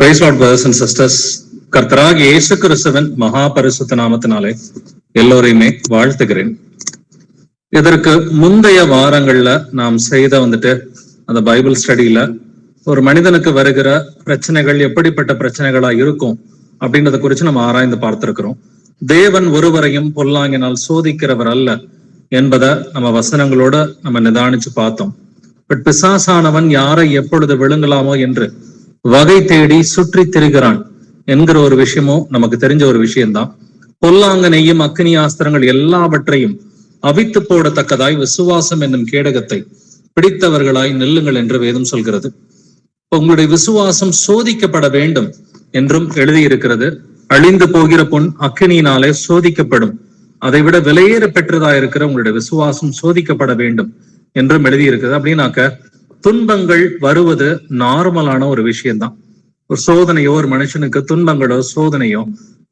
Price Lord brothers and sisters. கர்த்தராகிய இயேசு கிறிஸ்துவின் மகா பரிசுத்த நாமத்தினாலே எல்லோரையுமே வாழ்த்துகிறேன். இதற்கு முந்தைய வாரங்கள்ல நாம் செய்த அந்த பைபிள் ஸ்டடியில ஒரு மனிதனுக்கு வருகிற பிரச்சனைகள் எப்படிப்பட்ட பிரச்சனைகளா இருக்கும் அப்படின்றத குறிச்சு நம்ம ஆராய்ந்து பார்த்திருக்கிறோம். தேவன் ஒருவரையும் பொல்லாங்கினால் சோதிக்கிறவர் அல்ல என்பதை நம்ம வசனங்களோட நம்ம நிதானிச்சு பார்த்தோம். பட் பிசாசானவன் யாரை எப்பொழுது விழுங்கலாமோ என்று வகை தேடி சுற்றி திரிகிறான் என்கிற ஒரு விஷயமும் நமக்கு தெரிஞ்ச ஒரு விஷயம்தான். பொல்லாங்கனையும் அக்னி ஆஸ்திரங்கள் எல்லாவற்றையும் அவித்து போடத்தக்கதாய் விசுவாசம் என்னும் கேடகத்தை பிடித்தவர்களாய் நில்லுங்கள் என்று வேதம் சொல்கிறது. உங்களுடைய விசுவாசம் சோதிக்கப்பட வேண்டும் என்றும் எழுதியிருக்கிறது. அழிந்து போகிற பொன் அக்கினியினாலே சோதிக்கப்படும், அதை விட விலையேற பெற்றதா இருக்கிற உங்களுடைய விசுவாசம் சோதிக்கப்பட வேண்டும் என்றும் எழுதியிருக்கிறது. அப்படின்னாக்க துன்பங்கள் வருவது நார்மலான ஒரு விஷயம்தான். ஒரு சோதனையோ, ஒரு மனுஷனுக்கு துன்பங்களோ சோதனையோ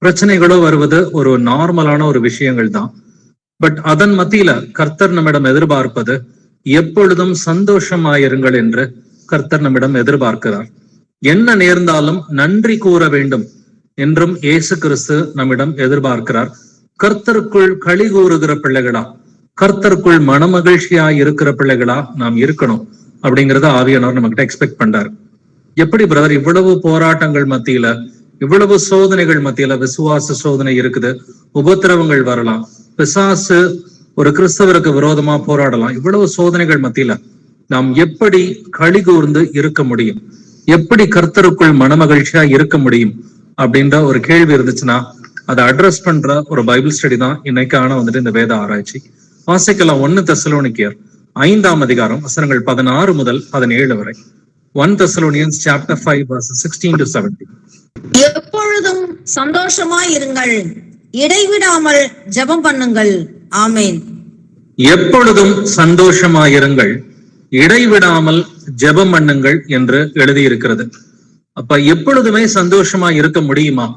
பிரச்சனைகளோ வருவது ஒரு நார்மலான ஒரு விஷயங்கள் தான். பட் அதன் மத்தியில கர்த்தர் நம்மிடம் எதிர்பார்ப்பது எப்பொழுதும் சந்தோஷமாயிருங்கள் என்று கர்த்தர் நம்மிடம் எதிர்பார்க்கிறார். என்ன நேர்ந்தாலும் நன்றி கூற வேண்டும் என்றும் இயேசு கிறிஸ்து நம்மிடம் எதிர்பார்க்கிறார். கர்த்தருக்குள் களி கூறுகிற பிள்ளைகளா, கர்த்தருக்குள் மனமகிழ்ச்சியா இருக்கிற பிள்ளைகளா நாம் இருக்கணும் அப்படிங்கறத ஆவியானவர் நம்மகிட்ட எக்ஸ்பெக்ட் பண்றாரு. எப்படி பிரதர் இவ்வளவு போராட்டங்கள் மத்தியில, இவ்வளவு சோதனைகள் மத்தியில, விசுவாச சோதனை இருக்குது, உபத்திரவங்கள் வரலாம், பிசாசு ஒரு கிறிஸ்தவருக்கு விரோதமா போராடலாம், இவ்வளவு சோதனைகள் மத்தியில நாம் எப்படி களி கூர்ந்து இருக்க முடியும், எப்படி கர்த்தருக்குள் மனமகிழ்ச்சியா இருக்க முடியும் அப்படின்ற ஒரு கேள்வி இருந்துச்சுன்னா அதை அட்ரஸ் பண்ற ஒரு பைபிள் ஸ்டடி தான் இன்னைக்கான இந்த வேத ஆராய்ச்சி. வாசிக்கலாம் 1 தெசலோனிக்கேயர் 5ஆம் அதிகாரம் வசனங்கள் 16 முதல் 17 வரை. 1 Thessalonians chapter 5 verses 16 to 17. எப்பொழுதும் சந்தோஷமாயிருங்கள், இடைவிடாமல் ஜெபம் பண்ணுங்கள். ஆமென். எப்பொழுதும் சந்தோஷமாயிருங்கள், இடைவிடாமல் ஜெபம் பண்ணுங்கள் என்று எழுதியிருக்கிறது. அப்ப எப்பொழுதுமே சந்தோஷமா இருக்க முடியுமா?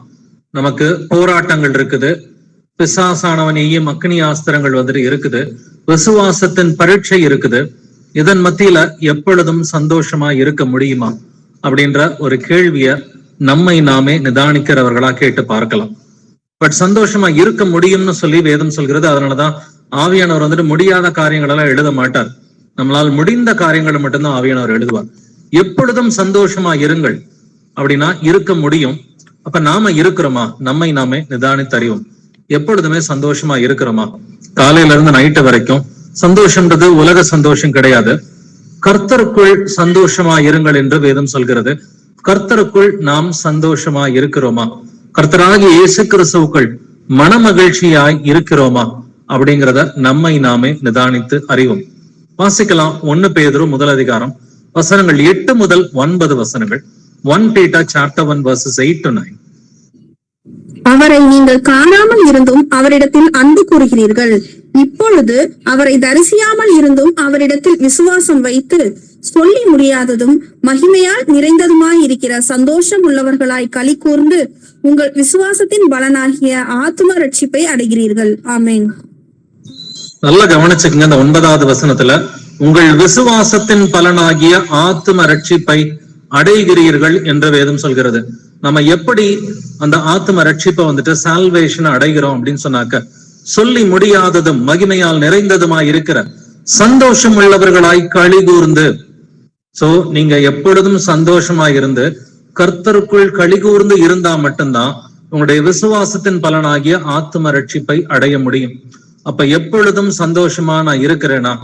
நமக்கு போராட்டங்கள் இருக்குது, பிசாசானவனையும் அக்னி ஆஸ்திரங்கள் இருக்குது, விசுவாசத்தின் பரீட்சை இருக்குது. இதன் மத்தியில எப்பொழுதும் சந்தோஷமா இருக்க முடியுமா அப்படின்ற ஒரு கேள்விய நம்மை நாமே நிதானிக்கிறவர்களா கேட்டு பார்க்கலாம். பட் சந்தோஷமா இருக்க முடியும்னு சொல்லி வேதம் சொல்கிறது. அதனாலதான் ஆவியானவர் முடியாத காரியங்கள் எல்லாம் எழுத மாட்டார். நம்மளால் முடிந்த காரியங்களை மட்டும்தான் ஆவியானவர் எழுதுவார். எப்பொழுதும் சந்தோஷமா இருங்கள் அப்படின்னா இருக்க முடியும். அப்ப நாம இருக்கிறோமா? நம்மை நாமே நிதானித்தறிவோம். எப்பொழுதுமே சந்தோஷமா இருக்கிறோமா? காலையில இருந்து நைட்டு வரைக்கும் சந்தோஷம்ன்றது உலக சந்தோஷம் கிடையாது. கர்த்தருக்குள் சந்தோஷமா இருங்கள் என்று வேதம் சொல்கிறது. கர்த்தருக்குள் நாம் சந்தோஷமா இருக்கிறோமா? கர்த்தராகிய இயேசு கிறிஸ்துவுக்குள் மனமகிழ்ச்சியாய் இருக்கிறோமா அப்படிங்கிறத நம்மை நாமே நிதானித்து அறிவோம். வாசிக்கலாம் 1 பேதுரு 1 அதிகாரம் வசனங்கள் 8 முதல் 9 வசனங்கள். 1 Peter chapter 1 verses 8 to 9. அவரை நீங்கள் காணாமல் இருந்தும் அவரிடத்தில் அன்பு கூறுகிறீர்கள். இப்பொழுது அவரை தரிசியாமல் இருந்தும் அவரிடத்தில் விசுவாசம் வைத்து சொல்லி முடியாததும் மகிமையால் நிறைந்ததுமாய் இருக்கிற சந்தோஷம் உள்ளவர்களாய் களி கூர்ந்து உங்கள் விசுவாசத்தின் பலனாகிய ஆத்தும ரட்சிப்பை அடைகிறீர்கள். ஆமென். நல்லா கவனிச்சுக்கங்க. இந்த 9வது வசனத்துல உங்கள் விசுவாசத்தின் பலனாகிய ஆத்தும ரட்சிப்பை அடைகிறீர்கள் என்று வேதம் சொல்கிறது. நம்ம எப்படி அந்த ஆத்தும ரட்சிப்பை சால்வேஷன் அடைகிறோம் அப்படின்னு சொன்னாக்க, சொல்லி முடியாததும் மகிமையால் நிறைந்ததுமாய் இருக்கிற சந்தோஷம் உள்ளவர்களாய் களி கூர்ந்து. சோ நீங்க எப்பொழுதும் சந்தோஷமா இருந்து கர்த்தருக்குள் களி கூர்ந்து இருந்தா மட்டும்தான் உங்களுடைய விசுவாசத்தின் பலனாகிய ஆத்தும ரட்சிப்பை அடைய முடியும். அப்ப எப்பொழுதும் சந்தோஷமா நான் இருக்கிறேனா,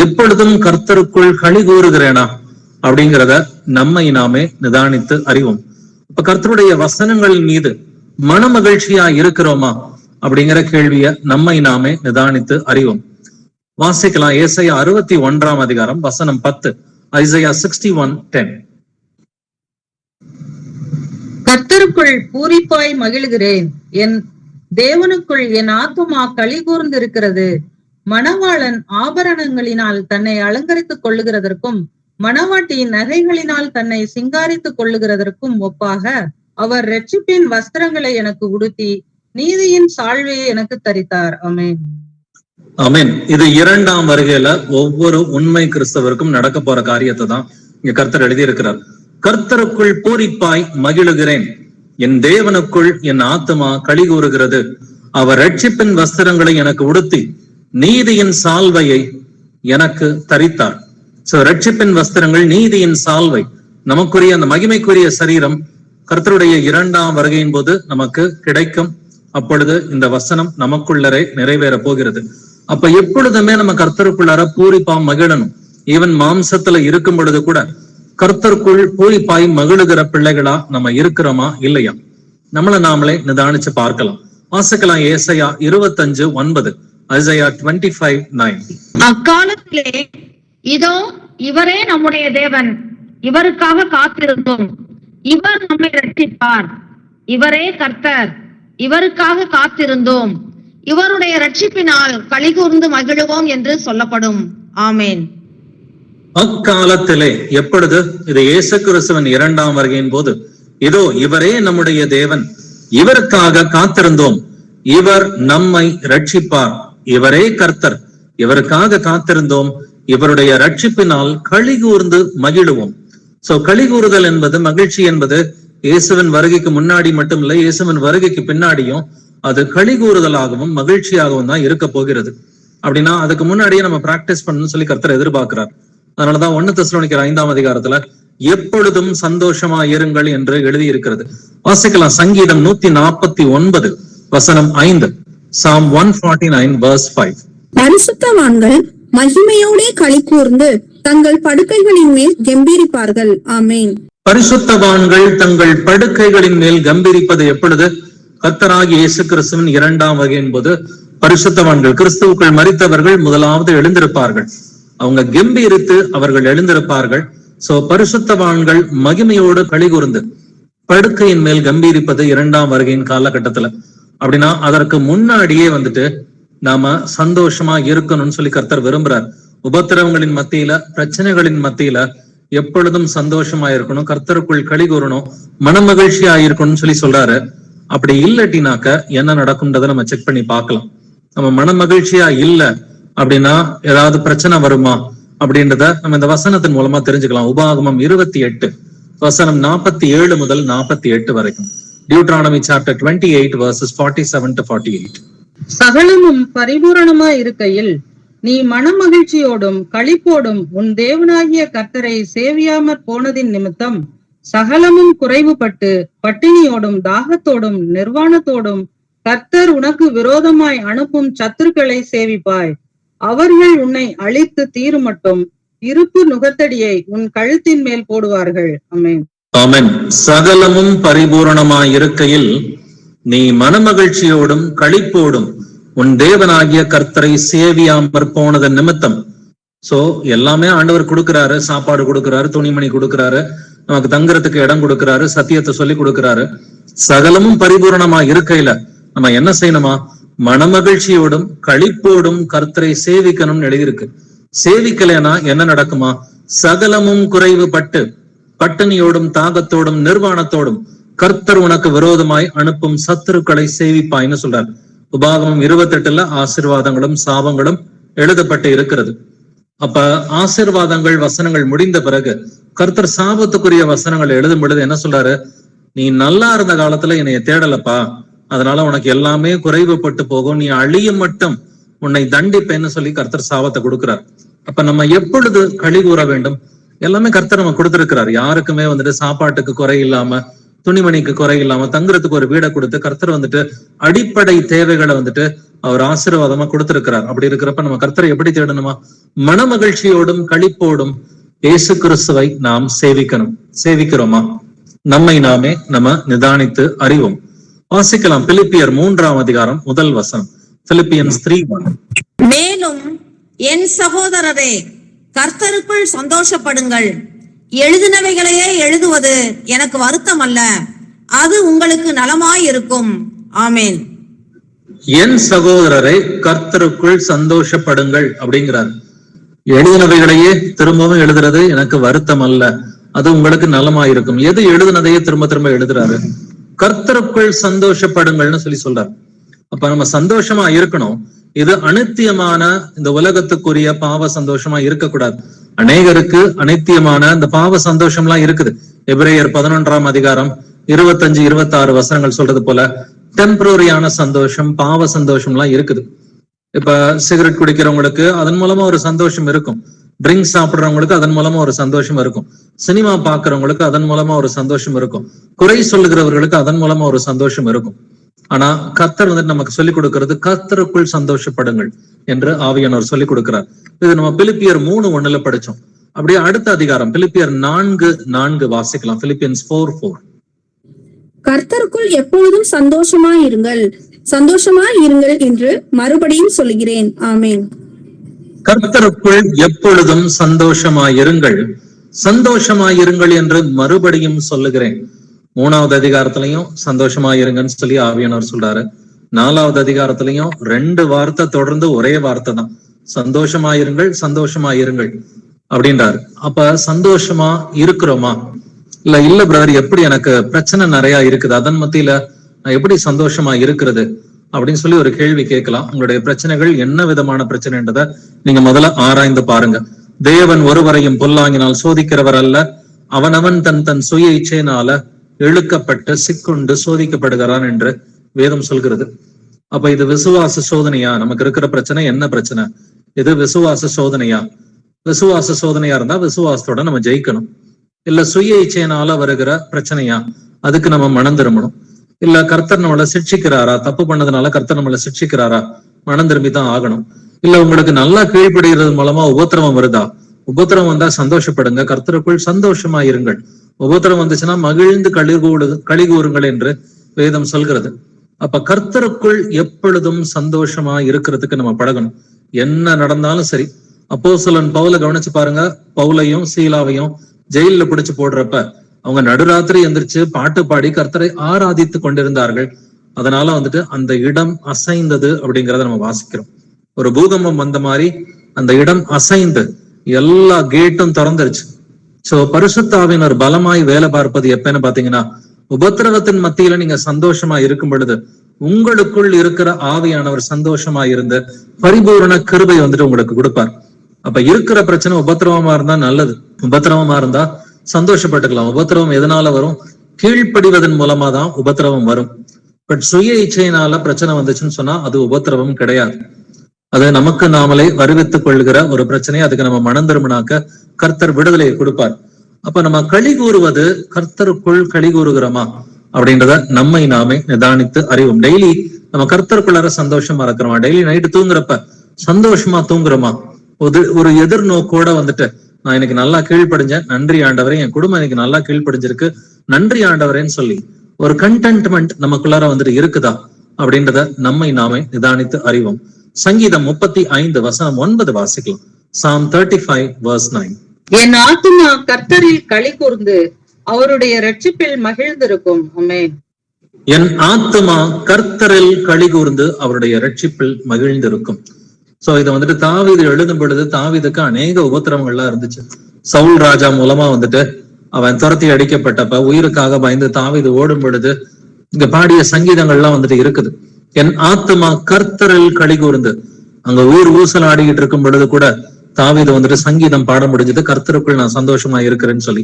எப்பொழுதும் கர்த்தருக்குள் களி கூறுகிறேனா அப்படிங்கிறத நம்மை நாமே நிதானித்து அறிவோம். இப்ப கர்த்தருடைய வசனங்களின் மீது மனமகிழ்ச்சியா இருக்கிறோமா அப்படிங்கிற கேள்விய நம்மை நாமே நிதானித்து அறிவோம். வாசிக்கலாம் ஏசாயா 61ஆம் அதிகாரம் வசனம் 10. ஐசையா 61:10. கர்த்தருக்குள் பூரிப்பாய் மகிழ்கிறேன், என் தேவனுக்குள் என் ஆத்துமா களி கூர்ந்திருக்கிறது. மணவாளன் ஆபரணங்களினால் தன்னை அலங்கரித்துக் கொள்ளுகிறதற்கும் மணவாட்டியின் நகைகளினால் தன்னை சிங்காரித்துக் கொள்ளுகிறதற்கும் ஒப்பாக அவர் இரட்சிப்பின் வஸ்திரங்களை எனக்கு உடுத்தி நீதியின் சால்வையை எனக்கு தரித்தார். ஆமென். ஆமென். இது 2ஆம் வருகையில ஒவ்வொரு உண்மை கிறிஸ்தவருக்கும் நடக்க போற காரியத்தை தான் இங்க கர்த்தர் எழுதி இருக்கிறார். கர்த்தருக்குள் பூரிப்பாய் மகிழுகிறேன். என் தேவனுக்குள் என் ஆத்துமா களி கூறுகிறது. அவர் ரட்சிப்பின் வஸ்திரங்களை எனக்கு உடுத்தி நீதியின் சால்வையை எனக்கு தரித்தார். சோ ரட்சிப்பின் வஸ்திரங்கள், நீதியின் சால்வை, நமக்குரிய அந்த மகிமைக்குரிய சரீரம் கர்த்தருடைய இரண்டாம் வருகையின் போது நமக்கு கிடைக்கும். அப்பொழுது இந்த வசனம் நமக்குள்ளரே நிறைவேற போகிறது. அப்ப எப்பொழுதுமே நம்ம கர்த்தருக்குள்ளார பூரிப்பா மகிழணும். ஈவன் மாம்சத்துல இருக்கும் பொழுது கூட கர்த்தருக்குள் பூரிப்பாய் மகிழுகிற பிள்ளைகளா நம்ம இருக்கிறோமா இல்லையா? நம்மளை நாமளே நிதானிச்சு பார்க்கலாம். வாசிக்கலாம் ஏசாயா 25:9. ஐசாயா 25:9. அக்காலத்திலே இதோ இவரே நம்முடைய தேவன், இவருக்காக காத்திருந்தோம், இவர் நம்மை ரட்சிப்பார், இவரே கர்த்தர், இவருக்காக காத்திருந்தோம், இவருடைய ரட்சிப்பினால் களிகூர்ந்து மகிழுவோம் என்று சொல்லப்படும். ஆமேன். அக்காலத்திலே எப்பொழுது? இது இயேசு கிறிஸ்துவின் இரண்டாம் வருகையின் போது. இதோ இவரே நம்முடைய தேவன், இவருக்காக காத்திருந்தோம், இவர் நம்மை ரட்சிப்பார், இவரே கர்த்தர், இவருக்காக காத்திருந்தோம், இவருடைய ரட்சிப்பினால் களிகூர்ந்து மகிழுவோம். சோ களிகூறுதல் என்பது, மகிழ்ச்சி என்பது இயேசுவின் வருகைக்கு முன்னாடி மட்டும் இல்லை, இயேசுவின் வருகைக்கு பின்னாடியும் அது களிகூறுதலாகவும் மகிழ்ச்சியாகவும் தான் இருக்க போகிறது. அப்படின்னா அதுக்கு முன்னாடியே நம்ம பிராக்டிஸ் பண்ணணும்னு சொல்லி கர்த்தர் எதிர்பார்க்கிறார். அதனாலதான் 1 தெசலோனிக்கர் 5ஆம் அதிகாரத்துல எப்பொழுதும் சந்தோஷமா இருங்கள் என்று எழுதி இருக்கிறது. வாசிக்கலாம். சங்கீதம் 149 வசனம் 5. Psalm 149 verse 5. பரிசுத்தவான்கள் மகிமையோடே களி கூர்ந்து தங்கள் படுக்கைகளின் மேல் கம்பீரிப்பார்கள். ஆமேன். பரிசுத்தவான்கள் தங்கள் படுக்கைகளின் மேல் கம்பீரிப்பது எப்பொழுது? கர்த்தராகிய இயேசு கிறிஸ்துவின் இரண்டாம் வருகையின் போது பரிசுத்தவான்கள், கிறிஸ்துவுக்குள் மரித்தவர்கள் முதலாவது எழுந்திருப்பார்கள். அவங்க கம்பீரித்து அவர்கள் எழுந்திருப்பார்கள். சோ பரிசுத்தவான்கள் மகிமையோடு களி கூர்ந்து படுக்கையின் மேல் கம்பீரிப்பது இரண்டாம் வருகையின் காலகட்டத்துல. அப்படின்னா அதற்கு முன்னாடியே நாம சந்தோஷமா இருக்கணும்னு சொல்லி கர்த்தர் விரும்புறார். உபத்திரவங்களின் மத்தியில, பிரச்சனைகளின் மத்தியில எப்பொழுதும் சந்தோஷமா இருக்கணும், கர்த்தருக்குள் களி கூறணும், மன மகிழ்ச்சியா இருக்கணும்னு சொல்லி சொல்றாரு. அப்படி இல்லட்டினாக்க என்ன நடக்கும்ன்றதை நம்ம செக் பண்ணி பார்க்கலாம். நம்ம மன மகிழ்ச்சியா இல்ல அப்படின்னா ஏதாவது பிரச்சனை வருமா அப்படின்றத நம்ம இந்த வசனத்தின் மூலமா தெரிஞ்சுக்கலாம். உபாகமம் 28 வசனம் 47 முதல் 48 வரைக்கும். Deuteronomy chapter 28 verses 47 to 48. சகலமும் பரிபூரணமாய் இருக்கையில் நீ மனமகிழ்ச்சியோடும் களிப்போடும் உன் தேவனாகிய கர்த்தரை சேவியாமற் போனதின் நிமித்தம் சகலமும் குறைவுபட்டு பட்டினியோடும் தாகத்தோடும் நிர்வாணத்தோடும் கர்த்தர் உனக்கு விரோதமாய் அனுப்பும் சத்துருக்களை சேவிப்பாய். அவர்கள் உன்னை அழித்து தீருமட்டும் இருப்பு நுகத்தடியை உன் கழுத்தின் மேல் போடுவார்கள். ஆமென். ஆமென். சகலமும் பரிபூரணமாய் இருக்கையில் நீ மனமகிழ்ச்சியோடும் களிப்போடும் உன் தேவனாகிய கர்த்தரை சேவியாமற் போனதன் நிமித்தம். சோ எல்லாமே ஆண்டவர் கொடுக்கிறாரு. சாப்பாடு கொடுக்கிறாரு, துணிமணி கொடுக்கிறாரு, நமக்கு தங்குறதுக்கு இடம் கொடுக்கிறாரு, சத்தியத்தை சொல்லி கொடுக்கிறாரு. சகலமும் பரிபூரணமா இருக்கையில நம்ம என்ன செய்யணுமா? மனமகிழ்ச்சியோடும் களிப்போடும் கர்த்தரை சேவிக்கணும்னு எழுதியிருக்கு. சேவிக்கலைன்னா என்ன நடக்குமா? சகலமும் குறைவுபட்டு பட்டினியோடும் தாகத்தோடும் நிர்வாணத்தோடும் கர்த்தர் உனக்கு விரோதமாய் அனுப்பும் சத்துருக்களை சேவிப்பாய்ன்னு சொல்றாரு. உபாகமம் 28 ஆசீர்வாதங்களும் சாபங்களும் எழுதப்பட்டு இருக்கிறது. அப்ப ஆசீர்வாதங்கள் வசனங்கள் முடிந்த பிறகு கர்த்தர் சாபத்துக்குரிய வசனங்கள் எழுதும் பொழுது என்ன சொல்றாரு? நீ நல்லா இருந்த காலத்துல என்னைய தேடலப்பா, அதனால உனக்கு எல்லாமே குறைவுபட்டு போகும், நீ அழியும் மட்டும் உன்னை தண்டிப்பேன்னு சொல்லி கர்த்தர் சாபத்தை கொடுக்கிறார். அப்ப நம்ம எப்பொழுது களி கூற வேண்டும்? எல்லாமே கர்த்தர் நம்ம கொடுத்திருக்கிறார். யாருக்குமே சாப்பாட்டுக்கு குறை இல்லாம, துணிமணிக்கு குறை இல்லாம, தங்குறதுக்கு ஒரு வீடை கொடுத்து கர்த்தர் அடிப்படை தேவைகளை அவர் ஆசீர்வாதமா கொடுத்திருக்கிறார். அப்படி இருக்கிறப்ப நம்ம கர்த்தரை எப்படி தேடணுமா? மன மகிழ்ச்சியோடும் களிப்போடும் இயேசு கிறிஸ்துவை நாம் சேவிக்கணும். சேவிக்கிறோமா? நம்மை நாமே நம்ம நிதானித்து அறிவோம். வாசிக்கலாம். பிலிப்பியர் 3ஆம் அதிகாரம் 1 வசனம். பிலிப்பியன்ஸ் 3:1. மேலும் என் சகோதரரே, கர்த்தருக்குள் சந்தோஷப்படுங்கள். எழுதினவைகளையே எழுதுவது எனக்கு வருத்தம் அல்ல, அது உங்களுக்கு நலமாயிருக்கும். ஆமேன். என் சகோதரரை கர்த்தருக்குள் சந்தோஷப்படுங்கள் அப்படிங்கிறார். எழுதினவைகளையே திரும்பவும் எழுதுறது எனக்கு வருத்தம் அல்ல, அது உங்களுக்கு நலமாயிருக்கும். எது எழுதினதையே திரும்ப திரும்ப எழுதுறாரு? கர்த்தருக்குள் சந்தோஷப்படுங்கள்னு சொல்லி சொல்றாரு. அப்ப நம்ம சந்தோஷமா இருக்கணும். இது அனித்தியமான இந்த உலகத்துக்குரிய பாவ சந்தோஷமா இருக்கக்கூடாது. அநேகருக்கு அனித்தியமான இந்த பாவ சந்தோஷம் எல்லாம் இருக்குது. எபிரேயர் 11ஆம் அதிகாரம் 25-26 வசனங்கள் சொல்றது போல டெம்பரரியான சந்தோஷம், பாவ சந்தோஷம் எல்லாம் இருக்குது. இப்ப சிகரெட் குடிக்கிறவங்களுக்கு அதன் மூலமா ஒரு சந்தோஷம் இருக்கும், ட்ரிங்க்ஸ் சாப்பிடுறவங்களுக்கு அதன் மூலமா ஒரு சந்தோஷம் இருக்கும், சினிமா பாக்குறவங்களுக்கு அதன் மூலமா ஒரு சந்தோஷம் இருக்கும், குறை சொல்லுகிறவர்களுக்கு அதன் மூலமா ஒரு சந்தோஷம் இருக்கும். ஆனா கர்த்தர் வந்துட்டு நமக்கு சொல்லிக் கொடுக்கிறது கர்த்தருக்குள் சந்தோஷப்படுங்கள் என்று ஆவியானவர் சொல்லிக் கொடுக்கிறார். இது நம்ம பிலிப்பியர் 3:1 படிச்சோம். அப்படியே அடுத்த அதிகாரம் பிலிப்பியர் 4:4 வாசிக்கலாம். பிலிப்பியன்ஸ் 4:4. கர்த்தருக்குள் எப்பொழுதும் சந்தோஷமாயிருங்கள் என்று மறுபடியும் சொல்லுகிறேன். ஆமென். கர்த்தருக்குள் எப்பொழுதும் சந்தோஷமாயிருங்கள் என்று மறுபடியும் சொல்லுகிறேன். 3வது அதிகாரத்திலையும் சந்தோஷமாயிருங்கன்னு சொல்லி ஆவியானவர் சொல்றாரு. 4வது அதிகாரத்திலையும் 2 வார்த்தை தொடர்ந்து ஒரே வார்த்தை தான், சந்தோஷமாயிருங்கள் அப்படின்றாரு. அப்ப சந்தோஷமா இருக்கிறோமா? இல்ல பிரதர், எப்படி எனக்கு பிரச்சனை நிறைய இருக்குது, அதன் மத்தியில நான் எப்படி சந்தோஷமா இருக்கிறது அப்படின்னு சொல்லி ஒரு கேள்வி கேட்கலாம். உங்களுடைய பிரச்சனைகள் என்ன விதமான பிரச்சனைன்றத நீங்க முதல்ல ஆராய்ந்து பாருங்க. தேவன் ஒருவரையும் பொல்லாங்கினால் சோதிக்கிறவர் அல்ல, அவனவன் தன் சுய இச்சையினால இழுக்கப்பட்டு சிக்குண்டு சோதிக்கப்படுகிறான் என்று வேதம் சொல்கிறது. அப்ப இது விசுவாச சோதனையா? நமக்கு இருக்கிற பிரச்சனை என்ன பிரச்சனை? இது விசுவாச சோதனையா? விசுவாச சோதனையா இருந்தா விசுவாசத்தோட நம்ம ஜெயிக்கணும். இல்ல சுய இச்சையினால வருகிற பிரச்சனையா? அதுக்கு நம்ம மனம் திரும்பணும். இல்ல கர்த்தர் நம்மளை சிக்ஷிக்கிறாரா? தப்பு பண்ணதுனால கர்த்தர் நம்மளை சிக்ஷிக்கிறாரா? மனம் திரும்பிதான் ஆகணும். இல்ல உங்களுக்கு நல்லா கீழ்ப்படுகிறது மூலமா உபத்திரவம் வருதா? உபத்திரவம் வந்தா சந்தோஷப்படுங்க, கர்த்தருக்குள் சந்தோஷமா இருங்கள். உபத்திரவம் வந்துச்சுன்னா மகிழ்ந்து களி கூறுங்கள் என்று வேதம் சொல்கிறது. அப்ப கர்த்தருக்குள் எப்பொழுதும் சந்தோஷமா இருக்கிறதுக்கு நம்ம பழகணும். என்ன நடந்தாலும் சரி. அப்போஸ்தலன் பவுலை கவனிச்சு பாருங்க. பவுலையும் சீலாவையும் ஜெயில பிடிச்சு போடுறப்ப அவங்க நடுராத்திரி எந்திரிச்சு பாட்டு பாடி கர்த்தரை ஆராதித்து கொண்டிருந்தார்கள். அதனால வந்துட்டு அந்த இடம் அசைந்தது அப்படிங்கிறத நம்ம வாசிக்கிறோம். ஒரு பூகம்பம் வந்த மாதிரி அந்த இடம் அசைந்து எல்லா கேட்டும் திறந்துருச்சு. சோ பரிசுத்த ஆவியானவர் பலமாய் வேலை பார்ப்பது எப்பன்னு பாத்தீங்கன்னா, உபத்திரவத்தின் மத்தியில நீங்க சந்தோஷமா இருக்கும் பொழுது உங்களுக்குள் இருக்கிற ஆவியானவர் சந்தோஷமா இருந்து பரிபூரண கிருபை வந்துட்டு உங்களுக்கு கொடுப்பார். அப்ப இருக்கிற பிரச்சனை உபத்திரவமா இருந்தா நல்லது, உபத்திரவமா இருந்தா சந்தோஷப்பட்டுக்கலாம். உபத்திரவம் எதனால வரும்? கீழ்ப்படிவதன் மூலமா தான் உபத்திரவம் வரும். பட் சுய இச்சையினால பிரச்சனை வந்துச்சுன்னு சொன்னா அது உபத்திரவம் கிடையாது. அது நமக்கு நாமளே வருவித்துக் கொள்கிற ஒரு பிரச்சனை. அதுக்கு நம்ம மனம் திரும்பினாக்க கர்த்தர் விடுதலையை கொடுப்பார். அப்ப நம்ம களி கூறுவது கர்த்தருக்குள் களி கூறுகிறோமா அப்படின்றத நம்மை நாமே நிதானித்து அறிவோம். டெய்லி நம்ம கர்த்தருக்குள்ளார சந்தோஷமா இருக்கிறோமா? டெய்லி நைட்டு தூங்குறப்ப சந்தோஷமா தூங்குறோமா? ஒரு எதிர்நோக்கோட வந்துட்டு நான் இன்னைக்கு நல்லா கீழ்ப்படிஞ்சேன், நன்றி ஆண்டவரே, என் குடும்பம் இன்னைக்கு நல்லா கீழ்ப்படிஞ்சிருக்கு, நன்றி ஆண்டவரேன்னு சொல்லி ஒரு கண்டென்ட்மெண்ட் நமக்குள்ளார வந்துட்டு இருக்குதா அப்படின்றத நம்மை நாமே நிதானித்து அறிவோம். சங்கீதம் 35:9 வாசிக்கலாம். Psalm 35:9. என் ஆத்துமா கர்த்தரில் களி கூர்ந்து அவருடைய இரட்சிப்பில் மகிழ்ந்திருக்கும். ஆமென். என் ஆத்துமா கர்த்தரில் களி கூர்ந்து அவருடைய இரட்சிப்பில் மகிழ்ந்திருக்கும். சோ இதை வந்துட்டு தாவீது எழுதும் பொழுது தாவீதுக்கு அநேக உபத்திரவங்கள்லாம் இருந்துச்சு. சவுல் ராஜா மூலமா வந்துட்டு அவன் துரத்தி அடிக்கப்பட்டப்ப உயிருக்காக பயந்து தாவீது ஓடும் பொழுது இங்க பாடிய சங்கீதங்கள்லாம் வந்துட்டு இருக்குது. என் ஆத்துமா கர்த்தரில் களி கூர்ந்து, அங்க ஊர் ஊசல் ஆடிக்கிட்டு இருக்கும் பொழுது கூட தாவீது வந்துட்டு சங்கீதம் பாட முடிஞ்சது, கர்த்தருக்குள் நான் சந்தோஷமா இருக்கிறேன்னு சொல்லி.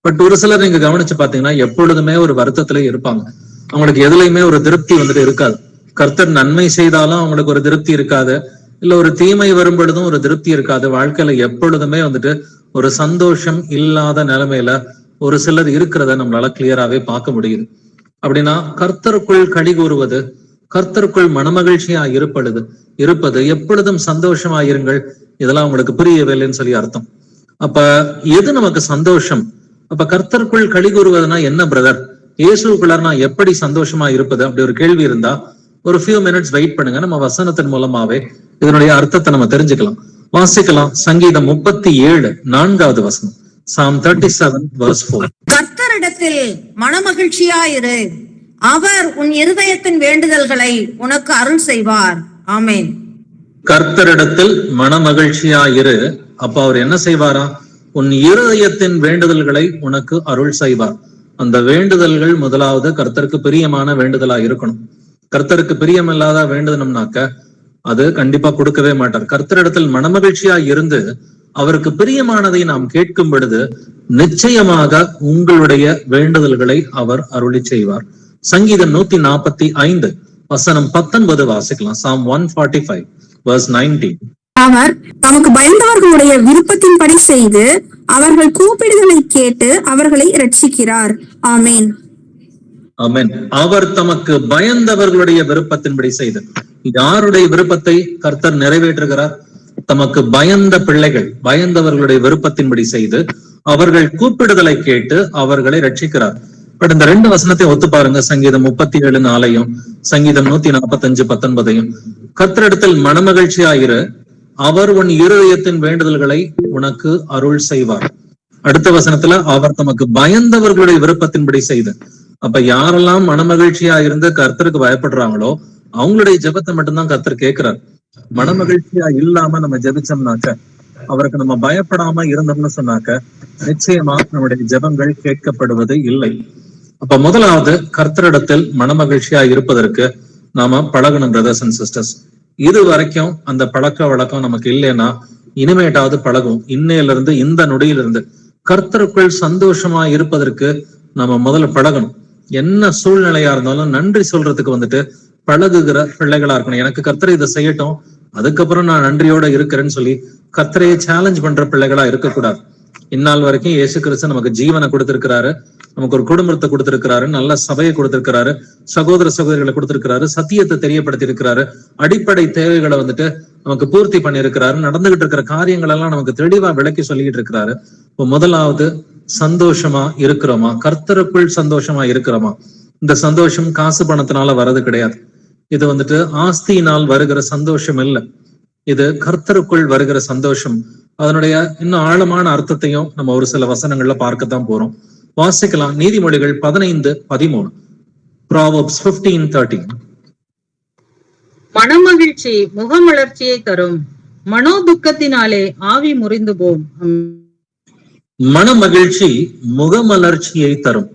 பட் ஒரு சிலர் நீங்க கவனிச்சு பாத்தீங்கன்னா எப்பொழுதுமே ஒரு வருத்தத்திலே இருப்பாங்க. அவங்களுக்கு எதுலையுமே ஒரு திருப்தி வந்துட்டு இருக்காது. கர்த்தர் நன்மை செய்தாலும் அவங்களுக்கு ஒரு திருப்தி இருக்காது, இல்ல ஒரு தீமை வரும் பொழுதும் ஒரு திருப்தி இருக்காது. வாழ்க்கையில எப்பொழுதுமே வந்துட்டு ஒரு சந்தோஷம் இல்லாத நிலைமையில ஒரு சிலர் இருக்கிறத நம்மளால கிளியராவே பார்க்க முடியுது. அப்படின்னா கர்த்தருக்குள் களி கூறுவது, கர்த்தருக்குள் மனமகிழ்ச்சியா இருப்பது, எப்பொழுதும் சந்தோஷமா இருங்கள், இதெல்லாம் உங்களுக்கு புரியவில்லைன்னு சொல்லி அர்த்தம். அப்ப எது நமக்கு சந்தோஷம்? அப்ப கர்த்தருக்குள் களி கூறுவதுனா என்ன பிரதர்? இயேசுக்குள்ளார் நான் எப்படி சந்தோஷமா இருப்பது? அப்படி ஒரு கேள்வி இருந்தா ஒரு ஃபியூ மினிட்ஸ் வெயிட் பண்ணுங்க. நம்ம வசனத்தின் மூலமாவே இதனுடைய அர்த்தத்தை நம்ம தெரிஞ்சுக்கலாம். வாசிக்கலாம். சங்கீதம் 37:4 வசனம். Psalm 37:4. கர்த்தரிடத்தில் மனமகிழ்ச்சியாயிரு, அவர் உன் இருதயத்தின் வேண்டுதல்களை உனக்கு அருள் செய்வார். ஆமென். கர்த்தரிடத்தில் மனமகிழ்ச்சியாயிரு, அப்ப அவர் என்ன செய்வாரா? உன் இருதயத்தின் வேண்டுதல்களை உனக்கு அருள் செய்வார். அந்த வேண்டுதல்கள் முதலாவது கர்த்தருக்கு பிரியமான வேண்டுதலா இருக்கணும். கர்த்தருக்கு பிரியமில்லாத வேண்டுதல்னாக்க அது கண்டிப்பா கொடுக்கவே மாட்டார். கர்த்தரிடத்தில் மனமகிழ்ச்சியா இருந்து அவருக்கு பிரியமானதை நாம் கேட்கும் பொழுது நிச்சயமாக உங்களுடைய வேண்டுதல்களை அவர் அருளி செய்வார். சங்கீதம் 145 வசனம் 19 வாசிக்கலாம். Psalm 145 verse 19. அவர் தமக்கு பயந்தவர்களுடைய விருப்பத்தின்படி செய்து அவர்கள் கூப்பிடுதலை கேட்டு அவர்களை ரட்சிக்கிறார். ஆமேன். ஆமென். அவர் தமக்கு பயந்தவர்களுடைய விருப்பத்தின்படி செய்து, யாருடைய விருப்பத்தை கர்த்தர் நிறைவேற்றுகிறார்? தமக்கு பயந்த பிள்ளைகள், பயந்தவர்களுடைய விருப்பத்தின்படி செய்து அவர்கள் கூப்பிடுதலை கேட்டு அவர்களை ரட்சிக்கிறார். பட் இந்த 2 வசனத்தை ஒத்து பாருங்க. சங்கீதம் 37:4 சங்கீதம் 145:19 கர்த்தரிடத்தில் மனமகிழ்ச்சியாயிரு, அவர் உன் இருதயத்தின் வேண்டுதல்களை உனக்கு அருள் செய்வார். அடுத்த வசனத்துல அவர் தமக்கு பயந்தவர்களுடைய விருப்பத்தின்படி செய்து. அப்ப யாரெல்லாம் மனமகிழ்ச்சியா இருந்து கர்த்தருக்கு பயப்படுறாங்களோ அவங்களுடைய ஜெபத்தை மட்டும்தான் கர்த்தர் கேட்கிறார். மனமகிழ்ச்சியா இல்லாம நம்ம ஜெபிச்சோம்னாக்க, அவருக்கு நம்ம பயப்படாம இருந்தோம்னு சொன்னாக்க, நிச்சயமா நம்முடைய ஜெபங்கள் கேட்கப்படுவது இல்லை. அப்ப முதலாவது கர்த்தரிடத்தில் மனமகிழ்ச்சியா இருப்பதற்கு நாம பழகணும் பிரதர்ஸ் அண்ட் சிஸ்டர்ஸ். இது வரைக்கும் அந்த பழக்க வழக்கம் நமக்கு இல்லைன்னா இனிமேட்டாவது பழகும். இன்னையில இருந்து, இந்த நொடியிலிருந்து கர்த்தருக்குள் சந்தோஷமா இருப்பதற்கு நாம முதல்ல பழகணும். என்ன சூழ்நிலையா இருந்தாலும் நன்றி சொல்றதுக்கு வந்துட்டு பழகுகிற பிள்ளைகளா இருக்கணும். எனக்கு கர்த்தரை இதை செய்யட்டும், அதுக்கப்புறம் நான் நன்றியோட இருக்கிறேன்னு சொல்லி கர்த்தரையை சேலஞ்ச் பண்ற பிள்ளைகளா இருக்கக்கூடாது. இந்நாள் வரைக்கும் இயேசு கிறிஸ்து நமக்கு ஜீவனை கொடுத்திருக்கிறாரு, நமக்கு ஒரு குடும்பத்தை கொடுத்திருக்கிறாரு, நல்ல சபையை கொடுத்திருக்கிறாரு, சகோதர சகோதரிகளை கொடுத்திருக்கிறாரு, சத்தியத்தை தெரியப்படுத்தி இருக்கிறாரு, அடிப்படை தேவைகளை வந்துட்டு நமக்கு பூர்த்தி பண்ணியிருக்கிறாரு, நடந்துகிட்டு இருக்கிற காரியங்கள் எல்லாம் நமக்கு தெளிவா விளக்கி சொல்லிட்டு இருக்கிறாரு. இப்போ முதலாவது சந்தோஷமா இருக்கிறோமா? கர்த்தருக்குள் சந்தோஷமா இருக்கிறோமா? இந்த சந்தோஷம் காசு பணத்தினால வர்றது கிடையாது. இது வந்துட்டு ஆஸ்தியினால் வருகிற சந்தோஷம் இல்லை, இது கர்த்தருக்குள் வருகிற சந்தோஷம். அதனுடைய இன்னும் ஆழமான அர்த்தத்தையும் நம்ம ஒரு சில வசனங்கள்ல பார்க்கத்தான் போறோம். வாசிக்கலாம். நீதிமொழிகள் 15:13. Proverbs 15:13. மனமகிழ்ச்சி முகமலர்ச்சியை தரும், மனோதுக்கத்தினாலே ஆவி முறிந்து போம். மனமகிழ்ச்சி முகமலர்ச்சியை தரும்.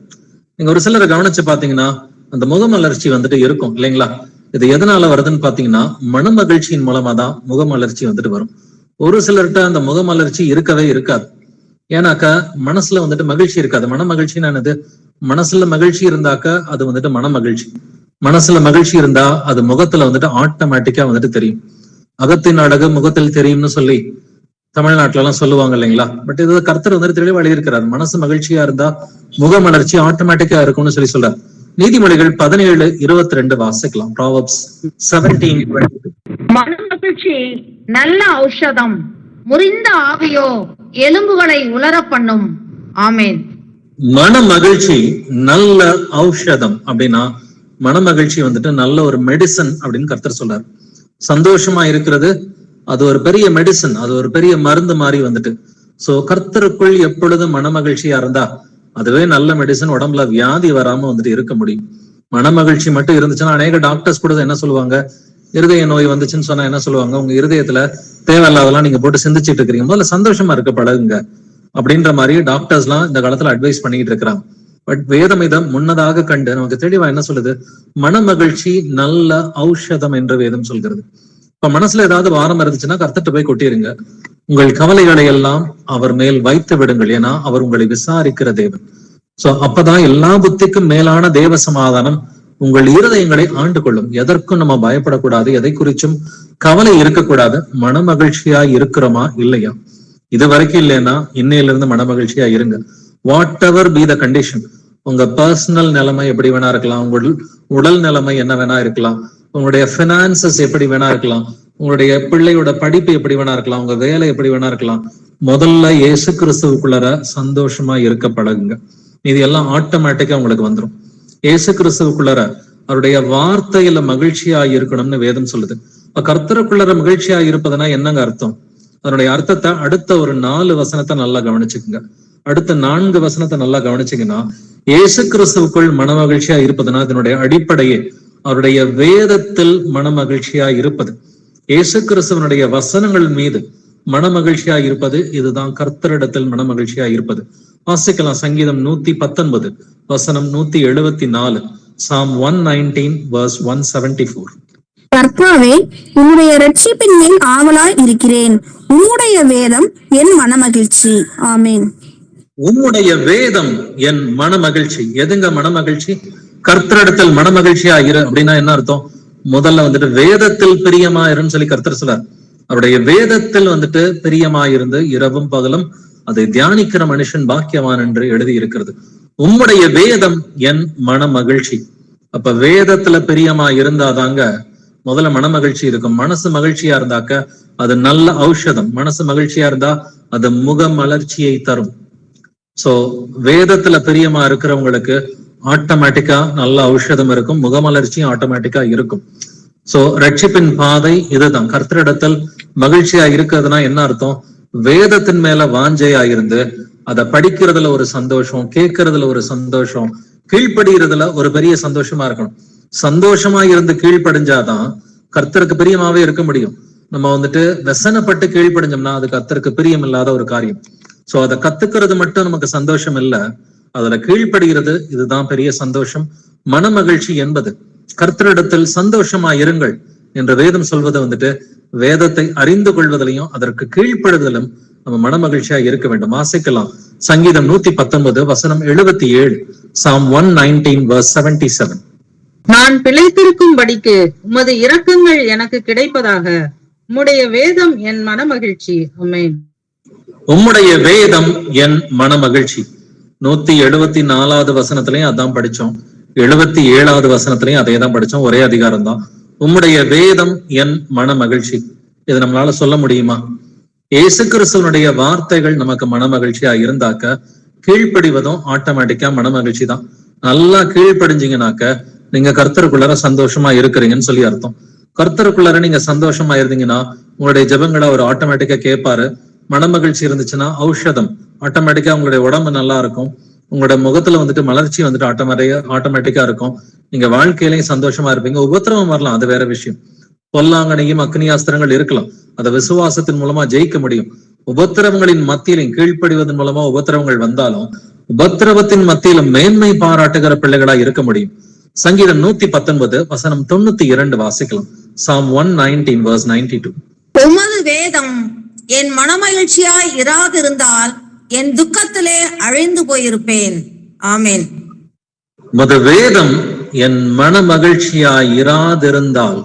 நீங்க ஒரு சிலரை கவனிச்சு பாத்தீங்கன்னா அந்த முகமலர்ச்சி வந்துட்டு இருக்கும் இல்லைங்களா? இது எதனால வருதுன்னு பாத்தீங்கன்னா மனமகிழ்ச்சியின் மூலமா தான் முகமலர்ச்சி வந்துட்டு வரும். ஒரு சிலர்கிட்ட அந்த முகமலர்ச்சி இருக்கவே இருக்காது. ஏன்னாக்கா மனசுல வந்துட்டு மகிழ்ச்சி இருக்காது. மனமகிழ்ச்சின்னு என்னது? மனசுல மகிழ்ச்சி இருந்தாக்க அது வந்துட்டு மனமகிழ்ச்சி. மனசுல மகிழ்ச்சி இருந்தா அது முகத்துல வந்துட்டு ஆட்டோமேட்டிக்கா வந்துட்டு தெரியும். அகத்தின் அழகு முகத்தில் தெரியும்னு சொல்லி தமிழ்நாட்டுல எல்லாம் சொல்லுவாங்க இல்லைங்களா? பட் இது கர்த்தர் வந்துட்டு தெளிவா எழுதியிருக்கிறார். மனசு மகிழ்ச்சியா இருந்தா முகமலர்ச்சி ஆட்டோமேட்டிக்கா இருக்கும்னு சொல்லி சொல்றார். நீதிமொழிகள் 17:22 வாசிக்கலாம். Proverbs 17:22. மனமகிழ்ச்சி நல்ல ஔஷதம், முறிந்த ஆவியோ எலும்புகளை உலர பண்ணும். ஆமேன். மன மகிழ்ச்சி நல்ல ஔஷதம் அப்படின்னா, மனமகிழ்ச்சி வந்துட்டு நல்ல ஒரு மெடிசன் அப்படின்னு கர்த்தர் சொல்றாரு. சந்தோஷமா இருக்கிறது அது ஒரு பெரிய மெடிசன், அது ஒரு பெரிய மருந்து மாதிரி வந்துட்டு. சோ கர்த்தருக்குள் எப்பொழுதும் மனமகிழ்ச்சியா இருந்தா அதுவே நல்ல மெடிசன். உடம்புல வியாதி வராம வந்துட்டு இருக்க முடியும். மனமகிழ்ச்சி மட்டும் இருந்துச்சுன்னா, அநேக டாக்டர்ஸ் கூட என்ன சொல்லுவாங்க, இருதய நோய் வந்துச்சுன்னு சொன்னா என்ன சொல்லுவாங்க, உங்க இருதயத்துல தேவையில்லாதெல்லாம் நீங்க போட்டு சிந்திச்சுட்டு இருக்கிறீங்க, முதல்ல சந்தோஷமா இருக்க பழகுங்க அப்படின்ற மாதிரி டாக்டர்ஸ் எல்லாம் இந்த காலத்துல அட்வைஸ் பண்ணிட்டு இருக்கிறாங்க. பட் வேதம் இதை முன்னதாக கண்டு நமக்கு தெளிவா என்ன சொல்லுது? மனமகிழ்ச்சி நல்ல ஔஷதம் என்று வேதம் சொல்கிறது. இப்ப மனசுல ஏதாவது வாரம் இருந்துச்சுன்னா கர்த்தர்ட்ட போய் கொட்டிருங்க. உங்கள் கவலைகளை எல்லாம் அவர் மேல் வைத்து விடுங்கள், ஏன்னா அவர் உங்களை விசாரிக்கிற தேவன். சோ அப்பதான் எல்லா புத்திக்கும் மேலான தேவ சமாதானம் உங்கள் இருதயங்களை ஆண்டு கொள்ளும். எதற்கும் நம்ம பயப்படக்கூடாது, எதை குறிச்சும் கவலை இருக்கக்கூடாது. மனமகிழ்ச்சியா இருக்கிறோமா இல்லையா? இது வரைக்கும் இல்லைன்னா இன்னையில இருந்து மனமகிழ்ச்சியா இருங்க. What ever be the condition. உங்க பர்சனல் நிலைமை எப்படி வேணா இருக்கலாம், உங்கள் உடல் நிலைமை என்ன வேணா இருக்கலாம், உங்களுடைய பினான்சஸ் எப்படி வேணா இருக்கலாம், உங்களுடைய பிள்ளையோட படிப்பு எப்படி வேணா இருக்கலாம், உங்க வேலை எப்படி வேணா இருக்கலாம். முதல்ல இயேசு கிறிஸ்துவுக்குள்ளார சந்தோஷமா இருக்க பழகுங்க. இது எல்லாம் ஆட்டோமேட்டிக்கா உங்களுக்கு வந்துடும். இயேசு கிறிஸ்துவுக்குள்ளார அவருடைய வார்த்தையில மகிழ்ச்சியா இருக்கணும்னு வேதம் சொல்லுது. கர்த்தருக்குள்ளார மகிழ்ச்சியா இருப்பதுன்னா என்னங்க அர்த்தம்? அதனுடைய அர்த்தத்தை அடுத்த ஒரு 4 வசனத்தை நல்லா கவனிச்சுக்குங்க. அடுத்த 4 வசனத்தை நல்லா கவனிச்சீங்கன்னா, இயேசு கிறிஸ்துவுக்குள் மனமகிழ்ச்சியா இருப்பதுன்னா அதனுடைய அடிப்படையே அவருடைய வேதத்தில் மனமகிழ்ச்சியா இருப்பது, இயேசு கிறிஸ்துவனுடைய வசனங்கள் மீது மனமகிழ்ச்சியா இருப்பது. இதுதான் கர்த்தரிடத்தில் மனமகிழ்ச்சியா இருப்பது. வாசிக்கலாம். சங்கீதம் 119 வசனம் 174. Psalm 119 verse 174. கர்த்தாவே, உம்முடைய இரட்சிப்பின் மேல் ஆவலாய் இருக்கிறேன். உம்முடைய வேதம் என் மனமகிழ்ச்சி. ஆமேன். உம்முடைய வேதம் என் மனமகிழ்ச்சி. எதுங்க மனமகிழ்ச்சி? கர்த்தரிடத்தில் மனமகிழ்ச்சியா இரு அப்படின்னா என்ன அர்த்தம்? முதல்ல வந்துட்டு வேதத்தில் பிரியமாயிருன்னு சொல்லி கர்த்தர் சொல்றார். அவருடைய வேதத்தில் வந்துட்டு பிரியமாயிருந்து இரவும் பகலும் அதை தியானிக்கிற மனுஷன் பாக்கியவான் என்று எழுதி இருக்கிறது. உம்முடைய வேதம் என் மனமகிழ்ச்சி. அப்ப வேதத்துல பிரியமா இருந்தாதாங்க முதல்ல மனமகிழ்ச்சி இருக்கும். மனசு மகிழ்ச்சியா இருந்தாக்க அது நல்ல ஔஷதம். மனசு மகிழ்ச்சியா இருந்தா அது முக மலர்ச்சியை தரும். சோ வேதத்துல பிரியமா இருக்கிறவங்களுக்கு ஆட்டோமேட்டிக்கா நல்ல ஔஷதம் இருக்கும், முகமலர்ச்சியும் ஆட்டோமேட்டிக்கா இருக்கும். சோ ரட்சிப்பின் பாதை இதுதான். கர்த்தரிடத்தில் மகிழ்ச்சியா இருக்கிறதுனா என்ன அர்த்தம்? வேதத்தின் மேல வாஞ்சையா இருந்து அதை படிக்கிறதுல ஒரு சந்தோஷம், கேட்கறதுல ஒரு சந்தோஷம், கீழ்ப்படுகிறதுல ஒரு பெரிய சந்தோஷமா இருக்கணும். சந்தோஷமா இருந்து கீழ்ப்படிஞ்சாதான் கர்த்தருக்கு பிரியமாவே இருக்க முடியும். நம்ம வந்துட்டு வெசனப்பட்டு கீழ்ப்படிஞ்சோம்னா அது கர்த்தருக்கு பிரியம் இல்லாத ஒரு காரியம். சோ அதை கத்துக்கிறது மட்டும் நமக்கு சந்தோஷம் இல்ல, அதுல கீழ்ப்படுகிறது இதுதான் பெரிய சந்தோஷம். மனமகிழ்ச்சி என்பது கர்த்தரிடத்தில் சந்தோஷமா இருங்கள் என்று வேதம் சொல்வது வந்துட்டு வேதத்தை அறிந்து கொள்வதிலையும் அதற்கு கீழ்ப்படுதலும் நம்ம மனமகிழ்ச்சியா இருக்க வேண்டும். வாசிக்கலாம் சங்கீதம் 119 வசனம் 77. Psalm 119 verse 77. நான் பிழைத்திருக்கும்படிக்கு உமது இரக்கங்கள் எனக்கு கிடைப்பதாக. உம்முடைய வேதம் என் மனமகிழ்ச்சி. ஆமென். உம்முடைய வேதம் என் மனமகிழ்ச்சி. 174வது வசனத்திலையும் அதான் படிச்சோம், 77வது வசனத்திலையும் அதே தான் படிச்சோம். ஒரே அதிகாரம் தான். உம்முடைய வேதம் என் மனமகிழ்ச்சி. இது நம்மளால சொல்ல முடியுமா? இயேசு கிறிஸ்துவனுடைய வார்த்தைகள் நமக்கு மனமகிழ்ச்சியா இருந்தாக்க கீழ்ப்படிவதும் ஆட்டோமேட்டிக்கா மனமகிழ்ச்சி தான். நல்லா கீழ்ப்படிஞ்சீங்கன்னாக்க நீங்க கர்த்தருக்குள்ளார சந்தோஷமா இருக்கிறீங்கன்னு சொல்லி அர்த்தம். கர்த்தருக்குள்ளார நீங்க சந்தோஷமா இருந்தீங்கன்னா உங்களுடைய ஜெபங்களை அவர் ஆட்டோமேட்டிக்கா கேட்பாரு. மனமகிழ்ச்சி இருந்துச்சுன்னா ஔஷதம் ஆட்டோமேட்டிக்கா உங்களுடைய உடம்பு நல்லா இருக்கும். உங்களோட முகத்துல வந்துட்டு மலர்ச்சி வந்துட்டு ஆட்டோமேட்டிக்கா இருக்கும். நீங்க வாழ்க்கையிலையும் சந்தோஷமா இருப்பீங்க. உபத்திரவம் வரலாம், அது வேற விஷயம். பொல்லாங்கனையும் அக்னியாஸ்திரங்கள் இருக்கலாம், அதை விசுவாசத்தின் மூலமா ஜெயிக்க முடியும். உபத்திரவங்களின் மத்தியிலும் கீழ்ப்படிவதன் மூலமா உபத்திரவங்கள் வந்தாலும் உபத்திரவத்தின் மத்தியிலும் மேன்மை பாராட்டுகிற பிள்ளைகளா இருக்க முடியும். சங்கீதம் 119 வசனம் 92 வாசிக்கலாம். Psalm 119 verse 92. உமது வேதம் என் மனமகிழ்ச்சியாய் இராதிருந்தால் என் துக்கத்திலே அழிந்து போயிருப்பேன். ஆமேன். உமது வேதம் என் மனமகிழ்ச்சியாய் இராதிருந்தால்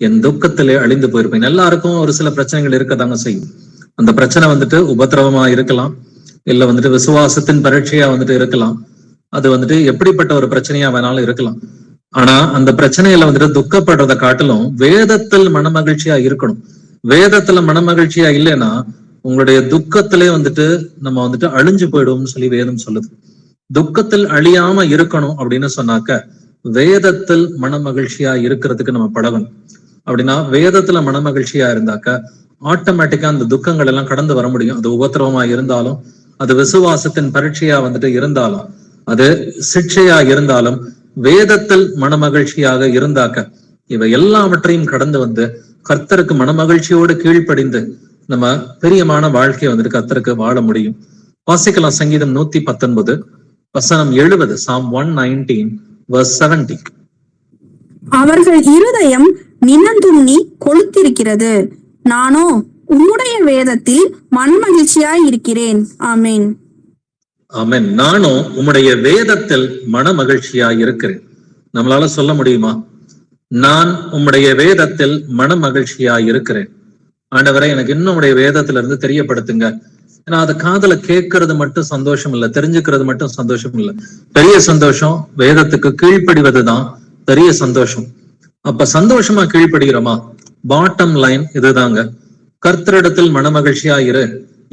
என் துக்கத்திலே அழிந்து போயிருப்பேன். எல்லாருக்கும் ஒரு சில பிரச்சனைகள் இருக்கதாங்க செய்யும். அந்த பிரச்சனை வந்துட்டு உபத்திரவமா இருக்கலாம், இல்ல வந்துட்டு விசுவாசத்தின் பரீட்சையா வந்துட்டு இருக்கலாம். அது வந்துட்டு எப்படிப்பட்ட ஒரு பிரச்சனையா வேணாலும் இருக்கலாம். ஆனா அந்த பிரச்சனையில வந்துட்டு துக்கப்படுறதை காட்டிலும் வேதத்தில் மனமகிழ்ச்சியா இருக்கணும். வேதத்துல மனமகிழ்ச்சியா இல்லைன்னா உங்களுடைய துக்கத்திலே வந்துட்டு நம்ம வந்துட்டு அழிஞ்சு போயிடுவோம்னு சொல்லி வேதம் சொல்லுது. துக்கத்தில் அழியாம இருக்கணும் அப்படின்னு சொன்னாக்க வேதத்தில் மனமகிழ்ச்சியா இருக்கிறதுக்கு நம்ம பழகணும். அப்படின்னா வேதத்துல மனமகிழ்ச்சியா இருந்தாக்க ஆட்டோமேட்டிக்கா அந்த துக்கங்கள் எல்லாம் கடந்து வர முடியும். அது உபத்திரவமா இருந்தாலும், அது விசுவாசத்தின் பரீட்சையா வந்துட்டு இருந்தாலும், அது சிக்ஷையா இருந்தாலும், வேதத்தில் மனமகிழ்ச்சியாக இருந்தாக்க இவை எல்லாவற்றையும் கடந்து வந்து கர்த்தருக்கு மனமகிழ்ச்சியோடு கீழ்ப்படிந்து நம்ம பிரியமான வாழ்க்கையை வந்துட்டு கர்த்தருக்கு வாழ முடியும். வாசிக்கலாம் சங்கீதம் 119 வசனம் 70. Psalm 119 verse 70. அவர்கள் இருதயம் நினந்துண்ணி கொளுத்திருக்கிறது, நானோ உம்முடைய வேதத்தில் மனமகிழ்ச்சியாய் இருக்கிறேன். ஆமேன். ஆமென். நானும் உம்முடைய வேதத்தில் மனமகிழ்ச்சியாய் இருக்கிறேன். நம்மளால சொல்ல முடியுமா? நான் உம்முடைய வேதத்தில் மனமகிழ்ச்சியாய் இருக்கிறேன். ஆண்டவரை எனக்கு இன்னும் உடைய வேதத்துல இருந்து தெரியப்படுத்துங்க. ஏன்னா அது காதுல கேட்கறது மட்டும் சந்தோஷம் இல்ல, தெரிஞ்சுக்கிறது மட்டும் சந்தோஷம் இல்ல. பெரிய சந்தோஷம் வேதத்துக்கு கீழ்ப்படிவதுதான் பெரிய சந்தோஷம். அப்ப சந்தோஷமா கீழ்ப்படுகிறோமா? பாட்டம் லைன் இதுதாங்க. கர்த்தரிடத்தில் மனமகிழ்ச்சியா இரு,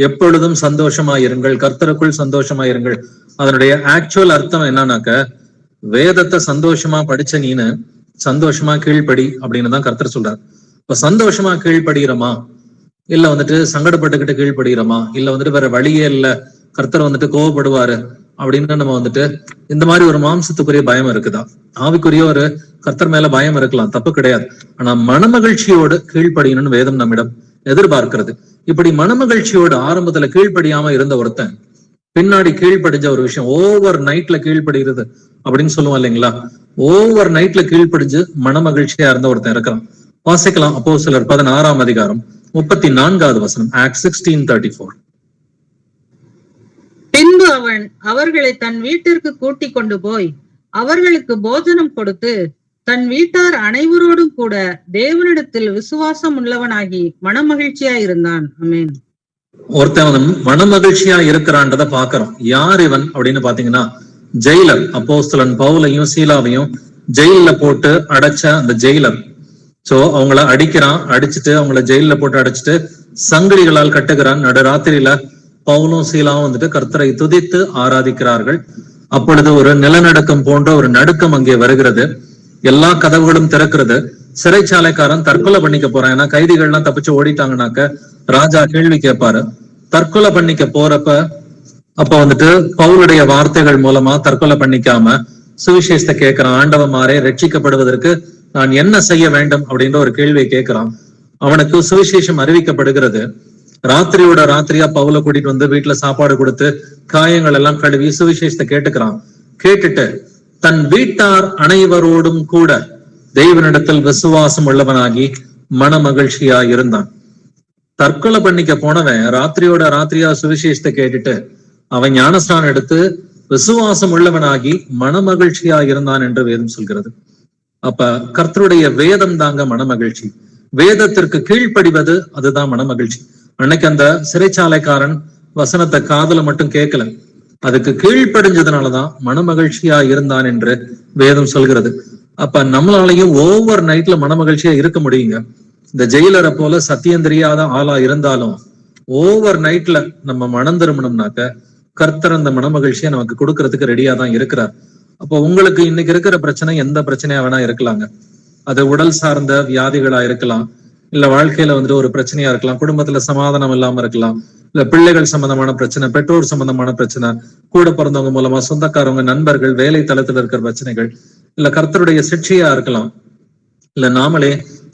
எப்பொழுதும் சந்தோஷமா இருங்கள், கர்த்தருக்குள் சந்தோஷமா இருங்கள். அதனுடைய ஆக்சுவல் அர்த்தம் என்னன்னாக்க வேதத்தை சந்தோஷமா படிச்ச நீனு சந்தோஷமா கீழ்ப்படி அப்படின்னு தான் கர்த்தர் சொல்றார். இப்ப சந்தோஷமா கீழ்ப்படுகிறோமா, இல்ல வந்துட்டு சங்கடப்பட்டுக்கிட்டு கீழ்ப்படுகிறோமா, இல்ல வந்துட்டு வேற வழியே இல்ல கர்த்தர் வந்துட்டு கோவப்படுவாரு அப்படின்னு நம்ம வந்துட்டு இந்த மாதிரி ஒரு மாம்சத்துக்குரிய பயம் இருக்குதா? ஆவிக்குரிய ஒரு கர்த்தர் மேல பயம் இருக்கலாம், தப்பு கிடையாது. ஆனா மனமகிழ்ச்சியோடு கீழ்ப்படியணும்னு வேதம் நம்மிடம் எதிர்பார்க்கிறது. இப்படி மனமகிழ்ச்சியோடு ஆரம்பத்துல கீழ்ப்படியாம இருந்த ஒருத்தன் பின்னாடி கீழ்ப்படிஞ்ச ஒரு விஷயம், ஓவர் நைட்ல கீழ்ப்படுகிறது அப்படின்னு சொல்லுவோம் இல்லைங்களா? ஓவர் நைட்ல கீழ்ப்படிஞ்சு மனமகிழ்ச்சியா இருந்த ஒருத்தன் இருக்கிறான். வாசிக்கலாம். அப்போஸ்தலர் 16ஆம் அதிகாரம் 34வது வசனம். ஆக்ட் 16:34. பின்பு அவன் அவர்களை தன் வீட்டிற்கு கூட்டிக் கொண்டு போய் அவர்களுக்கு போஜனம் கொடுத்து தன் வீட்டார் அனைவரோடும் கூட தேவனிடத்தில் விசுவாசம் உள்ளவனாகி மனமகிழ்ச்சியா இருந்தான். ஆமென். ஒருத்தவன் மனமகிழ்ச்சியா இருக்கிறான்றத பாக்குறோம். யார் இவன் அப்படின்னு பாத்தீங்கன்னா, ஜெயிலர். அப்போஸ்தலன் பவுலையும் சீலாவையும் ஜெயில போட்டு அடைச்ச அந்த ஜெயிலர். சோ அவங்கள அடிக்கிறான், அடிச்சுட்டு அவங்கள ஜெயில போட்டு அடைச்சிட்டு சங்கிலிகளால் கட்டுகிறான். நடுராத்திரியில பவுலும் சீலாவும் வந்துட்டு கர்த்தரை துதித்து ஆராதிக்கிறார்கள். அப்பொழுது ஒரு நிலநடுக்கம் போன்ற ஒரு நடுக்கம் அங்கே வருகிறது. எல்லா கதவுகளும் திறக்கிறது. சிறைச்சாலைக்காரன் தற்கொலை பண்ணிக்க போறான். ஏன்னா கைதிகள்லாம் தப்பிச்சு ஓடிட்டாங்கன்னாக்க ராஜா கேள்வி கேட்பாரு. தற்கொலை பண்ணிக்க போறப்ப அப்ப வந்துட்டு பவுலுடைய வார்த்தைகள் மூலமா தற்கொலை பண்ணிக்காம சுவிசேஷத்தை கேட்கிறான். ஆண்டவமாரே, ரட்சிக்கப்படுவதற்கு நான் என்ன செய்ய வேண்டும் அப்படின்ற ஒரு கேள்வியை கேட்கிறான். அவனுக்கு சுவிசேஷம் அறிவிக்கப்படுகிறது. ராத்திரியோட ராத்திரியா பவுல கூட்டிட்டு வந்து வீட்டுல சாப்பாடு கொடுத்து காயங்கள் எல்லாம் கழுவி சுவிசேஷத்தை கேட்டுக்கிறான். கேட்டுட்டு தன் வீட்டார் அனைவரோடும் கூட தேவனிடத்தில் விசுவாசம் உள்ளவனாகி மன மகிழ்ச்சியா இருந்தான். தற்கொலை பண்ணிக்க போனவன் ராத்திரியோட ராத்திரியா சுவிசேஷத்தை கேட்டுட்டு அவன் ஞானஸ்நானம் எடுத்து விசுவாசம் உள்ளவனாகி மன மகிழ்ச்சியா இருந்தான் என்று வேதம் சொல்கிறது. அப்ப கர்த்தருடைய வேதம் தாங்க மனமகிழ்ச்சி. வேதத்திற்கு கீழ்ப்படிவது அதுதான் மனமகிழ்ச்சி. அன்னைக்கு அந்த சிறைச்சாலைக்காரன் வசனத்தை காதுல மட்டும் கேட்கல, அதுக்கு கீழ்ப்படிஞ்சதுனாலதான் மனமகிழ்ச்சியா இருந்தான் என்று வேதம் சொல்கிறது. அப்ப நம்மளாலையும் ஓவர் நைட்ல மனமகிழ்ச்சியா இருக்க முடியுங்க. இந்த ஜெயிலரை போல சத்தியம் தெரியாத ஆளா இருந்தாலும் ஓவர் நைட்ல நம்ம மனம் திரும்பணும்னாக்க கர்த்தர் அந்த மனமகிழ்ச்சியை நமக்கு கொடுக்கறதுக்கு ரெடியா தான் இருக்கிறார். அப்போ உங்களுக்கு இன்னைக்கு இருக்கிற பிரச்சனை எந்த பிரச்சனையா வேணா இருக்கலாங்க. அது உடல் சார்ந்த வியாதிகளா இருக்கலாம், இல்ல வாழ்க்கையில வந்துட்டு ஒரு பிரச்சனையா இருக்கலாம், குடும்பத்துல சமாதானம் இல்லாம இருக்கலாம், இல்ல பிள்ளைகள் சம்பந்தமான பிரச்சனை, பெற்றோர் சம்பந்தமான பிரச்சனை, கூட பிறந்தவங்க மூலமா சொந்தக்காரவங்க, நண்பர்கள், வேலை தளத்துல இருக்கிற பிரச்சனைகள், இல்ல கர்த்தருடைய சிக்ஷையா இருக்கலாம், இல்ல நாமளே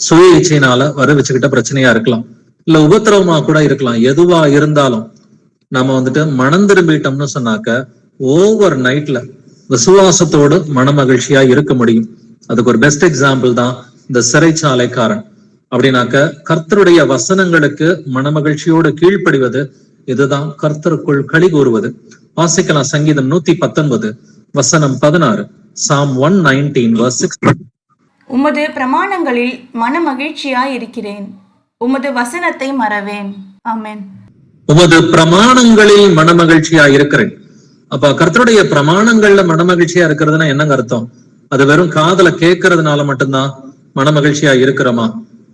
சுய இச்சையினால வர வச்சுக்கிட்ட பிரச்சனையா இருக்கலாம், இல்ல உபத்திரவமா கூட இருக்கலாம். எதுவா இருந்தாலும் நம்ம வந்துட்டு மனம் திரும்பிட்டோம்னு சொன்னாக்க ஓவர் நைட்ல விசுவாசத்தோடு மன மகிழ்ச்சியா இருக்க முடியும். அதுக்கு ஒரு பெஸ்ட் எக்ஸாம்பிள் தான் இந்த சிறைச்சாலைக்காரன். அப்படின்னாக்க கர்த்தருடைய வசனங்களுக்கு மனமகிழ்ச்சியோடு கீழ்ப்படிவது, இதுதான் கர்த்தருக்குள் களி கூறுவது. வாசிக்கலாம். சங்கீதம் 119 வசனம் 16. Psalm 119 verse 6. உமது பிரமாணங்களில் மனமகிழ்ச்சியாய் இருக்கிறேன், உமது வசனத்தை மறவேன். ஆமென். உமது பிரமாணங்களில் மனமகிழ்ச்சியா இருக்கிறேன். அப்ப கர்த்தருடைய பிரமாணங்கள்ல மனமகிழ்ச்சியா இருக்கிறதுனா என்னங்க அர்த்தம்? அது வெறும் காதுல கேட்கறதுனால மட்டும்தான் மனமகிழ்ச்சியா இருக்கிறோமா?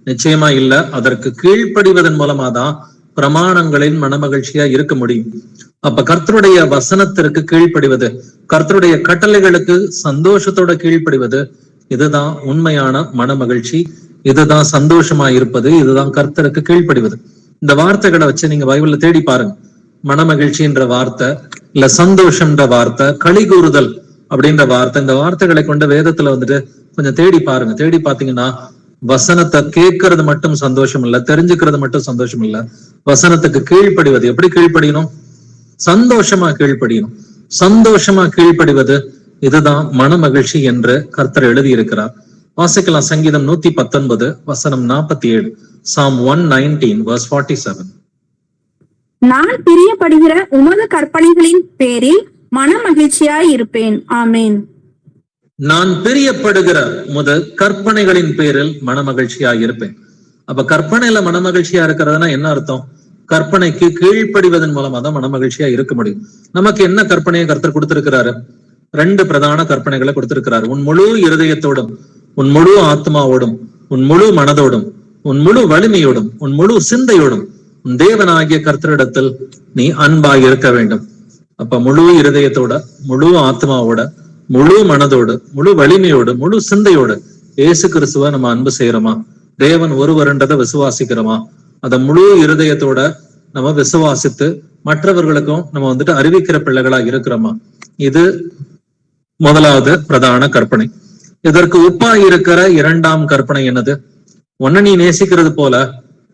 நிச்சயமா இல்ல. அதற்கு கீழ்ப்படிவதன் மூலமா தான் பிரமாணங்களில் மனமகிழ்ச்சியா இருக்க முடியும். அப்ப கர்த்தருடைய வசனத்திற்கு கீழ்ப்படிவது, கர்த்தருடைய கட்டளைகளுக்கு சந்தோஷத்தோட கீழ்ப்படிவது, இதுதான் உண்மையான மனமகிழ்ச்சி. இதுதான் சந்தோஷமா இருப்பது. இதுதான் கர்த்தருக்கு கீழ்ப்படிவது. இந்த வார்த்தைகளை வச்சு நீங்க பைபிள்ல தேடி பாருங்க. மனமகிழ்ச்சின்ற வார்த்தை, இல்ல சந்தோஷம்ன்ற வார்த்தை, களி கூறுதல் அப்படின்ற வார்த்தை, இந்த வார்த்தைகளை கொண்ட வேதத்துல வந்துட்டு கொஞ்சம் தேடி பாருங்க. தேடி பாத்தீங்கன்னா வசனத்தை கேட்கறது மட்டும் சந்தோஷம் இல்ல, தெரிஞ்சுக்கிறது மட்டும் சந்தோஷம் இல்ல, வசனத்துக்கு கீழ்ப்படிவது. எப்படி கீழ்ப்படியணும்? சந்தோஷமா கீழ்ப்படியணும். சந்தோஷமா கீழ்ப்படிவது, இதுதான் மனமகிழ்ச்சி என்று கர்த்தர் எழுதி இருக்கிறார். வாசிக்கலாம். சங்கீதம் 119 வசனம் 47. Psalm 119 verse 47. நான் பிரியப்படுகிற உமது கற்பனைகளின் பேரில் மனமகிழ்ச்சியாய் இருப்பேன். ஆமென். நான் பிரியப்படுகிற உமது கற்பனைகளின் பேரில் மனமகிழ்ச்சியாக இருப்பேன். அப்ப கற்பனையில மனமகிழ்ச்சியா இருக்கிறதுனா என்ன அர்த்தம்? கற்பனைக்கு கீழ்ப்படிவதன் மூலமா தான் மனமகிழ்ச்சியா இருக்க முடியும். நமக்கு என்ன கற்பனையை கர்த்தர் கொடுத்திருக்கிறாரு? 2 பிரதான கற்பனைகளை கொடுத்திருக்கிறாரு. உன் முழு இருதயத்தோடும், உன் முழு ஆத்மாவோடும், உன் முழு மனதோடும், உன் முழு வலிமையோடும், உன் முழு சிந்தையோடும் உன் தேவனாகிய கர்த்தரிடத்தில் நீ அன்பாய் இருக்க வேண்டும். அப்ப முழு இருதயத்தோட, முழு ஆத்மாவோட, முழு மனதோடு, முழு வலிமையோடு, முழு சிந்தையோடு இயேசு கிறிஸ்துவ நம்ம அன்பு செய்யறோமா? தேவன் ஒருவர்ன்றதை விசுவாசிக்கிறோமா? அத முழு இருதயத்தோட நம்ம விசுவாசித்து மற்றவர்களுக்கும் நம்ம வந்துட்டு அறிவிக்கிற பிள்ளைகளா இருக்கிறோமா? இது முதலாவது பிரதான கற்பனை. இதற்கு ஒப்பா இருக்கிற 2ஆம் கற்பனை என்னது? உன்னை நீ நேசிக்கிறது போல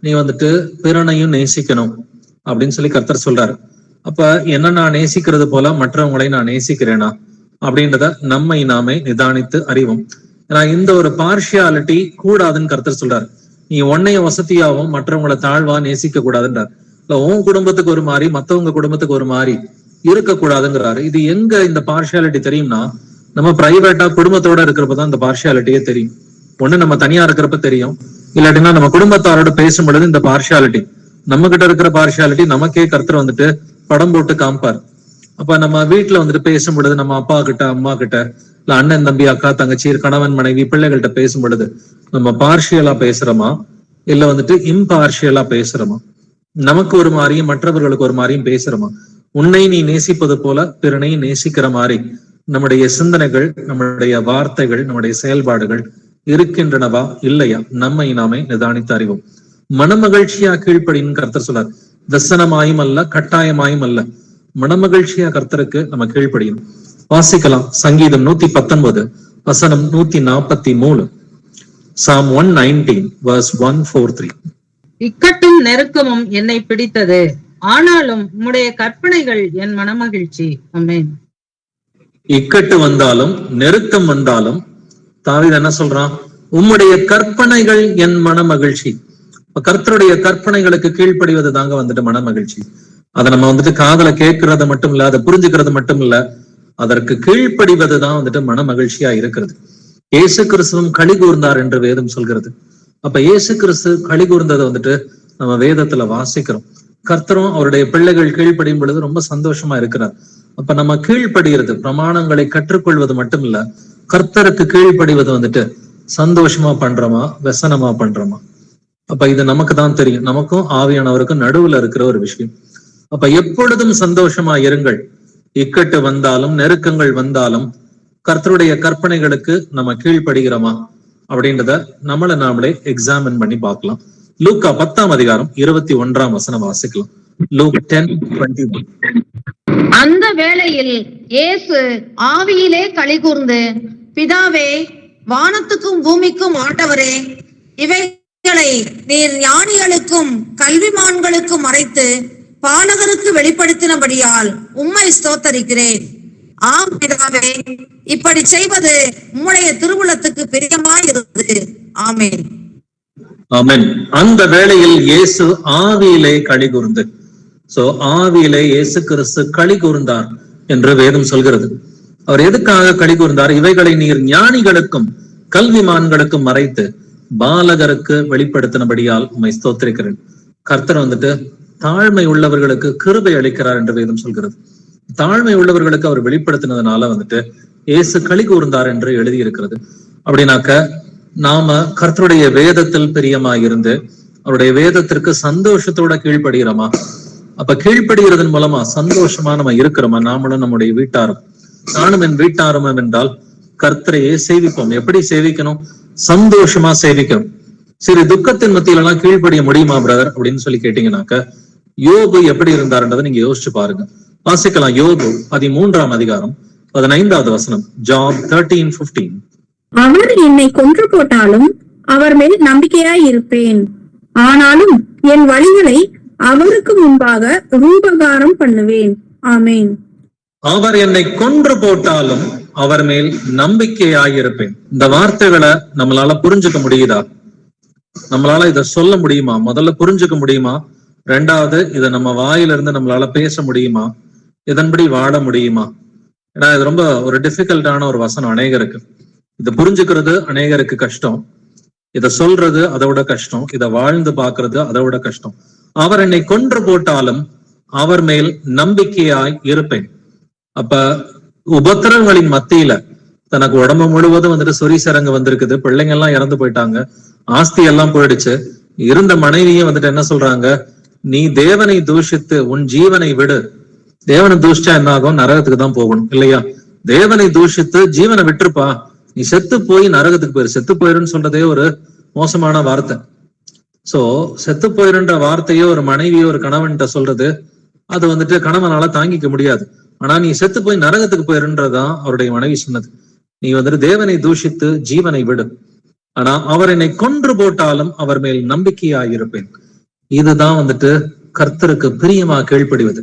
நீ வந்துட்டு பிறனையும் நேசிக்கணும் அப்படின்னு சொல்லி கர்த்தர் சொல்றாரு. அப்ப என்ன நான் நேசிக்கிறது போல மற்றவங்களை நான் நேசிக்கிறேனா அப்படின்றத நம்மை நாமே நிதானித்து அறிவோம். ஏன்னா இந்த ஒரு பார்ஷியாலிட்டி கூடாதுன்னு கர்த்தர் சொல்றாரு. நீ உன்னைய வசதியாவும் மற்றவங்களை தாழ்வா நேசிக்க கூடாதுன்றார். இல்ல உன் குடும்பத்துக்கு ஒரு மாதிரி மத்தவங்க குடும்பத்துக்கு ஒரு மாதிரி இருக்கக்கூடாதுங்கிறாரு. இது எங்க இந்த பார்ஷியாலிட்டி தெரியும்னா, நம்ம பிரைவேட்டா குடும்பத்தோட இருக்கிறப்பதான் இந்த பார்ஷியாலிட்டியே தெரியும். ஒண்ணு நம்ம தனியா இருக்கிறப்ப தெரியும், இல்லாட்டினா நம்ம குடும்பத்தாரோட பேசும் பொழுது இந்த பார்ஷியாலிட்டி, நம்ம கிட்ட இருக்கிற பார்ஷியாலிட்டி நமக்கே கர்த்தர் வந்துட்டு படம் போட்டு காமிப்பார். அப்ப நம்ம வீட்டுல வந்துட்டு பேசும் பொழுது நம்ம அப்பா கிட்ட அம்மா கிட்ட இல்ல அண்ணன் தம்பி அக்கா தங்கச்சி கணவன் மனைவி பிள்ளைகள்கிட்ட பேசும் பொழுது நம்ம பார்ஷியலா பேசுறோமா இல்ல வந்துட்டு இம்பார்ஷியலா பேசுறோமா, நமக்கு ஒரு மாதிரியும் மற்றவர்களுக்கு ஒரு மாதிரியும் பேசுறோமா, உன்னை நீ நேசிப்பது போல பிறனை நேசிக்கிற மாதிரி நம்முடைய சிந்தனைகள் நம்முடைய வார்த்தைகள் நம்முடைய செயல்பாடுகள் இருக்கின்றனவா இல்லையா, நம்மை நாமே நிதானித்து அறிவோம். மனமகிழ்ச்சியா கீழ்ப்படின்னு கர்த்தர் சொல்றார். வெசனமாயும் அல்ல கட்டாயமாயும் அல்ல, மனமகிழ்ச்சியா கர்த்தருக்கு நம்ம கீழ்ப்படியணும். வாசிக்கலாம் சங்கீதம் 119 வசனம் 143. Psalm 119 verse 143. இக்கட்டும் நெருக்கமும் என்னை பிடித்தது, ஆனாலும் உம்முடைய கற்பனைகள் என் மனமகிழ்ச்சி. ஆமென். இக்கட்டு வந்தாலும் நெருக்கம் வந்தாலும் தாவீது என்ன சொல்றான்? உம்முடைய கற்பனைகள் என் மனமகிழ்ச்சி. கர்த்தருடைய கற்பனைகளுக்கு கீழ்ப்படிவது தாங்க வந்துட்டு மனமகிழ்ச்சி. அதை நம்ம வந்துட்டு காதுல கேட்கறது மட்டும் இல்ல, அதை புரிஞ்சுக்கிறது மட்டும் இல்ல, அதற்கு கீழ்ப்படிவதுதான் வந்துட்டு மனமகிழ்ச்சியா இருக்கிறது. இயேசு கிறிஸ்துவும் களி கூர்ந்தார் என்று வேதம் சொல்கிறது. அப்ப இயேசு கிறிஸ்து களி கூர்ந்ததை வந்துட்டு நம்ம வேதத்துல வாசிக்கிறோம். கர்த்தரும் அவருடைய பிள்ளைகள் கீழ்ப்படியும் பொழுது ரொம்ப சந்தோஷமா இருக்கிறார். அப்ப நம்ம கீழ்ப்படுகிறது பிரமாணங்களை கற்றுக்கொள்வது மட்டும் இல்ல, கர்த்தருக்கு கீழ்ப்படிவது வந்துட்டு சந்தோஷமா பண்றோமா வெசனமா பண்றோமா? அப்ப இது நமக்கு தான் தெரியும், நமக்கும் ஆவியானவருக்கும் நடுவுல இருக்கிற ஒரு விஷயம். அப்ப எப்பொழுதும் சந்தோஷமா இருங்கள். இக்கட்டு வந்தாலும் நெருக்கங்கள் வந்தாலும் கர்த்தருடைய கற்பனைகளுக்கு நம்ம கீழ்ப்படுகிறோமா அப்படின்றத நம்மளை நாமளே எக்ஸாமின் பண்ணி பார்க்கலாம். லூக்கா 10ஆம் அதிகாரம் 21ஆம் வசனம் வாசிக்கலாம். லூக் 10:21. அந்த வேளையில் இயேசு ஆவியிலே களிகூர்ந்து, பிதாவே, வானத்துக்கும் பூமிக்கும் ஆண்டவரே, இவைகளை நீர் ஞானிகளுக்கும் கல்விமான்களுக்கும் மறைத்து பாலகருக்கு வெளிப்படுத்தினபடியால் உம்மை ஸ்தோத்தரிக்கிறேன். ஆம் பிதாவே, இப்படி செய்வது உம்முடைய திருவுளத்துக்கு பிரியமாயிருந்தது. ஆமென். ஆமென். அந்த வேளையில் இயேசு ஆவியிலே களி கூர்ந்து, சோ ஆவியிலே இயேசு கிறிஸ்து களி கூர்ந்தார் என்று வேதம் சொல்கிறது. அவர் எதுக்காக களி கூர்ந்தார்? இவைகளை நீர் ஞானிகளுக்கும் கல்விமான்களுக்கும் மறைத்து பாலகருக்கு வெளிப்படுத்தினபடியால் உம்மை ஸ்தோத்திரிக்கிறேன். கர்த்தர் வந்துட்டு தாழ்மை உள்ளவர்களுக்கு கிருபை அளிக்கிறார் என்று வேதம் சொல்கிறது. தாழ்மை உள்ளவர்களுக்கு அவர் வெளிப்படுத்தினதுனால வந்துட்டு இயேசு களி கூர்ந்தார் என்று எழுதி இருக்கிறது. அப்படின்னாக்க நாம கர்த்தருடைய வேதத்தில் பிரியமாயிருந்து அவருடைய வேதத்திற்கு சந்தோஷத்தோட கீழ்ப்படுகிறோமா? அப்ப கீழ்ப்படுகிறதன் மூலமா சந்தோஷமா நம்ம இருக்கிறோமா? நாமளும் நம்முடைய வீட்டாரும் நானும் என் வீட்டாரும் என்றால் கர்த்தரையே சேவிப்போம். எப்படி சேவிக்கணும்? சந்தோஷமா சேவிக்கணும். சரி, துக்கத்தின் மத்தியில எல்லாம் கீழ்ப்படிய முடியுமா பிரதர் அப்படின்னு சொல்லி கேட்டீங்கன்னாக்க, யோபு எப்படி இருந்தாருன்றதை நீங்க யோசிச்சு பாருங்க. வாசிக்கலாம் யோபு 13ஆம் அதிகாரம் 15வது வசனம். ஜாப் 13:15. அவர் என்னை கொன்று போட்டாலும் அவர் மேல் நம்பிக்கையாய் இருப்பேன், ஆனாலும் என் வழிகளை அவருக்கு முன்பாக ரூபகாரம் பண்ணுவேன். ஆமென். அவர் என்னை கொன்று போட்டாலும் அவர் மேல் நம்பிக்கையாயிருப்பேன். இந்த வார்த்தைகளை நம்மளால புரிஞ்சுக்க முடியுதா? நம்மளால இத சொல்ல முடியுமா? முதல்ல புரிஞ்சுக்க முடியுமா? ரெண்டாவது, இதை நம்ம வாயிலிருந்து நம்மளால பேச முடியுமா? இதன்படி வாழ முடியுமா? ஏன்னா இது ரொம்ப ஒரு டிஃபிகல்ட்டான ஒரு வசனம் அநேகருக்கு. இதை புரிஞ்சுக்கிறது அநேகருக்கு கஷ்டம், இதை சொல்றது அதை விட கஷ்டம், இதை வாழ்ந்து பாக்குறது அதை விட கஷ்டம். அவர் என்னை கொன்று போட்டாலும் அவர் மேல் நம்பிக்கையாய் இருப்பேன். அப்ப உபத்திரவங்களின் மத்தியில தனக்கு உடம்பு முழுவதும் வந்துட்டு சொறி சரங்கு வந்திருக்குது, பிள்ளைங்க எல்லாம் இறந்து போயிட்டாங்க, ஆஸ்தி எல்லாம் போயிடுச்சு, இருந்த மனைவியும் வந்துட்டு என்ன சொல்றாங்க? நீ தேவனை தூஷித்து உன் ஜீவனை விடு. தேவனை தூஷிச்சா என்ன ஆகும்? நரகத்துக்கு தான் போகணும் இல்லையா? தேவனை தூஷித்து ஜீவனை விட்டுருப்பா, நீ செத்து போய் நரகத்துக்கு போயிரு. செத்து போயிருன்னு சொல்றதே ஒரு மோசமான வார்த்தை. சோ செத்து போயிருன்ற வார்த்தையோ ஒரு மனைவியோ ஒரு கணவன்கிட்ட சொல்றது, அது வந்துட்டு கணவனால தாங்கிக்க முடியாது. ஆனா நீ செத்து போய் நரகத்துக்கு போயிருன்றதான் அவருடைய மனைவி சொன்னது. நீ வந்துட்டு தேவனை தூஷித்து ஜீவனை விடு, ஆனா அவர் என்னை கொன்று போட்டாலும் அவர் மேல் நம்பிக்கையாயிருப்பேன். இதுதான் வந்துட்டு கர்த்தருக்கு பிரியமா கீழ்ப்படிவது.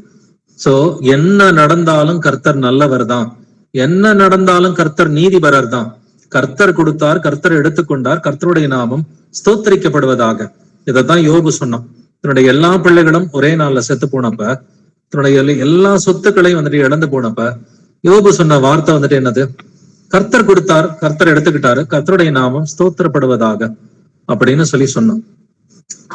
சோ என்ன நடந்தாலும் கர்த்தர் நல்லவர் தான், என்ன நடந்தாலும் கர்த்தர் நீதிபரர் தான். கர்த்தர் கொடுத்தார், கர்த்தர் எடுத்துக்கொண்டார், கர்த்தருடைய நாமம் ஸ்தோத்தரிக்கப்படுவதாக. இதைத்தான் யோபு சொன்னான். தன்னுடைய எல்லா பிள்ளைகளும் ஒரே நாள்ல செத்து போனப்ப, தன்னுடைய எல்லா சொத்துக்களையும் வந்துட்டு இழந்து போனப்ப யோபு சொன்ன வார்த்தை வந்துட்டு என்னது? கர்த்தர் கொடுத்தார், கர்த்தர் எடுத்துக்கிட்டாரு, கர்த்தருடைய நாமம் ஸ்தோத்திரப்படுவதாக அப்படின்னு சொல்லி சொன்னோம்.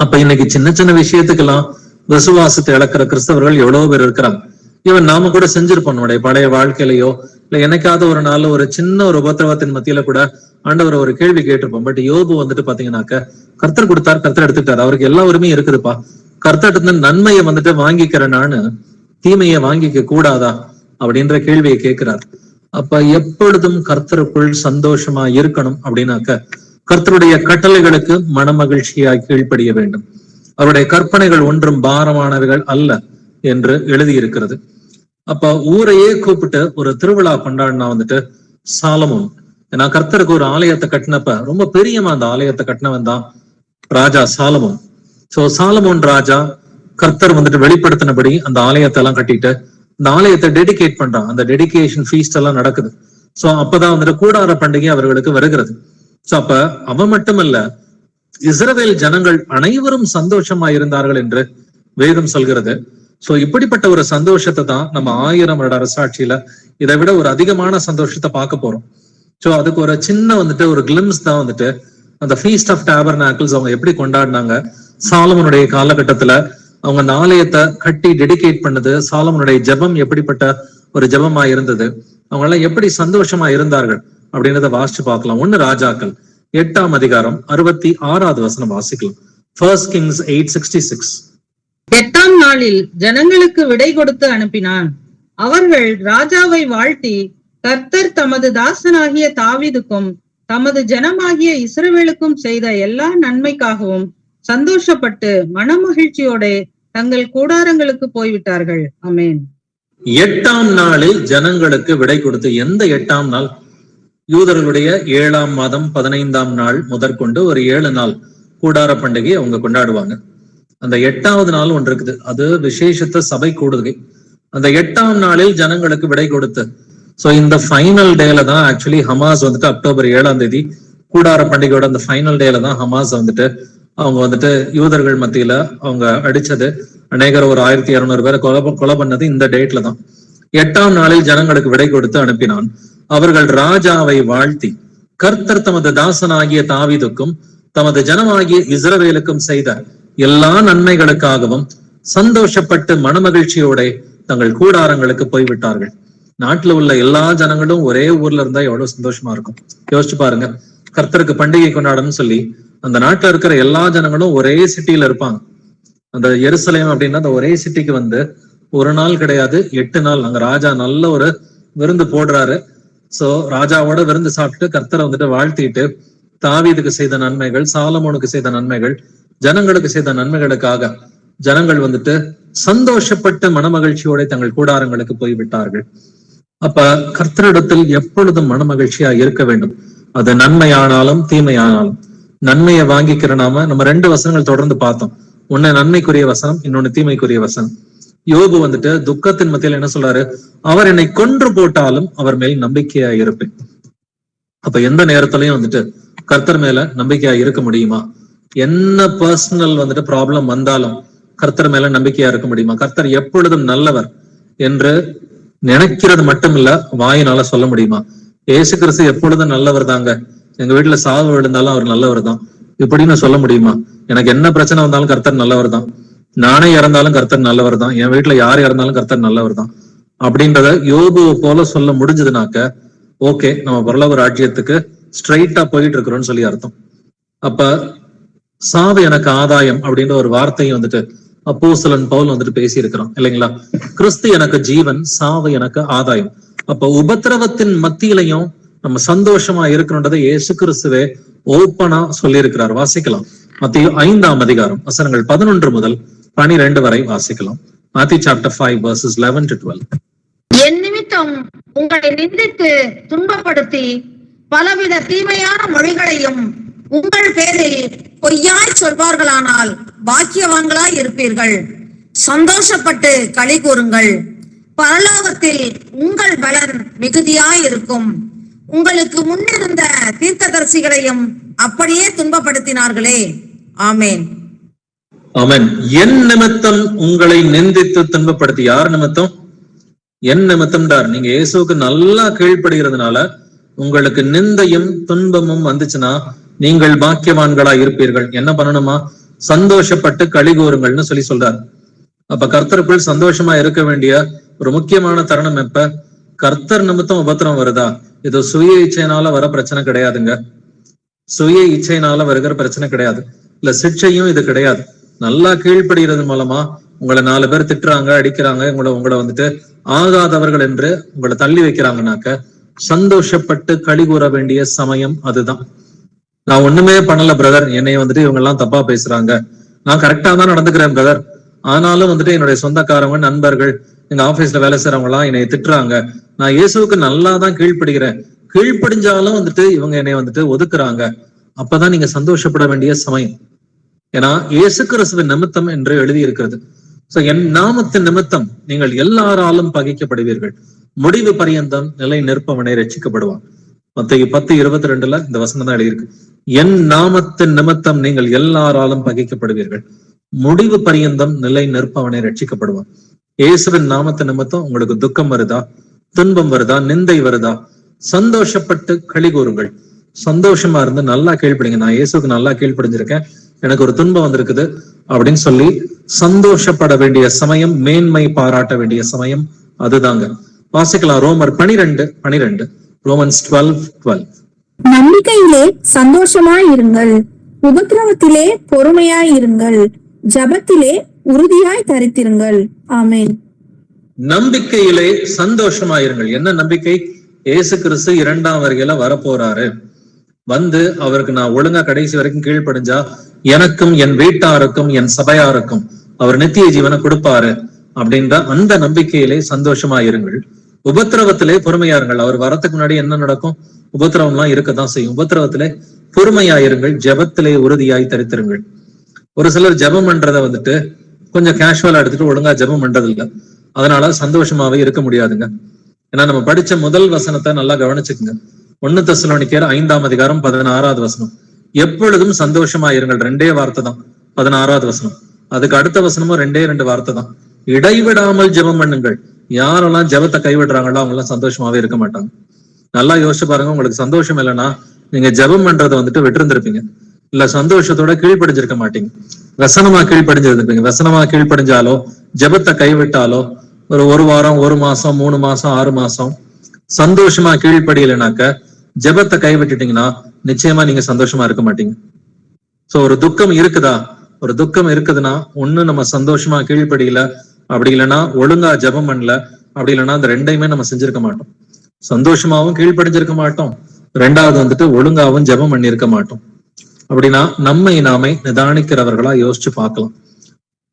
அப்ப இன்னைக்கு சின்ன சின்ன விஷயத்துக்கெல்லாம் விசுவாசத்தை இழக்கிற கிறிஸ்தவர்கள் எவ்வளவு பேர் இருக்கிறாங்க. இவன் நாம கூட செஞ்சிருப்போம் நம்முடைய பழைய வாழ்க்கையிலயோ இல்ல என்னைக்காவது ஒரு நாள் ஒரு சின்ன ஒரு உபத்திரவத்தின் மத்தியில கூட ஆண்டவர் ஒரு கேள்வி கேட்டிருப்போம். பட் யோபு வந்துட்டு பாத்தீங்கன்னாக்க கர்த்தர் கொடுத்தார், கர்த்தர் எடுத்துட்டாரு, அவருக்கு எல்லா உரிமையும் இருக்குதுப்பா, கர்த்தர் நன்மையை வந்துட்டு வாங்கிக்கிறேனான்னு தீமையை வாங்கிக்க கூடாதா அப்படின்ற கேள்வியை கேட்கிறார். அப்ப எப்பொழுதும் கர்த்தருக்குள் சந்தோஷமா இருக்கணும் அப்படின்னாக்க கர்த்தருடைய கட்டளைகளுக்கு மனமகிழ்ச்சியாய் கீழ்ப்படிய வேண்டும். அவருடைய கற்பனைகள் ஒன்றும் பாரமானவைகள் அல்ல என்று எழுதியிருக்கிறது. அப்ப ஊரையே கூப்பிட்டு ஒரு திருவிழா கொண்டாடினா வந்துட்டு சாலமோன். ஏன்னா கர்த்தருக்கு ஒரு ஆலயத்தை கட்டினப்ப ரொம்ப பெரியமா அந்த ஆலயத்தை கட்டினவன் தான் ராஜா சாலமோன். சோ சாலமோன் ராஜா கர்த்தர் வந்துட்டு வெளிப்படுத்தினபடி அந்த ஆலயத்தை எல்லாம் கட்டிட்டு இந்த ஆலயத்தை டெடிகேட் பண்றான். அந்த டெடிகேஷன் ஃபீஸ்ட் எல்லாம் நடக்குது. சோ அப்பதான் வந்துட்டு கூடார பண்டிகை அவர்களுக்கு வருகிறது. சோ அப்ப அவன் மட்டுமல்ல, இஸ்ரவேல் ஜனங்கள் அனைவரும் சந்தோஷமா இருந்தார்கள் என்று வேதம் சொல்கிறது. சோ இப்படிப்பட்ட ஒரு சந்தோஷத்தை தான் நம்ம 1000 வருட அரசாட்சியில இதை விட ஒரு அதிகமான சந்தோஷத்தை பார்க்க போறோம். சோ அதுக்கு ஒரு சின்ன வந்துட்டு ஒரு கிளிம்ஸ் தான் வந்துட்டு அந்த ஃபீஸ்ட் ஆஃப் டேபர்னாக்கிள்ஸ் அவங்க எப்படி கொண்டாடினாங்க. சாலமோனுடைய காலகட்டத்துல அவங்க அந்த ஆலயத்தை கட்டி டெடிகேட் பண்ணது, சாலமோனுடைய ஜெபம் எப்படிப்பட்ட ஒரு ஜெபமா இருந்தது, அவங்க எல்லாம் எப்படி சந்தோஷமா இருந்தார்கள் அப்படின்றத வாசிச்சு பார்க்கலாம். 1 ராஜாக்கள் 8ஆம் அதிகாரம் 66வது வசனம் வாசிக்கலாம். 1 Kings 8:66. 8ஆம் நாளில் ஜனங்களுக்கு விடை கொடுத்து அனுப்பினான். அவர்கள் ராஜாவை வாழ்த்தி, கர்த்தர் தமது தாசனாகிய தாவீதுக்கும் தமது ஜனமாகிய இஸ்ரவேலுக்கும் செய்த எல்லா நன்மைக்காகவும் சந்தோஷப்பட்டு மனமகிழ்ச்சியோட தங்கள் கூடாரங்களுக்கு போய்விட்டார்கள். ஆமென். 8ஆம் நாளில் ஜனங்களுக்கு விடை கொடுத்து, எந்த 8ஆம் நாள்? யூதர்களுடைய 7ஆம் மாதம் 15ஆம் நாள் முதற்கொண்டு ஒரு 7 நாள் கூடார பண்டிகை அவங்க கொண்டாடுவாங்க. அந்த 8வது நாள் ஒன்று இருக்குது, அது விசேஷத்த சபை கூடுகை. அந்த 8ஆம் நாளில் ஜனங்களுக்கு விடை கொடுத்து, சோ இந்த ஃபைனல் டேல தான் ஆக்சுவலி ஹமாஸ் வந்துட்டு அக்டோபர் 7ஆம் தேதி கூடார பண்டிகையோட அந்த ஃபைனல் டேல தான் ஹமாஸ் வந்துட்டு அவங்க வந்துட்டு யூதர்கள் மத்தியில அவங்க அடிச்சது, அநேகர் ஒரு 1200 பேரை கொலை பண்ணது இந்த டேட்ல தான். 8ஆம் நாளில் ஜனங்களுக்கு விடை கொடுத்து அனுப்பினான். அவர்கள் ராஜாவை வாழ்த்தி, கர்த்தர் தமது தாசனாகிய தாவீதுக்கும் தமது ஜனமாகிய இஸ்ரவேலுக்கும் செய்த எல்லா நன்மைகளுக்காகவும் சந்தோஷப்பட்டு மனமகிழ்ச்சியோட தங்கள் கூடாரங்களுக்கு போய்விட்டார்கள். நாட்டுல உள்ள எல்லா ஜனங்களும் ஒரே ஊர்ல இருந்தா எவ்வளவு சந்தோஷமா இருக்கும் யோசிச்சு பாருங்க. கர்த்தருக்கு பண்டிகை கொண்டாடணும்னு சொல்லி அந்த நாட்டுல இருக்கிற எல்லா ஜனங்களும் ஒரே சிட்டியில இருப்பாங்க. அந்த எருசலேம் அப்படின்னா அந்த ஒரே சிட்டிக்கு வந்து ஒரு நாள் கிடையாது, 8 நாள் அங்க ராஜா நல்ல ஒரு விருந்து போடுறாரு. சோ ராஜாவோட விருந்து சாப்பிட்டு கர்த்தரை வந்துட்டு வாழ்த்திட்டு தாவீதுக்கு செய்த நன்மைகள், சாலமோனுக்கு செய்த நன்மைகள், ஜனங்களுக்கு செய்த நன்மைகளுக்காக ஜனங்கள் வந்துட்டு சந்தோஷப்பட்டு மனமகிழ்ச்சியோட தங்கள் கூடாரங்களுக்கு போய்விட்டார்கள். அப்ப கர்த்தரிடத்தில் எப்பொழுதும் மனமகிழ்ச்சியா இருக்க வேண்டும். அது நன்மையானாலும் தீமையானாலும். நன்மையை வாங்கிக்கிற நாம நம்ம 2 வசனங்கள் தொடர்ந்து பார்த்தோம். ஒன்னு நன்மைக்குரிய வசனம், இன்னொன்னு தீமைக்குரிய வசனம். யோபு வந்துட்டு துக்கத்தின் மத்தியில் என்ன சொல்றாரு? அவர் என்னை கொன்று போட்டாலும் அவர் மேல் நம்பிக்கையா இருப்பேன். அப்ப எந்த நேரத்திலையும் வந்துட்டு கர்த்தர் மேல நம்பிக்கையா இருக்க முடியுமா? என்ன பர்சனல் வந்துட்டு ப்ராப்ளம் வந்தாலும் கர்த்தர் மேல நம்பிக்கையா இருக்க முடியுமா? கர்த்தர் எப்பொழுதும் நல்லவர் என்று நினைக்கிறது மட்டும் இல்ல, வாயினால சொல்ல முடியுமா? ஏசு கிறிஸ்து எப்பொழுதும் நல்லவர் தாங்க, எங்க வீட்டுல சாவு விழுந்தாலும் அவர் நல்லவர் தான் இப்படின்னு சொல்ல முடியுமா? எனக்கு என்ன பிரச்சனை வந்தாலும் கர்த்தர் நல்லவர் தான், நானே இறந்தாலும் கர்த்தர் நல்லவர் தான், என் வீட்டுல யார் இறந்தாலும் கர்த்தர் நல்லவர் தான் அப்படின்றத யோபுவை போல சொல்ல முடிஞ்சதுனாக்க ஓகே, நம்ம பரலோக ராஜ்யத்துக்கு ஸ்ட்ரைட்டா போயிட்டு இருக்கிறோம்னு சொல்லி அர்த்தம். அப்ப சாவு எனக்கு ஆதாயம் அப்படின்ற ஒரு வார்த்தையும் வந்துட்டு அப்போஸ்தலன் பவுல் வந்துட்டு பேசி இருக்கிறான் இல்லைங்களா? கிறிஸ்து எனக்கு ஜீவன், சாவு எனக்கு ஆதாயம். அப்ப உபத்திரவத்தின் மத்தியிலையும் நம்ம சந்தோஷமா இருக்கணும்ன்றதை இயேசு கிறிஸ்துவே ஓப்பனா சொல்லி இருக்கிறார். வாசிக்கலாம். மத்தேயு 5ஆம் அதிகாரம் வசனங்கள் 11 முதல் 12 வரை வாசிக்கலாம். Matthew chapter 5 verses 11 to 12. என் நிமித்தம் உங்களை நிந்தித்து துன்பப்படுத்தி பலவித தீமையான மொழிகளையும் உங்கள் பேரில் பொய்யாய் சொல்வார்களானால் பாக்கியவான்களாய் இருப்பீர்கள். சந்தோஷப்பட்டு களி கூறுங்கள், பரலோகத்தில் உங்கள் பலன் மிகுதியாய் இருக்கும். உங்களுக்கு முன்னிருந்த தீர்க்கதரிசிகளையும் அப்படியே துன்பப்படுத்தினார்களே. ஆமேன். ஆமென். என் நிமித்தம் உங்களை நிந்தித்து துன்பப்படுத்தி, யார் நிமித்தம்? என் நிமித்தம்டார். நீங்க இயேசுவுக்கு நல்லா கீழ்ப்படுகிறதுனால உங்களுக்கு நிந்தையும் துன்பமும் வந்துச்சுன்னா நீங்கள் பாக்கியவான்களா இருப்பீர்கள். என்ன பண்ணணுமா? சந்தோஷப்பட்டு களி கூறுங்கள்னு சொல்லி சொல்றாரு. அப்ப கர்த்தருக்குள் சந்தோஷமா இருக்க வேண்டிய ஒரு முக்கியமான தருணம் எப்ப? கர்த்தர் நிமித்தம் உபத்திரம் வருதா? இது சுய இச்சையினால வர பிரச்சனை கிடையாதுங்க. சுய இச்சையினால வருகிற பிரச்சனை கிடையாது. இல்ல சிக்ஷையும் இது கிடையாது. நல்லா கீழ்ப்படுகிறது மூலமா உங்களை 4 பேர் திட்டுறாங்க, அடிக்கிறாங்க, உங்களை வந்துட்டு ஆகாதவர்கள் என்று உங்களை தள்ளி வைக்கிறாங்கனாக்க சந்தோஷப்பட்டு களி கூற வேண்டிய சமயம் அதுதான். நான் ஒண்ணுமே பண்ணல பிரதர், என்னை வந்துட்டு இவங்க எல்லாம் தப்பா பேசுறாங்க, நான் கரெக்டா தான் நடந்துக்கிறேன் பிரதர், ஆனாலும் வந்துட்டு என்னுடைய சொந்தக்காரங்க, நண்பர்கள், எங்க ஆபீஸ்ல வேலை செய்யறவங்க எல்லாம் என்னை திட்டுறாங்க, நான் இயேசுவுக்கு நல்லா தான் கீழ்ப்படுகிறேன், கீழ்ப்படிஞ்சாலும் வந்துட்டு இவங்க என்னை வந்துட்டு ஒதுக்குறாங்க. அப்பதான் நீங்க சந்தோஷப்பட வேண்டிய சமயம். ஏன்னா இயேசு கிறிஸ்துவின் நிமித்தம் என்று எழுதி இருக்கிறது. சோ என் நாமத்தின் நிமித்தம் நீங்கள் எல்லாராலும் பகைக்கப்படுவீர்கள், முடிவு பரியந்தம் நிலை நிற்பவனை ரட்சிக்கப்படுவான். மத்தேயு 10:22 இந்த வசனம் தான் எழுதியிருக்கு. என் நாமத்தின் நிமித்தம் நீங்கள் எல்லாராலும் பகைக்கப்படுவீர்கள், முடிவு பரியந்தம் நிலை நிற்பவனை ரட்சிக்கப்படுவான். இயேசுவின் நாமத்தின் நிமித்தம் உங்களுக்கு துக்கம் வருதா, துன்பம் வருதா, நிந்தை வருதா, சந்தோஷப்பட்டு களி கூறுங்கள். சந்தோஷமா இருந்து நல்லா கீழ்ப்படிங்க. நான் இயேசுக்கு நல்லா கீழ்ப்படிஞ்சிருக்கேன், எனக்கு ஒரு துன்பம் வந்திருக்குது அப்படின்னு சொல்லி சந்தோஷப்பட வேண்டிய சமயம், மேன்மை பாராட்ட வேண்டிய சமயம் அதுதாங்க. வாசிக்கலாம் ரோமர் 12:12. ரோமன்ஸ் 12:12. நம்பிக்கையிலே சந்தோஷமாயிருங்கள், உபத்திரவத்திலே பொறுமையாயிருங்கள், ஜபத்திலே உறுதியாய் தரித்திருங்கள். ஆமென். நம்பிக்கையிலே சந்தோஷமாயிருங்கள். என்ன நம்பிக்கை? இயேசு கிறிஸ்து 2ஆம் வருகையில வரப்போறாரு. வந்து அவருக்கு நான் ஒழுங்கா கடைசி வரைக்கும் கீழ்ப்படிஞ்சா எனக்கும் என் வீட்டாருக்கும் என் சபையாருக்கும் அவர் நித்திய ஜீவனை கொடுப்பாரு அப்படின்ற அந்த நம்பிக்கையிலே சந்தோஷமா இருங்கள். உபத்திரவத்திலே பொறுமையாருங்கள். அவர் வரத்துக்கு முன்னாடி என்ன நடக்கும்? உபத்திரவம் எல்லாம் இருக்கத்தான் செய்யும். உபத்திரவத்திலே பொறுமையாயிருங்கள், ஜெபத்திலே உறுதியாய் தரித்திருங்கள். ஒரு சிலர் ஜெபம் பண்றதை வந்துட்டு கொஞ்சம் கேஷுவலா எடுத்துட்டு ஒழுங்கா ஜெபம் பண்றது இல்லை, அதனால சந்தோஷமாவே இருக்க முடியாதுங்க. ஏன்னா நம்ம படிச்ச முதல் வசனத்தை நல்லா கவனிச்சுக்குங்க. 1 தெசலோனிக்கேயர் 5ஆம் அதிகாரம் 16வது வசனம். எப்பொழுதும் சந்தோஷமா இருங்கள், 2 வார்த்தை தான் 16வது வசனம். அதுக்கு அடுத்த வசனமும் 2 வார்த்தை தான். இடைவிடாமல் ஜெபம் பண்ணுங்கள். யாரெல்லாம் ஜெபத்தை கைவிடுறாங்களோ அவங்க எல்லாம் சந்தோஷமாவே இருக்க மாட்டாங்க. நல்லா யோசிச்சு பாருங்க. உங்களுக்கு சந்தோஷம் இல்லைன்னா நீங்க ஜெபம் பண்றதை வந்துட்டு விட்டுருந்திருப்பீங்க, இல்ல சந்தோஷத்தோட கீழ்ப்படிஞ்சிருக்க மாட்டீங்க, வசனமா கீழ்ப்படிஞ்சிருந்திருப்பீங்க. வசனமா கீழ்ப்படிஞ்சாலோ ஜெபத்தை கைவிட்டாலோ ஒரு வாரம், 1 மாசம், 3 மாசம், 6 மாசம் சந்தோஷமா கீழ்ப்படியலைனாக்க, ஜெபத்தை கைவிட்டுட்டீங்கன்னா நிச்சயமா நீங்க சந்தோஷமா இருக்க மாட்டீங்க. சோ ஒரு துக்கம் இருக்குதா? ஒரு துக்கம் இருக்குதுன்னா ஒண்ணு நம்ம சந்தோஷமா கீழ்ப்படியல, அப்படி இல்லைன்னா ஒழுங்கா ஜெபம் பண்ணல, அப்படி இல்லைன்னா அந்த 2யுமே நம்ம செஞ்சிருக்க மாட்டோம். சந்தோஷமாவும் கீழ்ப்படிஞ்சிருக்க மாட்டோம், 2வது வந்துட்டு ஒழுங்காவும் ஜெபம் பண்ணிருக்க மாட்டோம். அப்படின்னா நம்மை நாமே நிதானிக்கிறவர்களா யோசிச்சு பார்க்கலாம்.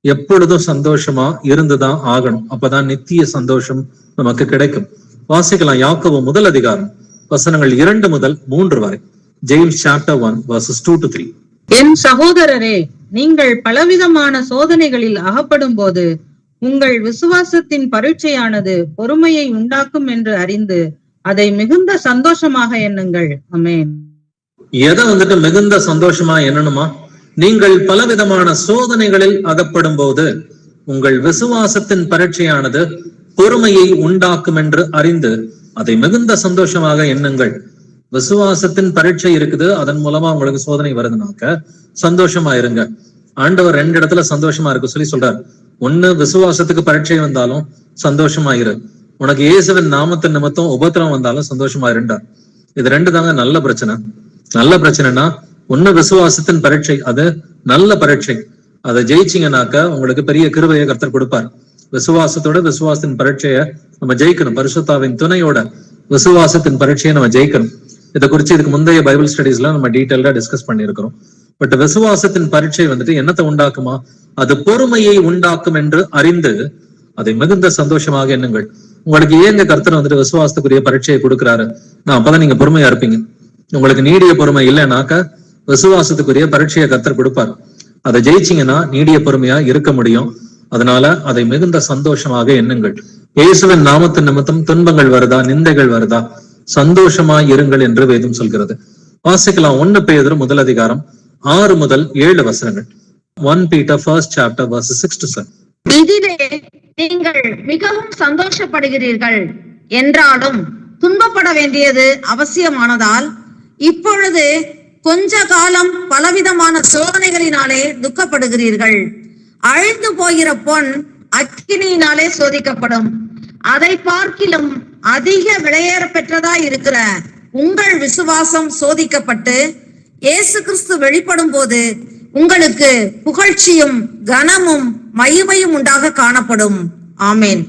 எப்பொழுதும் சந்தோஷமா இருந்துதான் ஆகணும், அப்பதான் நித்திய சந்தோஷம் நமக்கு கிடைக்கும். வாசிக்கலாம் யாக்கோபு 1 அதிகாரம் வசனங்கள் 2 முதல் 3 வரை. James chapter 1 verses 2 to 3. என் சகோதரரே, நீங்கள் பலவிதமான சோதனைகளில் அகப்படும் போது உங்கள் விசுவாசத்தின் பரீட்சையானது பொறுமையை உண்டாக்கும் என்று அறிந்து அதை மிகுந்த சந்தோஷமாக எண்ணுங்கள். ஆமென். எதை வந்துட்டு மிகுந்த சந்தோஷமா எண்ணணுமா? நீங்கள் பலவிதமான சோதனைகளில் அகப்படும் போது உங்கள் விசுவாசத்தின் பரீட்சையானது பொறுமையை உண்டாக்கும் என்று அறிந்து அதை மிகுந்த சந்தோஷமாக எண்ணுங்கள். விசுவாசத்தின் பரீட்சை இருக்குது, அதன் மூலமா உங்களுக்கு சோதனை வருதுனாக்க சந்தோஷமா இருங்க. ஆண்டவர் 2 இடத்துல சந்தோஷமா இருக்கு சொல்லி சொல்றாரு. 1 விசுவாசத்துக்கு பரீட்சை வந்தாலும் சந்தோஷமா இரு, உனக்கு இயேசுவின் நாமத்தின் நிமித்தம் உபத்திரம் வந்தாலும் சந்தோஷமா இருந்தார். இது 2 தாங்க நல்ல பிரச்சனை. நல்ல பிரச்சனைனா 1 விசுவாசத்தின் பரீட்சை, அது நல்ல பரீட்சை, அதை ஜெயிச்சிங்கனாக்க உங்களுக்கு பெரிய கிருபையை கர்த்தர் கொடுப்பார். விசுவாசத்தோட விசுவாசத்தின் பரீட்சையை நம்ம ஜெயிக்கணும். பரிசுத்தாவின் துணையோட விசுவாசத்தின் பரீட்சையை நம்ம ஜெயிக்கணும். இதை குறித்து இதுக்கு முந்தைய பைபிள் ஸ்டடீஸ்ல நம்ம டீட்டெயிலா டிஸ்கஸ் பண்ணியிருக்கிறோம். பட் விசுவாசத்தின் பரீட்சை வந்துட்டு என்னத்தை உண்டாக்குமா? அது பொறுமையை உண்டாக்கும் என்று அறிந்து அதை மிகுந்த சந்தோஷமாக எண்ணுங்கள். உங்களுக்கு ஏங்க கர்த்தர் வந்துட்டு விசுவாசத்துக்குரிய பரீட்சையை கொடுக்குறாரு? நான் அப்பதான் நீங்க பொறுமையா இருப்பீங்க. உங்களுக்கு நீடிய பொறுமை இல்லைனாக்க விசுவாசத்துக்குரிய பரீட்சையை கர்த்தர் கொடுப்பார். அதை ஜெயிச்சிங்கன்னா நீடிய பொறுமையா இருக்க முடியும். அதனால அதை மிகுந்த சந்தோஷமாக எண்ணுங்கள். இயேசுவின் நாமத்தின் நிமித்தம் துன்பங்கள் வருதா, நிந்தைகள் வருதா, சந்தோஷமாய் இருங்கள் என்று வேதம் சொல்கிறது. வாசிக்கலாம் 1 பேதுரு 1 முதல் 7 வசனங்கள். 1 Peter 1st chapter verses 6 to 7. இதிலே நீங்கள் மிகவும் சந்தோஷப்படுகிறீர்கள் என்றாலும் துன்பப்பட வேண்டியது அவசியமானதால் இப்பொழுது கொஞ்ச காலம் பலவிதமான சோதனைகளினாலே துக்கப்படுகிறீர்கள். அழிந்து போகிற பொன் அக்கினியினாலே சோதிக்கப்படும். அதை பார்க்கிலும் அதிக விலையேற பெற்றதாய் இருக்கிற உங்கள் விசுவாசம் சோதிக்கப்பட்டு இயேசு கிறிஸ்து வெளிப்படும் போது உங்களுக்கு புகழ்ச்சியும் கனமும் மகிமையும் உண்டாக காணப்படும். ஆமேன்.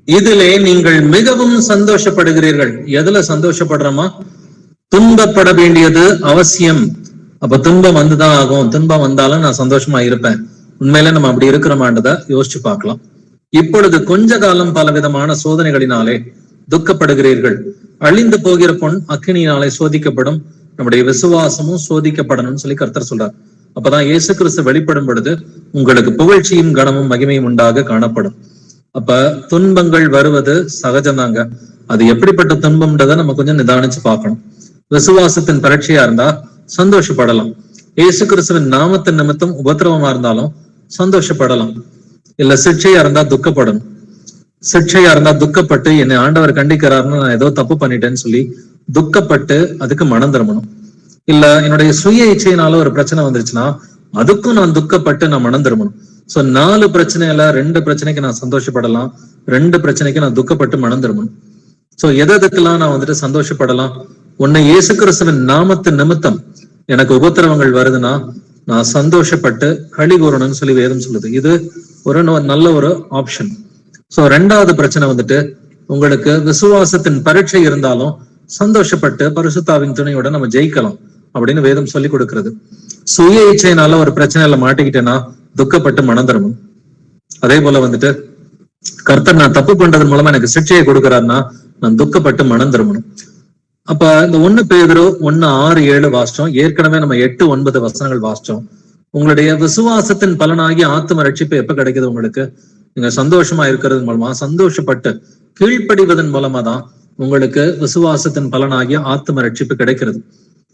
இதிலே நீங்கள் மிகவும் சந்தோஷப்படுகிறீர்கள். எதுல சந்தோஷப்படுறோமா? துன்பப்பட வேண்டியது அவசியம். அப்ப துன்பம் வந்துதான் ஆகும். துன்பம் வந்தாலும் நான் சந்தோஷமா இருப்பேன். உண்மையில நம்ம அப்படி இருக்கிறோமான்றத யோசிச்சு பார்க்கலாம். இப்பொழுது கொஞ்ச காலம் பலவிதமான சோதனைகளினாலே துக்கப்படுகிறீர்கள். அழிந்து போகிற பொன் அக்கினியினாலே சோதிக்கப்படும். நம்முடைய விசுவாசமும் சோதிக்கப்படணும்னு சொல்லி கர்த்தர் சொல்றார். அப்பதான் இயேசு கிறிஸ்து வெளிப்படும் பொழுது உங்களுக்கு புகழ்ச்சியும் கனமும் மகிமையும் உண்டாக காணப்படும். அப்ப துன்பங்கள் வருவது சகஜம்தாங்க. அது எப்படிப்பட்ட துன்பம்ன்றதை நம்ம கொஞ்சம் நிதானிச்சு பார்க்கணும். விசுவாசத்தின் பரீட்சையா இருந்தா சந்தோஷப்படலாம். இயேசு கிறிஸ்துவின் நாமத்தின் நிமித்தம் உபத்திரவமா இருந்தாலும் சந்தோஷப்படலாம். இல்ல சிக்ஷையா இருந்தா துக்கப்படணும். சிக்ஷையா இருந்தா துக்கப்பட்டு என்னை ஆண்டவர் கண்டிக்கிறாருன்னு நான் ஏதோ தப்பு பண்ணிட்டேன்னு சொல்லி துக்கப்பட்டு அதுக்கு மனம் திரும்பணும். இல்ல என்னுடைய சுய இச்சையினால ஒரு பிரச்சனை வந்துருச்சுன்னா அதுக்கும் நான் துக்கப்பட்டு நான் மனம் திரும்பணும். சோ 4 பிரச்சனையில 2 பிரச்சனைக்கு நான் சந்தோஷப்படலாம், 2 பிரச்சனைக்கு நான் துக்கப்பட்டு மனம் திரும்பணும். சோ எதுக்கெல்லாம் நான் வந்துட்டு சந்தோஷப்படலாம்? உன்னை இயேசு கிறிஸ்துவின் நாமத்தின் நிமித்தம் எனக்கு உபத்திரவங்கள் வருதுன்னா நான் சந்தோஷப்பட்டு களி கூறணும்னு சொல்லி வேதம் சொல்லுது. இது ஒரு நல்ல ஒரு ஆப்ஷன். சோ 2வது பிரச்சனை வந்துட்டு உங்களுக்கு விசுவாசத்தின் பரீட்சை இருந்தாலும் சந்தோஷப்பட்டு பரிசுத்தாவின் துணையோட நம்ம ஜெயிக்கலாம் அப்படின்னு வேதம் சொல்லி கொடுக்கிறது. சுய இச்சையினால ஒரு பிரச்சனையில மாட்டிக்கிட்டேன்னா துக்கப்பட்டு மனம் திரும்பணும். அதே போல வந்துட்டு கர்த்தர் நான் தப்பு பண்றது மூலமா எனக்கு சிக்ஷையை கொடுக்கிறாருன்னா நான் துக்கப்பட்டு மனம் திரும்பணும். அப்ப இந்த 1 பேதுரு 1:6-7 வாசிச்சோம். ஏற்கனவே நம்ம 8-9 வசனங்கள் வாசிச்சோம். உங்களுடைய விசுவாசத்தின் பலனாகி ஆத்தும ரட்சிப்பு எப்ப கிடைக்குது? உங்களுக்கு நீங்க சந்தோஷமா இருக்கிறது மூலமா, சந்தோஷப்பட்டு கீழ்ப்படிவதன் மூலமா தான் உங்களுக்கு விசுவாசத்தின் பலனாகிய ஆத்தும ரட்சிப்பு கிடைக்கிறது.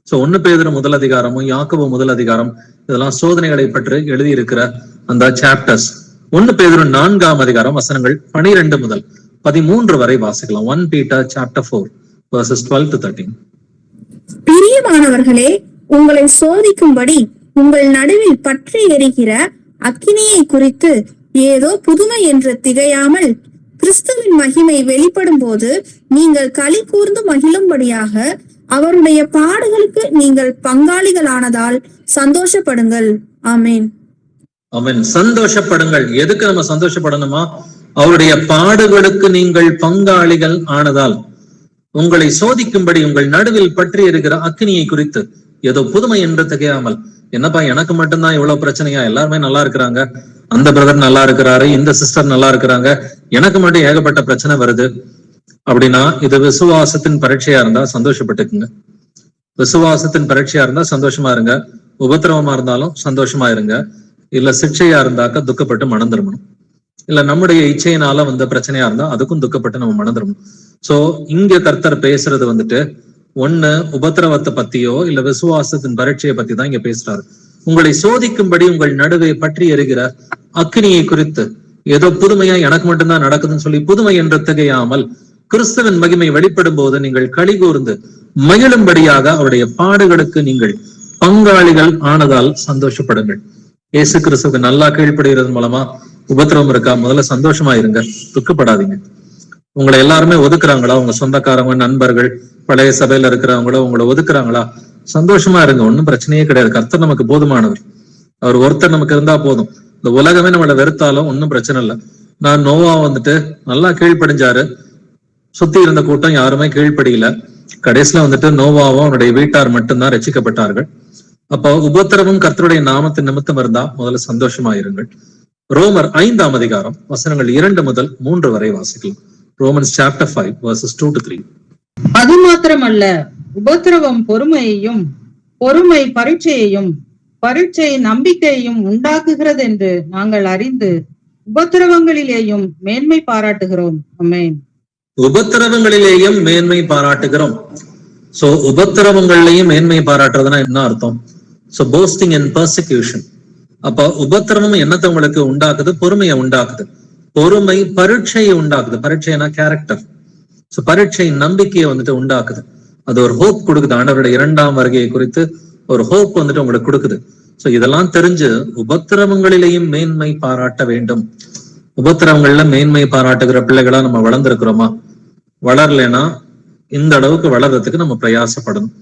சோ 1 பேதுரு 1 அதிகாரமும் யாக்கோபு 1 அதிகாரம் இதெல்லாம் சோதனைகளை பற்றி எழுதி இருக்கிற அந்த சாப்டர்ஸ். 1 பேதுரு 4ஆம் அதிகாரம் வசனங்கள் 12 முதல் 13 வரை வாசிக்கலாம். 1 Peter chapter 4 verses 12 to 13. பிரியமானவர்களே, உங்களை சோதிக்கும்படி உங்கள் நடுவில் பற்றி எரிகிற அக்கினியை குறித்து ஏதோ புதுமை என்று திகையாமல் கிறிஸ்துவின் மகிமை வெளிப்படும் போது நீங்கள் களி கூர்ந்து மகிழும்படியாக அவருடைய பாடுகளுக்கு நீங்கள் பங்காளிகளானதால் சந்தோஷப்படுங்கள். ஆமேன். ஆமென். சந்தோஷப்படுங்கள். எதுக்கு நம்ம சந்தோஷப்படணுமா? அவருடைய பாடுகளுக்கு நீங்கள் பங்காளிகள் ஆனதால். உங்களை சோதிக்கும்படி உங்கள் நடுவில் பற்றி இருக்கிற அக்கினியை குறித்து ஏதோ புதுமை என்று திகையாமல். என்னப்பா எனக்கு மட்டும்தான் இவ்வளவு பிரச்சனையா? எல்லாருமே நல்லா இருக்கிறாங்க, அந்த பிரதர் நல்லா இருக்கிறாரு, இந்த சிஸ்டர் நல்லா இருக்கிறாங்க, எனக்கு மட்டும் ஏகப்பட்ட பிரச்சனை வருது அப்படின்னா இது விசுவாசத்தின் பரீட்சையா இருந்தா சந்தோஷப்பட்டுக்குங்க. விசுவாசத்தின் பரீட்சையா இருந்தா சந்தோஷமா இருங்க. உபத்திரவமா இருந்தாலும் சந்தோஷமா இருங்க. இல்ல சிக்ஷையா இருந்தாக்க துக்கப்பட்டு மனம் திரும்பணும். இல்ல நம்முடைய இச்சையினால வந்த பிரச்சனையா இருந்தா அதுக்கும் துக்கப்பட்டு நம்ம மனம் திரும்பணும். சோ இங்க கர்த்தர் பேசுறது வந்துட்டு ஒண்ணு உபத்திரவத்தை பத்தியோ இல்ல விசுவாசத்தின் பரீட்சையை பத்தி தான் இங்க பேசுறாரு. உங்களை சோதிக்கும்படி உங்கள் நடுவே பற்றி எரிகிற அக்கினியை குறித்து ஏதோ புதுமையா எனக்கு மட்டும்தான் நடக்குதுன்னு சொல்லி புதுமை என்று திகையாமல் கிறிஸ்துவின் மகிமை வெளிப்படும் போது நீங்கள் களி கூர்ந்து மகிழும்படியாக அவருடைய பாடுகளுக்கு நீங்கள் பங்காளிகள் ஆனதால் சந்தோஷப்படுங்கள். இயேசு கிறிஸ்துக்கு நல்லா கீழ்ப்படுகிறது மூலமா உபத்திரவம் இருக்கா? முதல்ல சந்தோஷமா இருங்க, துக்கப்படாதீங்க. உங்களை எல்லாருமே ஒதுக்குறாங்களா? உங்க சொந்தக்காரங்க, நண்பர்கள், பழைய சபையில இருக்கிறவங்களோ உங்களை ஒதுக்குறாங்களா? சந்தோஷமா இருங்க, ஒன்னும் பிரச்சனையே கிடையாது. கர்த்தர் நமக்கு போதுமானவர். அவர் ஒருத்தர் நமக்கு இருந்தா போதும். இந்த உலகமே நம்மளை வெறுத்தாலும் ஒன்னும் பிரச்சனை இல்லை. நான் நோவா வந்துட்டு நல்லா கீழ்ப்படிஞ்சாரு, சுத்தி இருந்த கூட்டம் யாருமே கீழ்ப்படியில. கடைசியில வந்துட்டு நோவாவும் அவனுடைய வீட்டார் மட்டும்தான் ரட்சிக்கப்பட்டார்கள். அப்போ உபத்திரமும் கர்த்தருடைய நாமத்தின் நிமித்தம் இருந்தா முதல்ல சந்தோஷமா இருங்கள். ரோமர் 5ஆம் அதிகாரம் வசனங்கள் 2 முதல் 3 வரை வாசிக்கலாம். Romans chapter 5 verses 2 to 3. அது மாத்திரமல்ல, உபத்திரவம் பொறுமையையும், பொறுமை பரீட்சையையும், பரீட்சை நம்பிக்கையையும் உண்டாக்குகிறது என்று நாங்கள் அறிந்து உபத்திரவங்களிலேயும் மேன்மை பாராட்டுகிறோம். ஆமென். உபத்திரவங்களிலேயும் மேன்மை பாராட்டுகிறோம். சோ உபத்திரவங்கள்லயும் மேன்மை பாராட்டுறதுன்னா என்ன அர்த்தம்? சோ போஸ்டிங் இன் பர்சிக்யூஷன். அப்ப உபத்திரவம் என்னத்தை உங்களுக்கு உண்டாக்குது? பொறுமையை உண்டாக்குது. பொறுமை பரீட்சையை உண்டாக்குது. பரீட்சைனா கேரக்டர். சோ பரீட்சை நம்பிக்கையை வந்துட்டு உண்டாக்குது. அது ஒரு ஹோப் கொடுக்குது. ஆண்டவருடைய 2ஆம் வருகையை குறித்து ஒரு ஹோப் வந்துட்டு உங்களுக்கு கொடுக்குது. சோ இதெல்லாம் தெரிஞ்சு உபத்திரவங்களிலேயும் மேன்மை பாராட்ட வேண்டும். உபத்திரவங்கள்ல மேன்மை பாராட்டுகிற பிள்ளைகளா நம்ம வளர்ந்துருக்கிறோமா? வளரலைன்னா இந்த அளவுக்கு வளர்றதுக்கு நம்ம பிரயாசப்படணும்.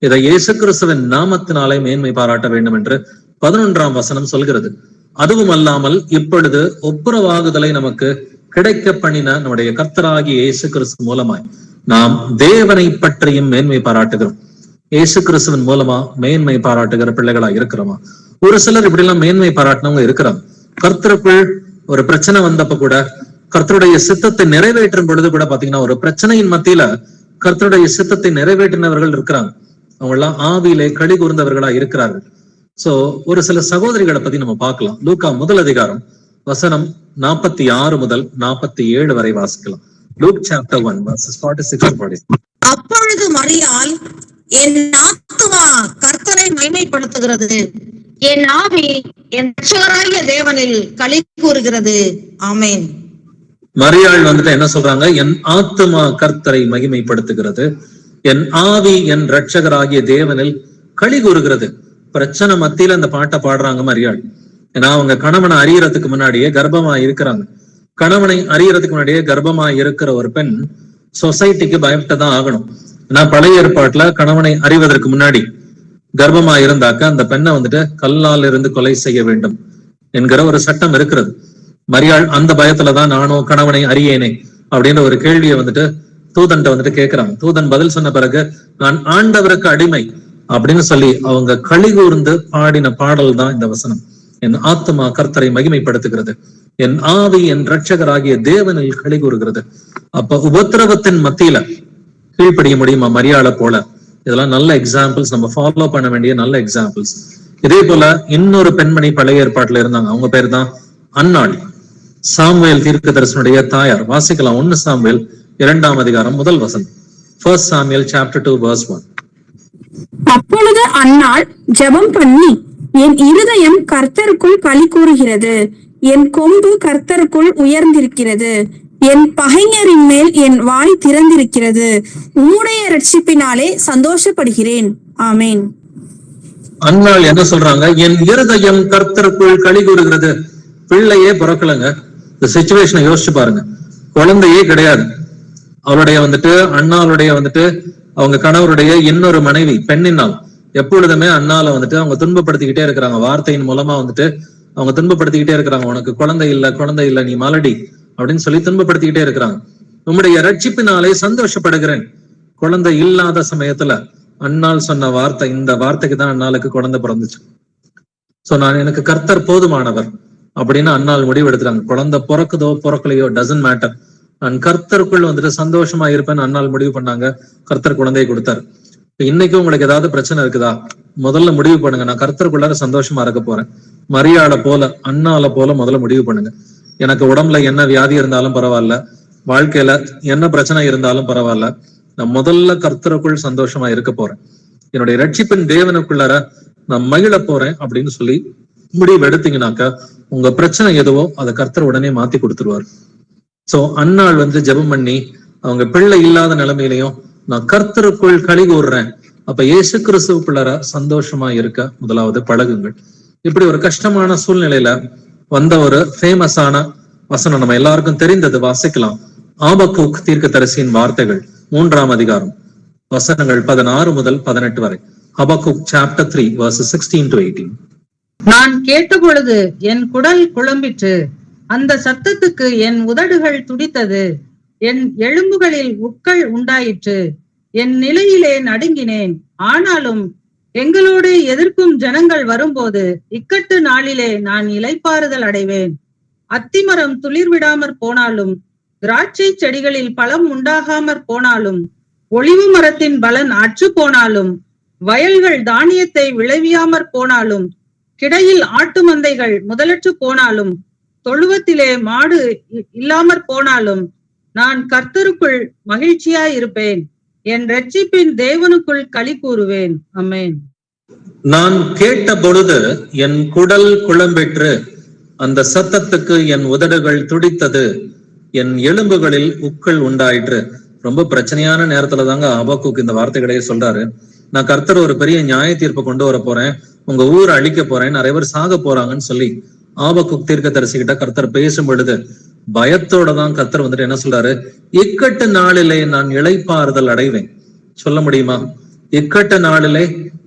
இதை இயேசு கிறிஸ்துவின் நாமத்தினாலே மேன்மை பாராட்ட வேண்டும் என்று 11ஆம் வசனம் சொல்கிறது. அதுவும் அல்லாமல் இப்பொழுது ஒப்புரவாகுதலை நமக்கு கிடைக்க பண்ணின நம்முடைய கர்த்தராகிய இயேசு கிறிஸ்து மூலமாய் நாம் தேவனை பற்றியும் மேன்மை பாராட்டுகிறோம். இயேசு கிறிஸ்துவின் மூலமா மேன்மை பாராட்டுகிற பிள்ளைகளா இருக்கிறோமா? ஒரு சிலர் இப்படி எல்லாம் மேன்மை பாராட்டினவங்க இருக்கிறாங்க. கர்த்தருக்குள் ஒரு பிரச்சனை வந்தப்ப கூட, கர்த்தருடைய சித்தத்தை நிறைவேற்றும் பொழுது கூட பாத்தீங்கன்னா, ஒரு பிரச்சனையின் மத்தியில கர்த்தருடைய சித்தத்தை நிறைவேற்றினவர்கள் இருக்கிறாங்க. அவங்க எல்லாம் ஆவியிலே களி கூர்ந்தவர்களா இருக்கிறார்கள். சோ ஒரு சில சகோதரிகளை பத்தி நம்ம பார்க்கலாம். லூக்கா 1 அதிகாரம் வசனம் 46 முதல் 47 வரை வாசிக்கலாம். Look chapter 1 verses 46 to 47. அப்பொழுது மரியாள், என் ஆத்துமா கர்த்தரை மகிமைப்படுத்துகிறது, என் ஆவி என் இரட்சகராகிய தேவனில் களி கூறுகிறது. ஆமென். மரியாள் வந்துட்டு என்ன சொல்றாங்க? என் ஆத்துமா கர்த்தரை மகிமைப்படுத்துகிறது, என் ஆவி என் இரட்சகராகிய தேவனில் களி கூறுகிறது. பிரச்சனை மத்தியில அந்த பாட்டை பாடுறாங்க மரியாள். ஏன்னா அவங்க கணவனை அறியறதுக்கு முன்னாடியே கர்ப்பமா இருக்கிறாங்க. கணவனை அறியறதுக்கு முன்னாடியே கர்ப்பமா இருக்கிற ஒரு பெண் சொசைட்டிக்கு பயப்பட்டுதான் ஆகணும். ஏன்னா பழைய ஏற்பாட்டுல கணவனை அறிவதற்கு முன்னாடி கர்ப்பமா இருந்தாக்க அந்த பெண்ணை வந்துட்டு கல்லால் இருந்து கொலை செய்ய வேண்டும் என்கிற ஒரு சட்டம் இருக்கிறது. மரியாள் அந்த பயத்துலதான் நானும் கணவனை அறியேனே அப்படின்ற ஒரு கேள்வியை வந்துட்டு தூதன்ட்ட வந்துட்டு கேட்கிறாங்க. தூதன் பதில் சொன்ன பிறகு, நான் ஆண்டவருக்கு அடிமை அப்படின்னு சொல்லி அவங்க களி கூர்ந்து பாடின பாடல் தான் இந்த வசனம். என் ஆத்துமா கர்த்தரை மகிமைப்படுத்துகிறது, என் ஆவி என் இரட்சகராகிய தேவனில் களி கூறுகிறது. அப்ப உபத்திரவத்தின் மத்தியில கீழ்ப்படிய முடியுமா மரியாளை போல? இதெல்லாம் நல்ல எக்ஸாம்பிள்ஸ், நம்ம ஃபாலோ பண்ண வேண்டிய நல்ல எக்ஸாம்பிள்ஸ். இதே போல இன்னொரு பெண்மணி பழைய ஏற்பாட்டுல இருந்தாங்க. அவங்க பேர் தான் அன்னாள், சாமுவேல் தீர்க்கதரிசனுடைய தாயார். வாசிக்கலாம் 1 சாமுவேல் 2ஆம் அதிகாரம் 1 வசனம். 1 Samuel chapter 2 verse 1. அப்பொழுது அன்னாள் ஜெபம் பண்ணி, என் இருதயம் கர்த்தருக்குள் களி கூறுகிறது, என் கொம்பு கர்த்தருக்குள் உயர்ந்திருக்கிறது, என் பகைஞரின் மேல் என் வாய் திறந்திருக்கிறது, உம்முடைய ரட்சிப்பினாலே சந்தோஷப்படுகிறேன். ஆமேன். அன்னாள் என்ன சொல்றாங்க? என் இருதயம் கர்த்தருக்குள் களி கூறுகிறது. பிள்ளையே பிறக்கலங்க. இந்த சிச்சுவேஷனை யோசிச்சு பாருங்க. குழந்தையே கிடையாது. அவருடைய வந்துட்டு அண்ணாளுடைய வந்துட்டு அவங்க கணவருடைய இன்னொரு மனைவி பெண்ணினால் எப்பொழுதுமே அண்ணால வந்துட்டு அவங்க துன்பப்படுத்திக்கிட்டே இருக்கிறாங்க. வார்த்தையின் மூலமா வந்துட்டு அவங்க துன்பப்படுத்திக்கிட்டே இருக்கிறாங்க. உனக்கு குழந்தை இல்ல, நீ மலடி அப்படின்னு சொல்லி துன்பப்படுத்திக்கிட்டே இருக்கிறாங்க. உம்முடைய ரட்சிப்பினாலே சந்தோஷப்படுகிறேன். குழந்தை இல்லாத சமயத்துல அண்ணாள் சொன்ன வார்த்தை, இந்த வார்த்தைக்கு தான் அண்ணாளுக்கு குழந்தை பிறந்துச்சு. சோ நான் எனக்கு கர்த்தர் போதுமானவர் அப்படின்னு அண்ணாள் முடிவு எடுத்துறாங்க. குழந்தை பிறக்குதோ பிறக்கலையோ டசன்ட் மேட்டர், நான் கர்த்தருக்குள் வந்துட்டு சந்தோஷமா இருப்பேன்னு அண்ணாள் முடிவு பண்ணாங்க. கர்த்தர் குழந்தையை கொடுத்தாரு. இன்னைக்கு உங்களுக்கு ஏதாவது பிரச்சனை இருக்குதா? முதல்ல முடிவு பண்ணுங்க, நான் கர்த்தருக்குள்ளார சந்தோஷமா இருக்க போறேன். மரியாளை போல அண்ணால போல முதல்ல முடிவு பண்ணுங்க. எனக்கு உடம்புல என்ன வியாதி இருந்தாலும் பரவாயில்ல, வாழ்க்கையில என்ன பிரச்சனை இருந்தாலும் பரவாயில்ல, நான் முதல்ல கர்த்தருக்குள் சந்தோஷமா இருக்க போறேன், என்னுடைய ரட்சிப்பின் தேவனுக்குள்ளார நான் மகிழ போறேன் அப்படின்னு சொல்லி முடிவு எடுத்தீங்கன்னாக்கா உங்க பிரச்சனை எதுவோ அதை கர்த்தர் உடனே மாத்தி கொடுத்துருவாரு. சோ அன்னாள் வந்து ஜெபம் பண்ணி அவங்க பிள்ளை இல்லாத நிலைமையிலையும் நான் கர்த்தருக்குள் களி கூறுறேன். அப்ப இயேசு கிறிஸ்துவுக்குள்ளார சந்தோஷமா இருக்க முதலாவது பழகுங்கள். இப்படி ஒரு கஷ்டமான சூழ்நிலையில வந்த ஒரு ஃபேமஸான வசனம் நம்ம எல்லாருக்கும் தெரிந்தது, வாசிக்கலாம். ஆபக்கூக் தீர்க்கதரிசியின் வார்த்தைகள் 3ஆம் அதிகாரம் வசனங்கள் 16 முதல் 18 வரை. ஹபக்கூக் chapter 3 verses 16 to 18. நான் கேட்டபொழுது என் குடல் குழம்பிற்று, அந்த சத்தத்துக்கு என் உதடுகள் துடித்தது, என் எலும்புகளில் உட்கள் உண்டாயிற்று, என் நிலையிலே நடுங்கினேன். ஆனாலும் எங்களோடு எதிர்க்கும் ஜனங்கள் வரும்போது இக்கட்டு நாளிலே நான் இளைப்பாறுதல் அடைவேன். அத்திமரம் துளிர் விடாமற் போனாலும், திராட்சை செடிகளில் பழம் உண்டாகாமற் போனாலும், ஒளிவு மரத்தின் பலன் அற்று போனாலும், வயல்கள் தானியத்தை விளைவியாமற் போனாலும், கிடையில் ஆட்டு மந்தைகள் முதலற்று போனாலும், தொழுவத்திலே மாடு இல்லாமற் போனாலும், நான் கர்த்தருக்குள் மகிழ்ச்சியாயிருப்பேன். என் இரட்சிப்பின் தேவனுக்குள் களி கூறுவேன். ஆமென். நான் கேட்ட பொழுது என் குடல் குழம்பெற்று, அந்த சத்தத்துக்கு என் உதடுகள் துடித்தது, என் எலும்புகளில் உக்கள் உண்டாயிற்று. ரொம்ப பிரச்சனையான நேரத்துல தாங்க ஆபக்குக் இந்த வார்த்தைகளையே சொல்றாரு. நான் கர்த்தர் ஒரு பெரிய நியாய தீர்ப்பை கொண்டு வர போறேன், உங்க ஊரை அழிக்க போறேன், நிறைய பேர் சாக போறாங்கன்னு சொல்லி ஆபக்குக் தீர்க்கதரிசிகிட்ட கர்த்தர் பேசும் பொழுது பயத்தோட தான் கர்த்தர் வந்துட்டு என்ன சொல்றாரு, இக்கட்டு நாளிலே நான் இளைப்பாறுதல் அடைவேன். சொல்ல முடியுமா? இக்கட்டு நாளிலே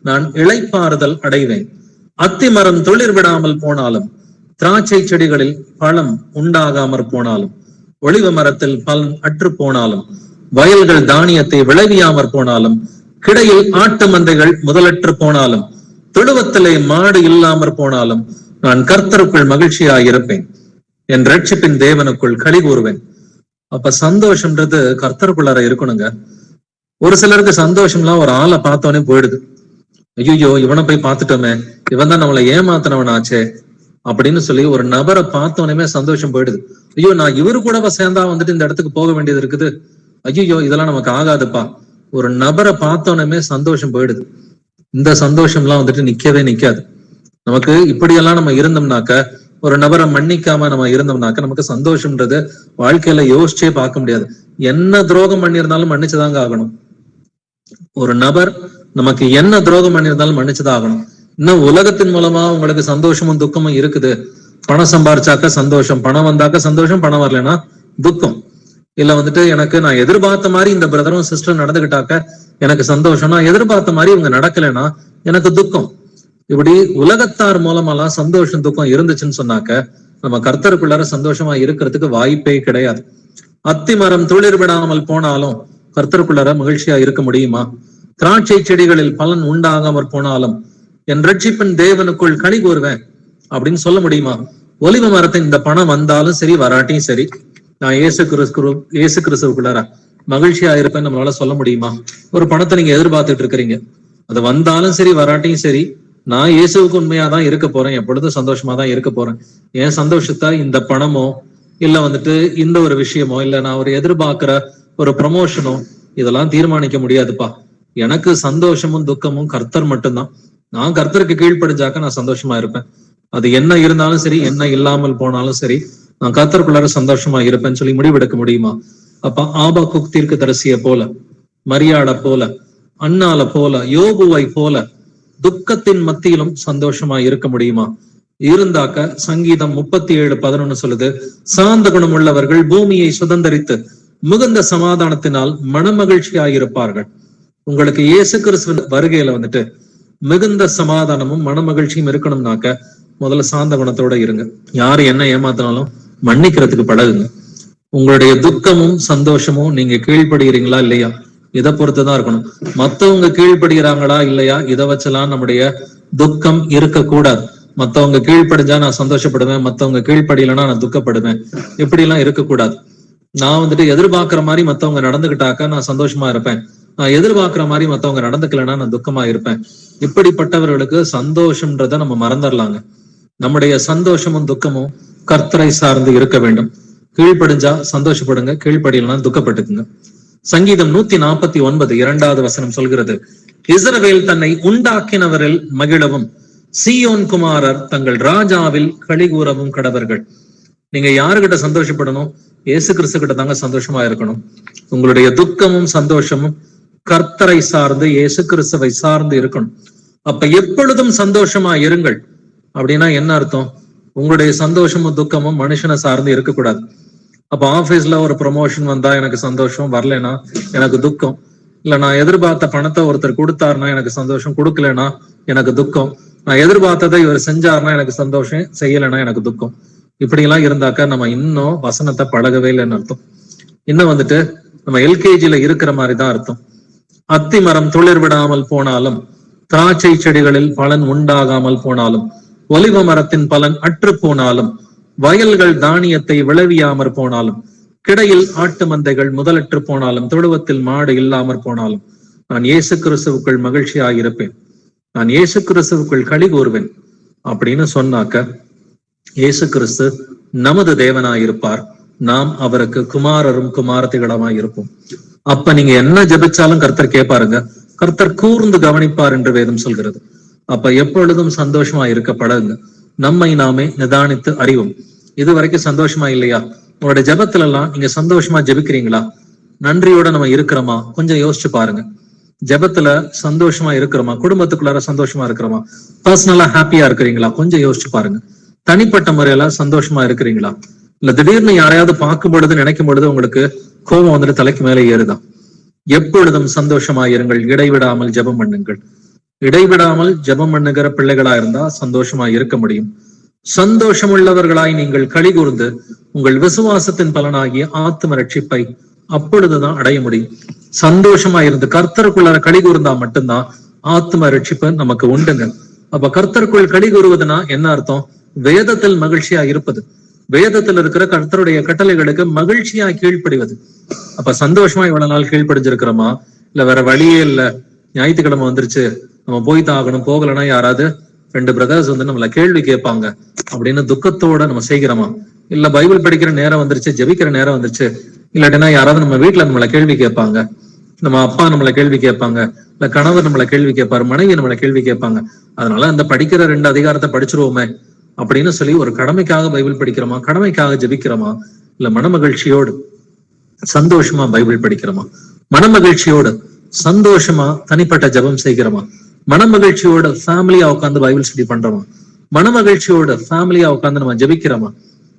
நான் இளைப்பாறுதல் அடைவேன். அத்தி மரம் துளிர் விடாமல் போனாலும், திராட்சை செடிகளில் பழம் உண்டாகாமற் போனாலும், ஒளிவ மரத்தில் பலன் அற்று போனாலும், வயல்கள் தானியத்தை விளைவியாமற் போனாலும், கிடையில் ஆட்டு மந்தைகள் முதலற்று போனாலும், தொழுவத்திலே மாடு இல்லாமற் போனாலும், நான் கர்த்தருக்குள் மகிழ்ச்சியாயிருப்பேன். என் இரட்சிப்பின் தேவனுக்குள் களி கூறுவேன். அப்ப சந்தோஷம்ன்றது கர்த்தருக்குள்ளார இருக்கணுங்க. ஒரு சிலருக்கு சந்தோஷம்லாம் ஒரு ஆளை பார்த்தோன்னே போயிடுது. ஐயோ இவனை போய் பார்த்துட்டோமே, இவன் தான் நம்மளை ஏமாத்தினவன் ஆச்சே அப்படின்னு சொல்லி ஒரு நபரை பார்த்தோன்னே சந்தோஷம் போயிடுது. ஐயோ நான் இவரு கூட சேர்ந்தா வந்துட்டு இந்த இடத்துக்கு போக வேண்டியது இருக்குது, ஐயோ இதெல்லாம் நமக்கு ஆகாதுப்பா. ஒரு நபரை பார்த்தோன்னே சந்தோஷம் போயிடுது. இந்த சந்தோஷம்லாம் வந்துட்டு நிக்கவே நிக்காது. நமக்கு இப்படியெல்லாம் நம்ம இருந்தோம்னாக்க, ஒரு நபரை மன்னிக்காம நம்ம இருந்தோம்னாக்க நமக்கு சந்தோஷம்ன்றது வாழ்க்கையில யோசிச்சே பார்க்க முடியாது. என்ன துரோகம் பண்ணியிருந்தாலும் மன்னிச்சுதாங்க ஆகணும். ஒரு நபர் நமக்கு என்ன துரோகம் பண்ணியிருந்தாலும் மன்னிச்சுதான் ஆகணும். இன்னும் உலகத்தின் மூலமா உங்களுக்கு சந்தோஷமும் துக்கமும் இருக்குது. பணம் சம்பாரிச்சாக்க சந்தோஷம், பணம் வந்தாக்க சந்தோஷம், பணம் வரலன்னா துக்கம். இல்ல வந்துட்டு எனக்கு நான் எதிர்பார்த்த மாதிரி இந்த பிரதரும் சிஸ்டரும் நடந்துகிட்டாக்க எனக்கு சந்தோஷம், நான் எதிர்பார்த்த மாதிரி இவங்க நடக்கலைன்னா எனக்கு துக்கம். இப்படி உலகத்தார் மூலமாலாம் சந்தோஷம் துக்கம் இருந்துச்சுன்னு சொன்னாக்க நம்ம கர்த்தருக்குள்ளார சந்தோஷமா இருக்கிறதுக்கு வாய்ப்பே கிடையாது. அத்தி மரம் துளிர் விடாமல் போனாலும் கர்த்தருக்குள்ளார மகிழ்ச்சியா இருக்க முடியுமா? திராட்சை செடிகளில் பலன் உண்டாகாமற் போனாலும் என் இரட்சிப்பின் தேவனுக்குள் களி கூறுவேன் அப்படின்னு சொல்ல முடியுமா? ஒலிவ மரத்தின் இந்த பணம் வந்தாலும் சரி வராட்டியும் சரி நான் இயேசு கிறிஸ்துவுக்குள்ளார மகிழ்ச்சியா இருப்பேன் நம்மளால சொல்ல முடியுமா? ஒரு பணத்தை நீங்க எதிர்பார்த்துட்டு இருக்கிறீங்க, அது வந்தாலும் சரி வராட்டியும் சரி நான் இயேசுவுக்கு உண்மையாதான் இருக்க போறேன், எப்பொழுதும் சந்தோஷமா தான் இருக்க போறேன். என் சந்தோஷத்தை இந்த பணமோ இல்ல வந்துட்டு இந்த ஒரு விஷயமோ இல்ல நான் ஒரு எதிர்பார்க்கிற ஒரு ப்ரமோஷனோ இதெல்லாம் தீர்மானிக்க முடியாதுப்பா. எனக்கு சந்தோஷமும் துக்கமும் கர்த்தர் மட்டும்தான். நான் கர்த்தருக்கு கீழ்ப்படிஞ்சாக்க நான் சந்தோஷமா இருப்பேன். அது என்ன இருந்தாலும் சரி, என்ன இல்லாமல் போனாலும் சரி, நான் கர்த்தருக்குள்ளார சந்தோஷமா இருப்பேன்னு சொல்லி முடிவெடுக்க முடியுமா? அப்ப ஆபக்குக் தீர்க்கதரிசிய போல, மரியாளை போல, அன்னால போல, யோபுவை போல துக்கத்தின் மத்தியிலும் சந்தோஷமா இருக்க முடியுமா? இருந்தாக்க சங்கீதம் 37:11 சொல்லுது, சாந்த குணம் உள்ளவர்கள் பூமியை சுதந்தரித்து மிகுந்த சமாதானத்தினால் மனமகிழ்ச்சியாயிருப்பார்கள். உங்களுக்கு இயேசு கிறிஸ்துவின் வருகையில வந்துட்டு மிகுந்த சமாதானமும் மனமகிழ்ச்சியும் இருக்கணும்னாக்க முதல்ல சாந்த குணத்தோட இருங்க. யாரு என்ன ஏமாத்தினாலும் மன்னிக்கிறதுக்கு பழகுங்க. உங்களுடைய துக்கமும் சந்தோஷமும் நீங்க கீழ்ப்படுகிறீங்களா இல்லையா இதை பொறுத்துதான் இருக்கணும். மத்தவங்க கீழ்ப்படுகிறாங்களா இல்லையா இதை வச்செல்லாம் நம்முடைய துக்கம் இருக்கக்கூடாது. மத்தவங்க கீழ்ப்படிஞ்சா நான் சந்தோஷப்படுவேன், மத்தவங்க கீழ்ப்படியலைன்னா நான் துக்கப்படுவேன், இப்படி எல்லாம் இருக்கக்கூடாது. நான் வந்துட்டு எதிர்பார்க்கிற மாதிரி மத்தவங்க நடந்துகிட்டாக்க நான் சந்தோஷமா இருப்பேன், நான் எதிர்பார்க்கிற மாதிரி மத்தவங்க நடந்துக்கலைன்னா நான் துக்கமா இருப்பேன். இப்படிப்பட்டவர்களுக்கு சந்தோஷம்ன்றத நம்ம மறந்துடலாங்க. நம்முடைய சந்தோஷமும் துக்கமும் கர்த்தரை சார்ந்து இருக்க வேண்டும். கீழ்ப்படிஞ்சா சந்தோஷப்படுங்க, கீழ்ப்படியலைன்னா துக்கப்பட்டுக்குங்க. சங்கீதம் 149 2வது வசனம் சொல்கிறது, இஸ்ரவேல் தன்னை உண்டாக்கினவரில் மகிழவும் சீயோன் குமாரர் தங்கள் ராஜாவில் களிகூறவும் கடவர்கள். நீங்க யாருகிட்ட சந்தோஷப்படணும்? இயேசு கிறிஸ்து கிட்ட தாங்க சந்தோஷமா இருக்கணும். உங்களுடைய துக்கமும் சந்தோஷமும் கர்த்தரை சார்ந்து இயேசு கிறிஸ்துவை சார்ந்து இருக்கணும். அப்ப எப்பொழுதும் சந்தோஷமா இருங்கள் அப்படின்னா என்ன அர்த்தம்? உங்களுடைய சந்தோஷமும் துக்கமும் மனுஷனை சார்ந்து இருக்கக்கூடாது. அப்ப ஆபீஸ்ல ஒரு ப்ரமோஷன் வந்தா எனக்கு சந்தோஷம், வரலைன்னா எனக்கு துக்கம். இல்ல நான் எதிர்பார்த்த பணத்தை ஒருத்தர் கொடுத்தாருன்னா எனக்கு சந்தோஷம், கொடுக்கலன்னா எனக்கு துக்கம். நான் எதிர்பார்த்ததை இவர் செஞ்சாருன்னா எனக்கு சந்தோஷம், செய்யலைன்னா எனக்கு துக்கம். இப்படி எல்லாம் இருந்தாக்கா நம்ம இன்னும் வசனத்தை பழகவே இல்லைன்னு அர்த்தம். இன்னும் வந்துட்டு நம்ம எல்கேஜில இருக்கிற மாதிரிதான் அர்த்தம். அத்தி மரம் துளிர் விடாமல் போனாலும், திராட்சை செடிகளில் பலன் உண்டாகாமல் போனாலும், ஒலிவ மரத்தின் பலன் அற்று போனாலும், வயல்கள் தானியத்தை விளைவியாமற் போனாலும், கிடையில் ஆட்டு மந்தைகள் முதலற்று போனாலும், தொழுவத்தில் மாடு இல்லாமற் போனாலும், நான் இயேசு கிறிஸ்துவுக்குள் மகிழ்ச்சியாயிருப்பேன், நான் இயேசு கிறிஸ்துவுக்குள் களி கூறுவேன் அப்படின்னு சொன்னாக்க இயேசு கிறிஸ்து நமது தேவனாயிருப்பார், நாம் அவருக்கு குமாரரும் குமாரத்திகளுமாய் இருப்போம். அப்ப நீங்க என்ன ஜெபிச்சாலும் கர்த்தர் கேட்பாருங்க, கர்த்தர் கூர்ந்து கவனிப்பார் என்று வேதம் சொல்கிறது. அப்ப எப்பொழுதும் சந்தோஷமா இருக்க பழகுங்க. நம்மை நாமே நிதானித்து அறிவோம். இது வரைக்கும் சந்தோஷமா இல்லையா? உங்களோட ஜெபத்துல எல்லாம் நீங்க சந்தோஷமா ஜெபிக்கிறீங்களா? நன்றியோட நம்ம இருக்கிறோமா? கொஞ்சம் யோசிச்சு பாருங்க. ஜெபத்துல சந்தோஷமா இருக்கிறோமா? குடும்பத்துக்குள்ளார சந்தோஷமா இருக்கிறோமா? பர்சனலா ஹாப்பியா இருக்கிறீங்களா? கொஞ்சம் யோசிச்சு பாருங்க. தனிப்பட்ட முறையில சந்தோஷமா இருக்கிறீங்களா? இல்ல திடீர்னு யாரையாவது பார்க்கும் பொழுது நினைக்கும் பொழுது உங்களுக்கு கோபம் வந்துட்டு தலைக்கு மேலே ஏறுதான்? எப்பொழுதும் சந்தோஷமா இருங்கள், இடைவிடாமல் ஜெபம் பண்ணுங்கள். இடைவிடாமல் ஜெபம் பண்ணுகிற பிள்ளைகளா இருந்தா சந்தோஷமா இருக்க முடியும். சந்தோஷம் உள்ளவர்களாய் நீங்கள் களி கூர்ந்து உங்கள் விசுவாசத்தின் பலனாகிய ஆத்ம ரட்சிப்பை அப்பொழுதுதான் அடைய முடியும். சந்தோஷமா இருந்து கர்த்தருக்குள்ளார களி கூர்ந்தா மட்டும்தான் ஆத்ம ரட்சிப்பு நமக்கு உண்டுங்க. அப்ப கர்த்தருக்குள் களி கூறுவதுன்னா என்ன அர்த்தம்? வேதத்தில் மகிழ்ச்சியா இருப்பது, வேதத்தில் இருக்கிற கர்த்தருடைய கட்டளைகளுக்கு மகிழ்ச்சியா கீழ்ப்படிவது. அப்ப சந்தோஷமா இவ்வளவு நாள் கீழ்ப்படிஞ்சிருக்கிறோமா? இல்ல வேற வழியே இல்ல, ஞாயிற்றுக்கிழமை வந்துருச்சு, நம்ம போய் தான் ஆகணும், போகலன்னா யாராவது 2 பிரதர்ஸ் வந்து நம்மள கேள்வி கேட்பாங்க அப்படின்னு துக்கத்தோட நம்ம செய்கிறோமா? இல்ல பைபிள் படிக்கிற நேரம் வந்துருச்சு, ஜெபிக்கிற நேரம் வந்துருச்சு, இல்லாட்டினா யாராவது நம்ம வீட்டுல நம்மள கேள்வி கேட்பாங்க, நம்ம அப்பா நம்மள கேள்வி கேட்பாங்க, இல்ல கணவர் நம்மள கேள்வி கேட்பாரு, மனைவி நம்மள கேள்வி கேட்பாங்க, அதனால அந்த படிக்கிற 2 அதிகாரத்தை படிச்சிருவோமே அப்படின்னு சொல்லி ஒரு கடமைக்காக பைபிள் படிக்கிறோமா? கடமைக்காக ஜெபிக்கிறோமா? இல்ல மனமகிழ்ச்சியோடு சந்தோஷமா பைபிள் படிக்கிறோமா? மனமகிழ்ச்சியோடு சந்தோஷமா தனிப்பட்ட ஜெபம் செய்கிறோமா? மனமகிழ்ச்சியோட ஃபேமிலியா உட்காந்து பைபிள் ஸ்டடி பண்றோமா? மனமகிழ்ச்சியோட ஃபேமிலியா உட்காந்து நம்ம ஜெபிக்கிறோமா?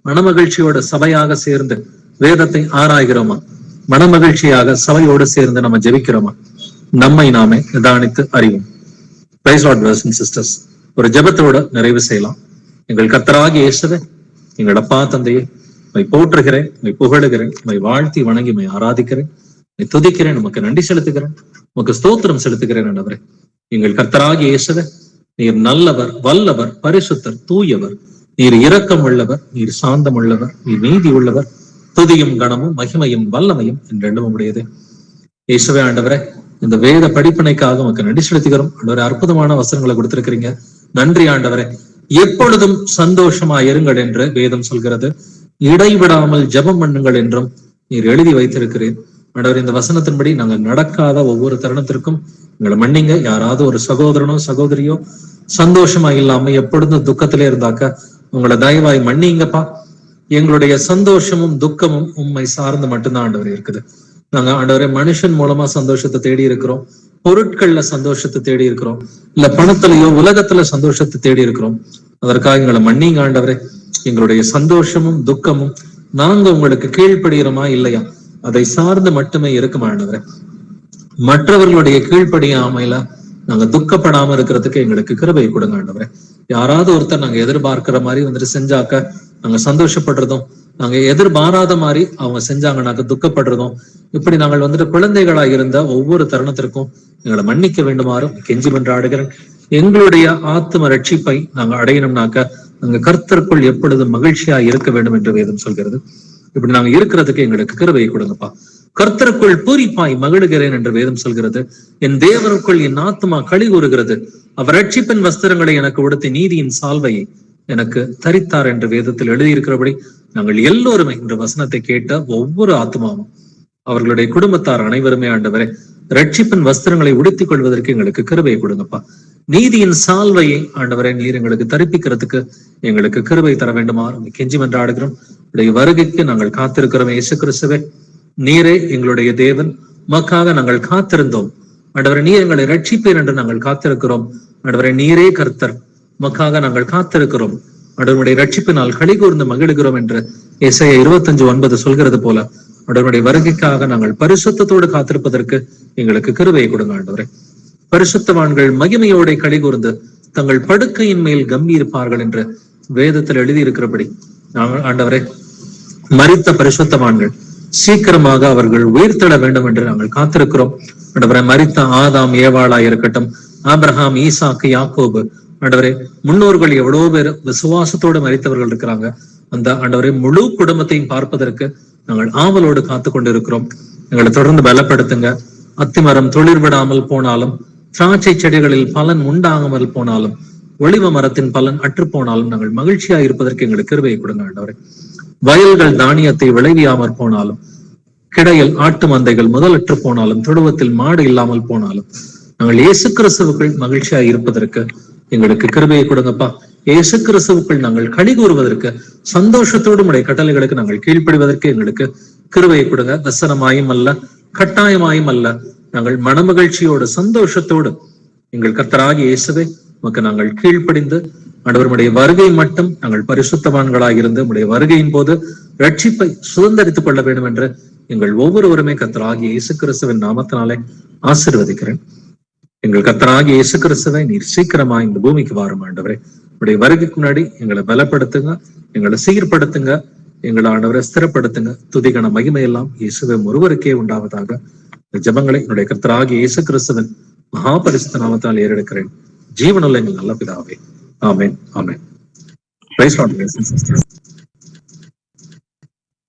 மனமகிழ்ச்சியோட சபையாக சேர்ந்து வேதத்தை ஆராய்கிறோமா? மனமகிழ்ச்சியாக சபையோடு சேர்ந்து நம்ம ஜெபிக்கிறோமா? நம்மை நாமே நிதானித்து அறிவோம். Praise Lord brothers and sisters, ஒரு ஜெபத்தோட நிறைவு செய்யலாம். எங்கள் கர்த்தராகிய இயேசுவே, எங்கள் அப்பா தந்தையே, உம்மை போற்றுகிறேன், உம்மை புகழுகிறேன், உம்மை வாழ்த்தி வணங்கி உம்மை ஆராதிக்கிறேன், உம்மை துதிக்கிறேன், உமக்கு நன்றி செலுத்துகிறேன், உமக்கு ஸ்தோத்திரம் செலுத்துகிறேன். ஆண்டவரே, எங்கள் கர்த்தராகிய இயேசுவே, நீர் நல்லவர், வல்லவர், பரிசுத்தர், தூயவர், நீர் இரக்கம் உள்ளவர், நீர் சாந்தம் உள்ளவர், நீர் நீதி உள்ளவர், துதியும் கனமும் மகிமையும் வல்லமையும் என்றென்றும் உடையது. இயேசுவே ஆண்டவரே, இந்த வேத படிப்பினைக்காக உமக்கு நன்றி செலுத்துகிறோம். ஆண்டவரே, அற்புதமான வசனங்களை கொடுத்திருக்கிறீங்க, நன்றி ஆண்டவரே. எப்பொழுதும் சந்தோஷமா இருங்கள் என்று வேதம் சொல்கிறது. இடைவிடாமல் ஜெபம் பண்ணுங்கள் என்றும் நீர் எழுதி வைத்திருக்கிறேன். ஆண்டவர், இந்த வசனத்தின்படி நாங்கள் நடக்காத ஒவ்வொரு தருணத்திற்கும் எங்களை மன்னிங்க. யாராவது ஒரு சகோதரனோ சகோதரியோ சந்தோஷமா இல்லாம எப்பொழுதும் துக்கத்திலே இருந்தாக்க உங்களை தயவாய் மன்னிங்கப்பா. எங்களுடைய சந்தோஷமும் துக்கமும் உண்மை சார்ந்து மட்டும்தான் ஆண்டவர் இருக்குது. நாங்க ஆண்டவரே மனுஷன் மூலமா சந்தோஷத்தை தேடி இருக்கிறோம், பொருட்கள்ல சந்தோஷத்தை தேடி இருக்கிறோம், இல்ல பணத்திலேயோ உலகத்துல சந்தோஷத்தை தேடி இருக்கிறோம். அதற்காக எங்களை மன்னிங்க ஆண்டவரே. எங்களுடைய சந்தோஷமும் துக்கமும் நாங்க உங்களுக்கு கீழ்ப்படுகிறோமா இல்லையா அதை சார்ந்து மட்டுமே இருக்குமா ஆண்டவரே. மற்றவர்களுடைய கீழ்ப்படியாமையில நாங்க துக்கப்படாம இருக்கிறதுக்கு எங்களுக்கு கிருபை கொடுங்க ஆண்டவரே. யாராவது ஒருத்தர் நாங்க எதிர்பார்க்கிற மாதிரி வந்துட்டு செஞ்சாக்க நாங்க சந்தோஷப்படுறதும், நாங்க எதிர்பாராத மாதிரி அவங்க செஞ்சாங்கன்னாக்க துக்கப்படுறதும், இப்படி நாங்கள் வந்துட்டு குழந்தைகளாக இருந்த ஒவ்வொரு தருணத்திற்கும் எங்களை மன்னிக்க வேண்டுமாறும் கெஞ்சி மன்றாடுகிறேன். எங்களுடைய ஆத்ம ரட்சிப்பை நாங்க அடையணும்னாக்க நாங்க கர்த்தருக்குள் எப்பொழுதும் மகிழ்ச்சியா இருக்க வேண்டும் என்று வேதம் சொல்கிறது. இப்படி நாங்க இருக்கிறதுக்கு எங்களுக்கு கிருபையை கொடுங்கப்பா. கர்த்தருக்குள் பூரிப்பாய் மகிழுகிறேன் என்று வேதம் சொல்கிறது. என் தேவனுக்குள் என் ஆத்மா களி கூறுகிறது. அவர் ரட்சிப்பின் வஸ்திரங்களை எனக்கு உடுத்தி நீதியின் சால்வையை எனக்கு தரித்தார் என்று வேதத்தில் எழுதியிருக்கிறபடி நாங்கள் எல்லோருமே இந்த வசனத்தை கேட்ட ஒவ்வொரு ஆத்மாவும் அவர்களுடைய குடும்பத்தார் அனைவருமே ஆண்டவரே ரட்சிப்பின் வஸ்திரங்களை உடுத்திக் கொள்வதற்கு எங்களுக்கு கிருபையை கொடுங்கப்பா. நீதியின் சால்வையை ஆண்டவரை நீர் எங்களுக்கு தரிப்பிக்கிறதுக்கு எங்களுக்கு கிருபை தர வேண்டுமா கெஞ்சி மன்றாடுகிறோம். உடைய வருகைக்கு நாங்கள் காத்திருக்கிறோம். இயேசு கிறிஸ்துவே, நீரே எங்களுடைய தேவன், உமக்காக நாங்கள் காத்திருந்தோம். ஆண்டவரை நீர் எங்களை ரட்சிப்பீர் என்று நாங்கள் காத்திருக்கிறோம். ஆண்டவரை நீரே கர்த்தர், உமக்காக நாங்கள் காத்திருக்கிறோம். ஆண்டவருடைய ரட்சிப்பினால் களி கூர்ந்து மகிழுகிறோம் என்று எசையா 25:9 சொல்கிறது போல ஆண்டவருடைய வருகைக்காக நாங்கள் பரிசுத்தத்தோடு காத்திருப்பதற்கு எங்களுக்கு கிருபையை கொடுங்க ஆண்டவரே. பரிசுத்தவான்கள் மகிமையோட களி கூர்ந்து தங்கள் படுக்கையின் மேல் கம்பீரிப்பார்கள் என்று வேதத்தில் எழுதியிருக்கிறபடி நாங்கள் ஆண்டவரே மரித்த பரிசுத்தவான்கள் சீக்கிரமாக அவர்கள் உயிர்த்தெழ வேண்டும் என்று நாங்கள் காத்திருக்கிறோம். ஆண்டவரே, மரித்த ஆதாம் ஏவாளா இருக்கட்டும், ஆபிரகாம், ஈசாக்கு, யாக்கோபு, ஆண்டவரே முன்னோர்கள் எவ்வளவு பேர் விசுவாசத்தோடு மரித்தவர்கள் இருக்கிறாங்க. அந்த ஆண்டவரே முழு குடும்பத்தையும் பார்ப்பதற்கு நாங்கள் ஆவலோடு காத்து கொண்டிருக்கிறோம். எங்களை தொடர்ந்து பலப்படுத்துங்க. அத்திமரம் தொழில் விடாமல் போனாலும், திராட்சை செடிகளில் பலன் உண்டாகாமல் போனாலும், ஒளிவ மரத்தின் பலன் அற்று போனாலும் நாங்கள் மகிழ்ச்சியா இருப்பதற்கு எங்களுக்கு கிருபையை கொடுங்க ஆண்டவரே. வயல்கள் தானியத்தை விளைவியாமற் போனாலும், கிடையில் ஆட்டு மந்தைகள் முதலற்று போனாலும், தொழுவத்தில் மாடு இல்லாமல் போனாலும், நாங்கள் இயேசு கிறிஸ்துவுக்குள் மகிழ்ச்சியா இருப்பதற்கு எங்களுக்கு கிருபையை கொடுங்கப்பா. இயேசு கிறிஸ்துவுக்குள் நாங்கள் களி கூறுவதற்கு, சந்தோஷத்தோடு உடைய கட்டளைகளுக்கு நாங்கள் கீழ்ப்படிவதற்கு எங்களுக்கு கிருபையை கொடுங்க. வசனமாயும் அல்ல, கட்டாயமாயும் அல்ல, நாங்கள் மனமகிழ்ச்சியோடு சந்தோஷத்தோடு எங்கள் கர்த்தராகிய இயேசுவை உமக்கு நாங்கள் கீழ்ப்படிந்து, ஆண்டவருடைய வருகை மட்டும் நாங்கள் பரிசுத்தவான்களாக இருந்து உடைய வருகையின் போது ரட்சிப்பை சுதந்திரித்துக் கொள்ள வேண்டும் என்று எங்கள் ஒவ்வொருவருமே கர்த்தராகிய இயேசு கிறிஸ்துவின் நாமத்தினாலே ஆசீர்வதிக்கிறேன். எங்கள் கர்த்தராகிய இயேசு கிறிஸ்துவை நீர் சீக்கிரமா இந்த பூமிக்கு வாரும் ஆண்டவரே. உடைய வருகைக்கு முன்னாடி எங்களை பலப்படுத்துங்க, எங்களை சீர்படுத்துங்க, எங்களை ஆண்டவரை ஸ்திரப்படுத்துங்க. துதிகன மகிமையெல்லாம் இயேசுவை ஒருவருக்கே உண்டாவதாக. இந்த ஜெபங்களை என்னுடைய கர்த்தராகிய இயேசு கிறிஸ்துவின் மகா பரிசுத்த நாமத்தால் ஏறெடுக்கிறேன். ஜீவனுள்ள எங்கள் நல்ல பிதாவே, ஆமென், ஆமென். Praise the lord.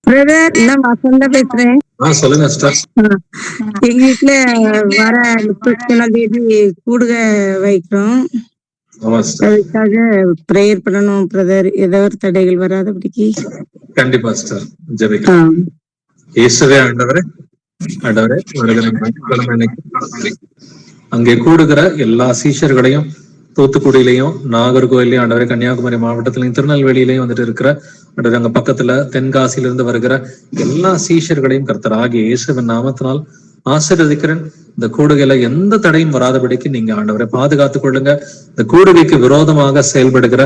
பிரதர், நான் வசந்தா பேசுறேன். சொல்லுங்க சிஸ்டர். எங்க வீட்டுல வர 31ஆம் தேதி கூடுக வைக்கிறோம். அதுக்காக பிரேயர் பண்ணணும் பிரதர். ஏதோ ஒரு தடைகள் வராதபடிக்கு. கண்டிப்பா சிஸ்டர், ஜெபிக்கலாம். இயேசுவே ஆண்டவரே, ஆண்டவரே அங்கே கூடுகிற எல்லா சீஷர்களையும், தூத்துக்குடியிலையும், நாகர்கோயிலையும், ஆண்டவரே கன்னியாகுமரி மாவட்டத்திலையும், திருநெல்வேலியிலையும் வந்துட்டு இருக்கிற ஆண்டவரே அங்க பக்கத்துல தென்காசியிலிருந்து வருகிற எல்லா சீஷர்களையும் கர்த்தராகிய இயேசுவின் நாமத்தினால் ஆசீர்வதிக்கிறேன். இந்த கூடுகையில எந்த தடையும் வராதபடிக்கு நீங்க ஆண்டவரை பாதுகாத்துக் கொள்ளுங்க. இந்த கூடுகைக்கு விரோதமாக செயல்படுகிற